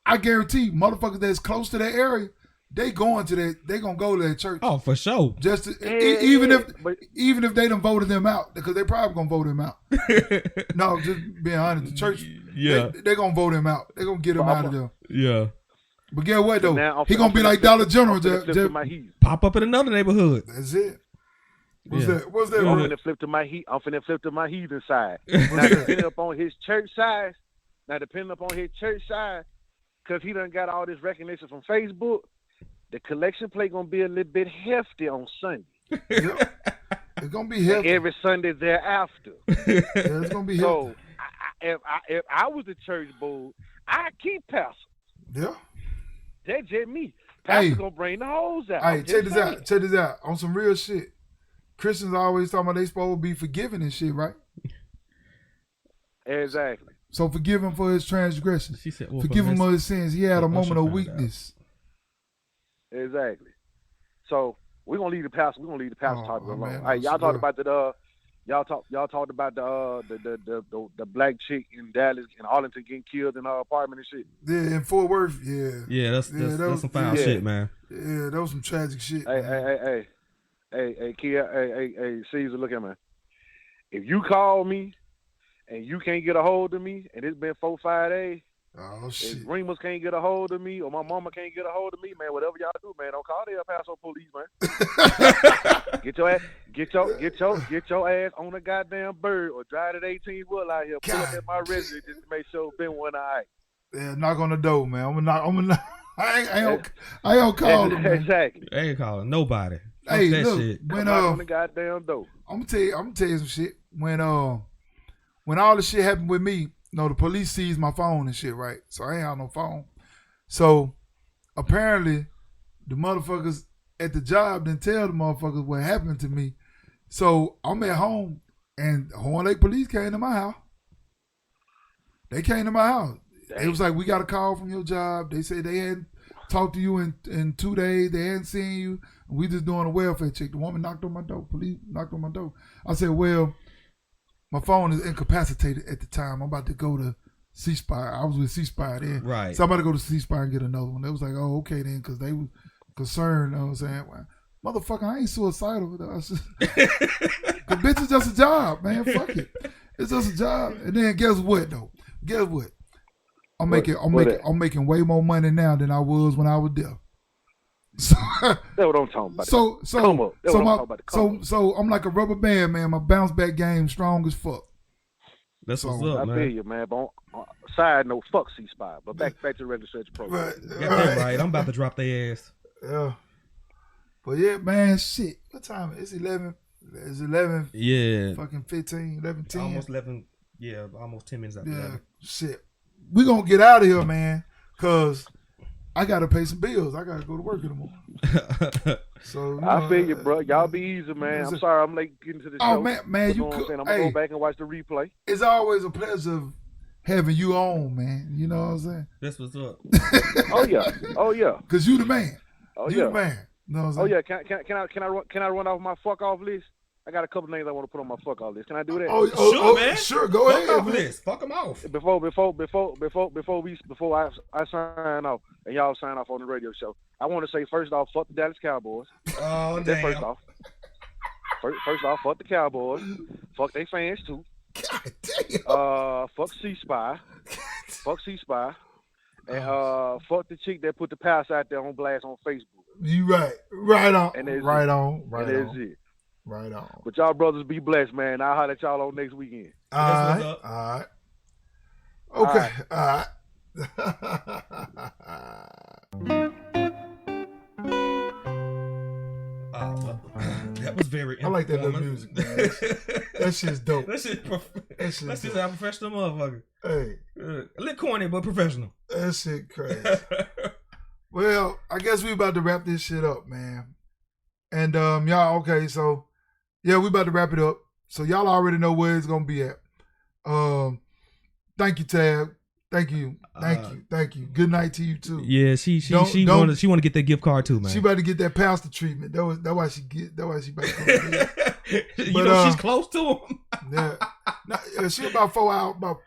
I guarantee motherfuckers that's close to that area, they gonna go to that church. Oh, for sure. Just even if they done voted them out, because they probably gonna vote him out. No, just being honest, the church, they gonna vote him out. They gonna get him out of there. Yeah. But guess what though? He gonna be like Dollar General. Pop up in another neighborhood. That's it. What's that? I'm finna flip to my heathen side. Now depending upon his church size, because he done got all this recognition from Facebook, the collection plate gonna be a little bit hefty on Sunday. It's gonna be hefty every Sunday thereafter. It's gonna be hefty. So if I was the church board, I'd keep pastor. Yeah. That's just me. Pastor's gonna bring the hoes out. Hey, check this out. On some real shit. Christians always talking about they supposed to be forgiven and shit, right? Exactly. So forgive him for his transgressions. She said, forgive him of his sins. He had a moment of weakness. Exactly. So we're gonna leave the pastor. Talking alone. Man, Hey, y'all talked about y'all talked about the black chick in Dallas and Arlington getting killed in her apartment and shit. Yeah, in Fort Worth. Yeah. Yeah, that's some foul shit, man. Yeah, that was some tragic shit. Hey, Kia, hey, Caesar, look at me. If you call me and you can't get a hold of me, and it's been 4-5 days, if Remus can't get a hold of me, or my mama can't get a hold of me, man, whatever y'all do, man, don't call the El Paso police, man. Get your ass on a goddamn bird or drive that 18 wheel out here, pull up at my residence just to make sure it's been one eye. Yeah, knock on the door, man. I'm gonna knock. I ain't call them. Exactly. I ain't calling nobody. Hey, that look, shit. when on the goddamn door. I'm gonna tell you some shit. When all the shit happened with me, the police seized my phone and shit, right? So I ain't have no phone. So apparently the motherfuckers at the job didn't tell the motherfuckers what happened to me. So I'm at home and Horn Lake police came to my house. They came to my house. It was like, we got a call from your job. They said they hadn't talked to you in 2 days. They hadn't seen you. We just doing a welfare check. The woman knocked on my door. Police knocked on my door. I said, well, my phone is incapacitated at the time. I'm about to go to C Spire. I was with C Spire then. Right. So I'm about to go to C Spire and get another one. They was like, oh, okay then, because they were concerned. You know what I'm saying? Well, motherfucker, I ain't suicidal. The bitch is just a job, man. Fuck it. It's just a job. And then guess what though? Guess what? I'm making way more money now than I was when I was there. So that's what I'm talking about. So I'm like a rubber band, man. My bounce back game strong as fuck. That's what's up, man. I feel you, man. But side note, fuck C Spire. But back to the regular search program. Right. I'm about to drop their ass. Yeah. But yeah, man, shit. What time? It's 11. It's 11. Yeah. Fucking 15, 11, 10. Almost 11. Yeah, almost 10 minutes after 11. Shit. We gonna get out of here, man, because I gotta pay some bills. I gotta go to work in the morning. So I feel you, bro. Y'all be easy, man. I'm sorry I'm late getting to the show. Oh man, you could. I'm gonna go back and watch the replay. It's always a pleasure having you on, man. You know what I'm saying? That's what's up. Oh yeah. Cause you the man. Oh you yeah. The man. You know what I'm saying? Oh yeah. Can I run off my fuck off list? I got a couple names I want to put on my fuck all this. Can I do that? Sure, man. Sure, go Fuck ahead, off man. this. Fuck them off. Before I sign off and y'all sign off on the radio show, I want to say first off, fuck the Dallas Cowboys. Oh, That's damn. first off. First off, fuck the Cowboys. Fuck their fans too. God damn. Fuck C-Spy. Fuck C-Spy. And fuck the chick that put the pass out there on blast on Facebook. You right on, And that's right it. on, right And on, that's it. right on. But y'all brothers be blessed, man. I'll holler at y'all on next weekend. All what's right, up. all right. Okay, all right. That was very. I like that little music, man. That shit's dope. That shit. That shit's That's just dope. a professional motherfucker. Hey, A little corny, but professional. that shit crazy. Well, I guess we about to wrap this shit up, man. And y'all, okay, so yeah, we about to wrap it up. So y'all already know where it's gonna be at. Thank you, Tab. Thank you. Good night to you too. Yeah, she Don't- want to get that gift card too, man. She about to get that pastor treatment. That's why she about to get you But, know she's close to him. yeah. Yeah, she about 4 hours, about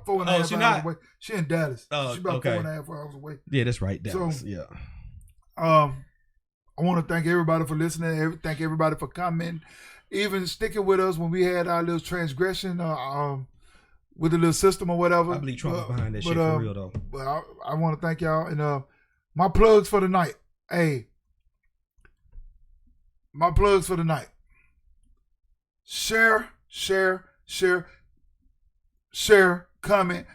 4.5 she hours not? away. She in Dallas. Oh, She about okay. 4.5 hours away. Yeah, that's right. Dallas. So- Yeah. I want to thank everybody for listening. Thank everybody for commenting, even sticking with us when we had our little transgression with the little system or whatever. I believe Trump is behind that shit but, for real though. But I want to thank y'all. And my plugs for the night. Hey, my plugs for the night. Share, comment.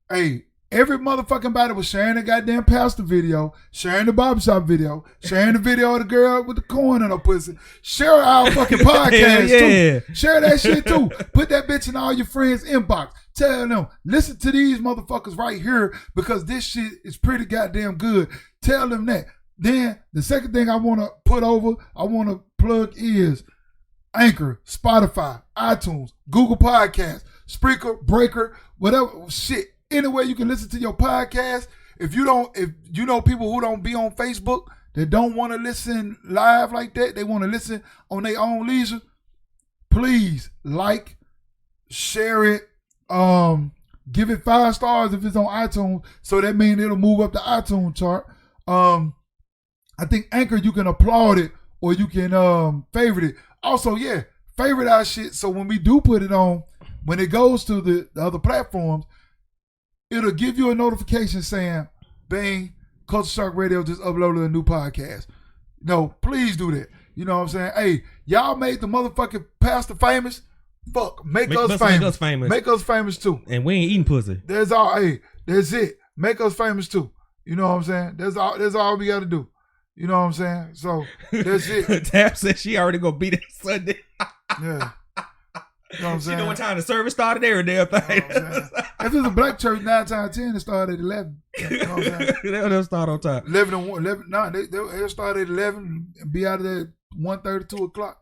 Hey, every motherfucking body was sharing the goddamn pastor video, sharing the barbershop video, sharing the video of the girl with the corn in her pussy. Share our fucking podcast yeah. too. Share that shit too. Put that bitch in all your friends' inbox. Tell them, listen to these motherfuckers right here because this shit is pretty goddamn good. Tell them that. Then the second thing I want to plug is Anchor, Spotify, iTunes, Google Podcasts, Spreaker, Breaker, whatever shit. Anywhere you can listen to your podcast. If you know people who don't be on Facebook that don't want to listen live like that, they want to listen on their own leisure, please like, share it, give it 5 stars if it's on iTunes. So that means it'll move up the iTunes chart. I think Anchor, you can applaud it or you can favorite it. Also, yeah, favorite our shit. So when we do put it on, when it goes to the other platforms, it'll give you a notification saying, bang, Culture Shark Radio just uploaded a new podcast. No, please do that. You know what I'm saying? Hey, y'all made the motherfucking pastor famous. Fuck, make us famous. Make us famous too. And we ain't eating pussy. That's all. Hey, that's it. Make us famous too. You know what I'm saying? That's all we got to do. You know what I'm saying? So that's it. Tab said she already gonna be there Sunday. Yeah. You know what I'm saying? She know what time the service started every damn thing. You know what I'm saying? If it's a black church, 9 times 10, it started at 11. You know what I'm saying? They'll start on time. 11 and 1. 11, no, they'll start at 11 and be out of there at 1:30, 2 o'clock.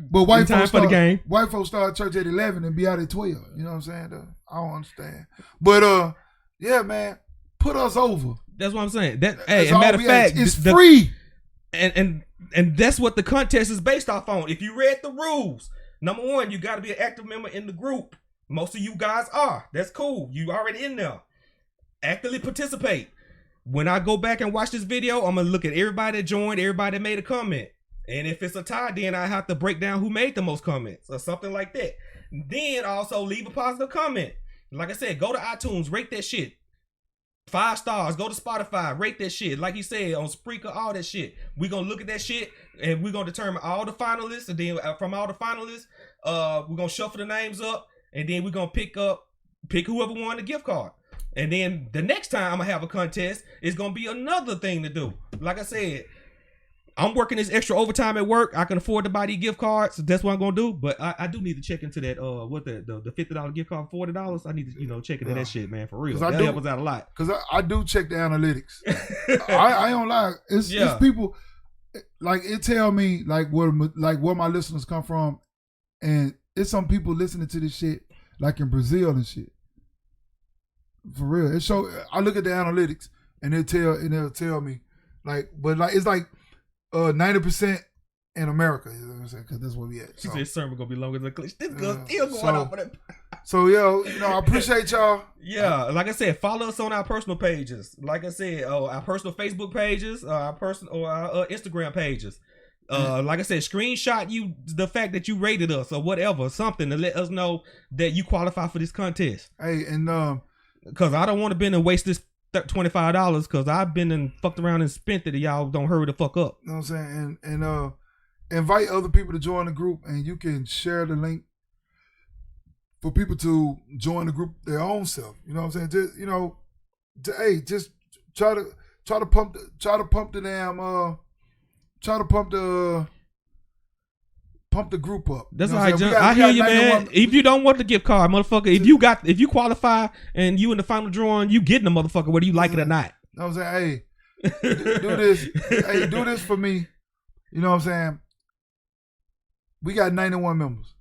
But white folks for the game. White folks start church at 11 and be out at 12. You know what I'm saying? I don't understand. But, yeah, man, put us over. That's what I'm saying. Hey, That's as a all matter of we fact, ask. It's free. And that's what the contest is based off on. If you read the rules, number one, you got to be an active member in the group. Most of you guys are. That's cool. You already in there. Actively participate. When I go back and watch this video, I'm going to look at everybody that joined, everybody that made a comment. And if it's a tie, then I have to break down who made the most comments or something like that. Then also leave a positive comment. Like I said, go to iTunes, rate that shit. 5 stars. Go to Spotify, rate that shit. Like you said, on Spreaker, all that shit. We're going to look at that shit and we're going to determine all the finalists. And then from all the finalists, we're going to shuffle the names up. And then we're going to pick whoever won the gift card. And then the next time I'm going to have a contest, it's going to be another thing to do. Like I said, I'm working this extra overtime at work. I can afford to buy these gift cards. So that's what I'm going to do. But I do need to check into that, the $50 gift card, $40. I need to, check into that shit, man, for real. That helps out a lot. Because I do check the analytics. I ain't gonna lie. It's people, like, it tell me, like, where my listeners come from. And it's some people listening to this shit, like in Brazil and shit. For real. I look at the analytics and it'll tell me, like, but like, it's like, 90% in America. You know what I'm saying? Because that's where we at. She So, said sermon gonna be longer than the clip. This girl still going off of that. so yo, you know, I appreciate y'all. Yeah, like I said, follow us on our personal pages. Like I said, our personal Facebook pages, our personal or our Instagram pages. Like I said, screenshot you the fact that you rated us or whatever, something to let us know that you qualify for this contest. Hey, and Cause I don't want to been and waste this $25 because I've been and fucked around and spent it. And y'all don't hurry the fuck up. you know what I'm saying? And invite other people to join the group, and you can share the link for people to join the group their own self. You know what I'm saying? Just, you know, just try to pump the group up. That's you know all right, I hear you, man. If you don't want the gift card, motherfucker, if you qualify and you in the final drawing, you getting the motherfucker whether you like it or not. You know what I'm saying? Hey, do this. Hey, do this for me. You know what I'm saying? We got 91 members.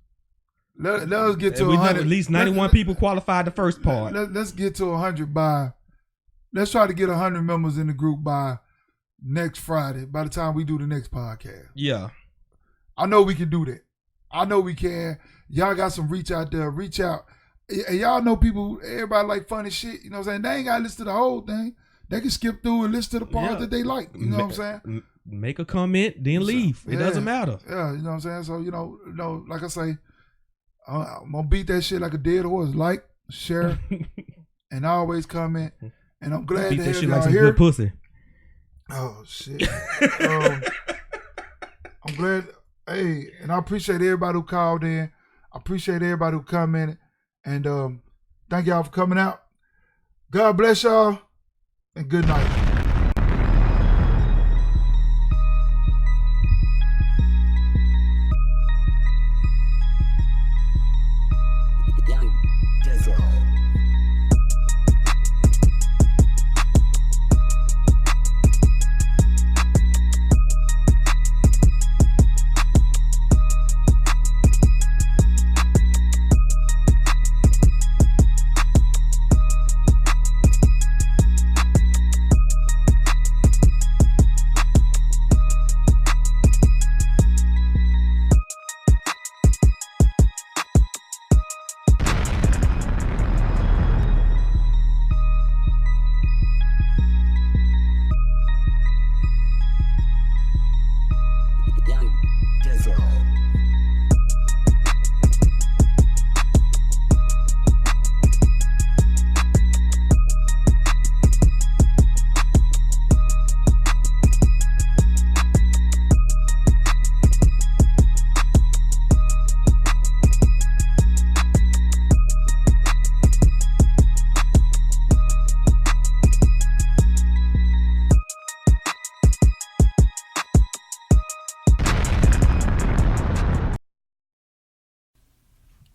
Let us get to 100. At least 91 people qualified the first part. Let's get to 100 let's try to get 100 members in the group by next Friday, by the time we do the next podcast. Yeah. I know we can do that. I know we can. Y'all got some reach out there. Reach out. And y'all know people, everybody like funny shit. You know what I'm saying? They ain't got to listen to the whole thing. They can skip through and listen to the part that they like. You know what I'm saying? Make a comment, then leave. It doesn't matter. Yeah, you know what I'm saying? So, you know, like I say, I'm going to beat that shit like a dead horse. Like, share, and always comment. And I'm glad to have shit y'all like some here. good pussy. Oh, shit. I'm glad. Hey, and I appreciate everybody who called in. I appreciate everybody who commented. And thank y'all for coming out. God bless y'all, and good night.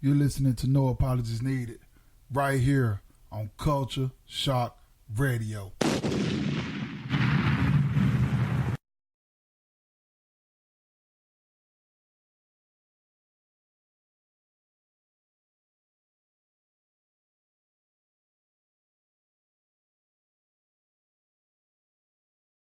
You're listening to No Apologies Needed right here on Culture Shock Radio.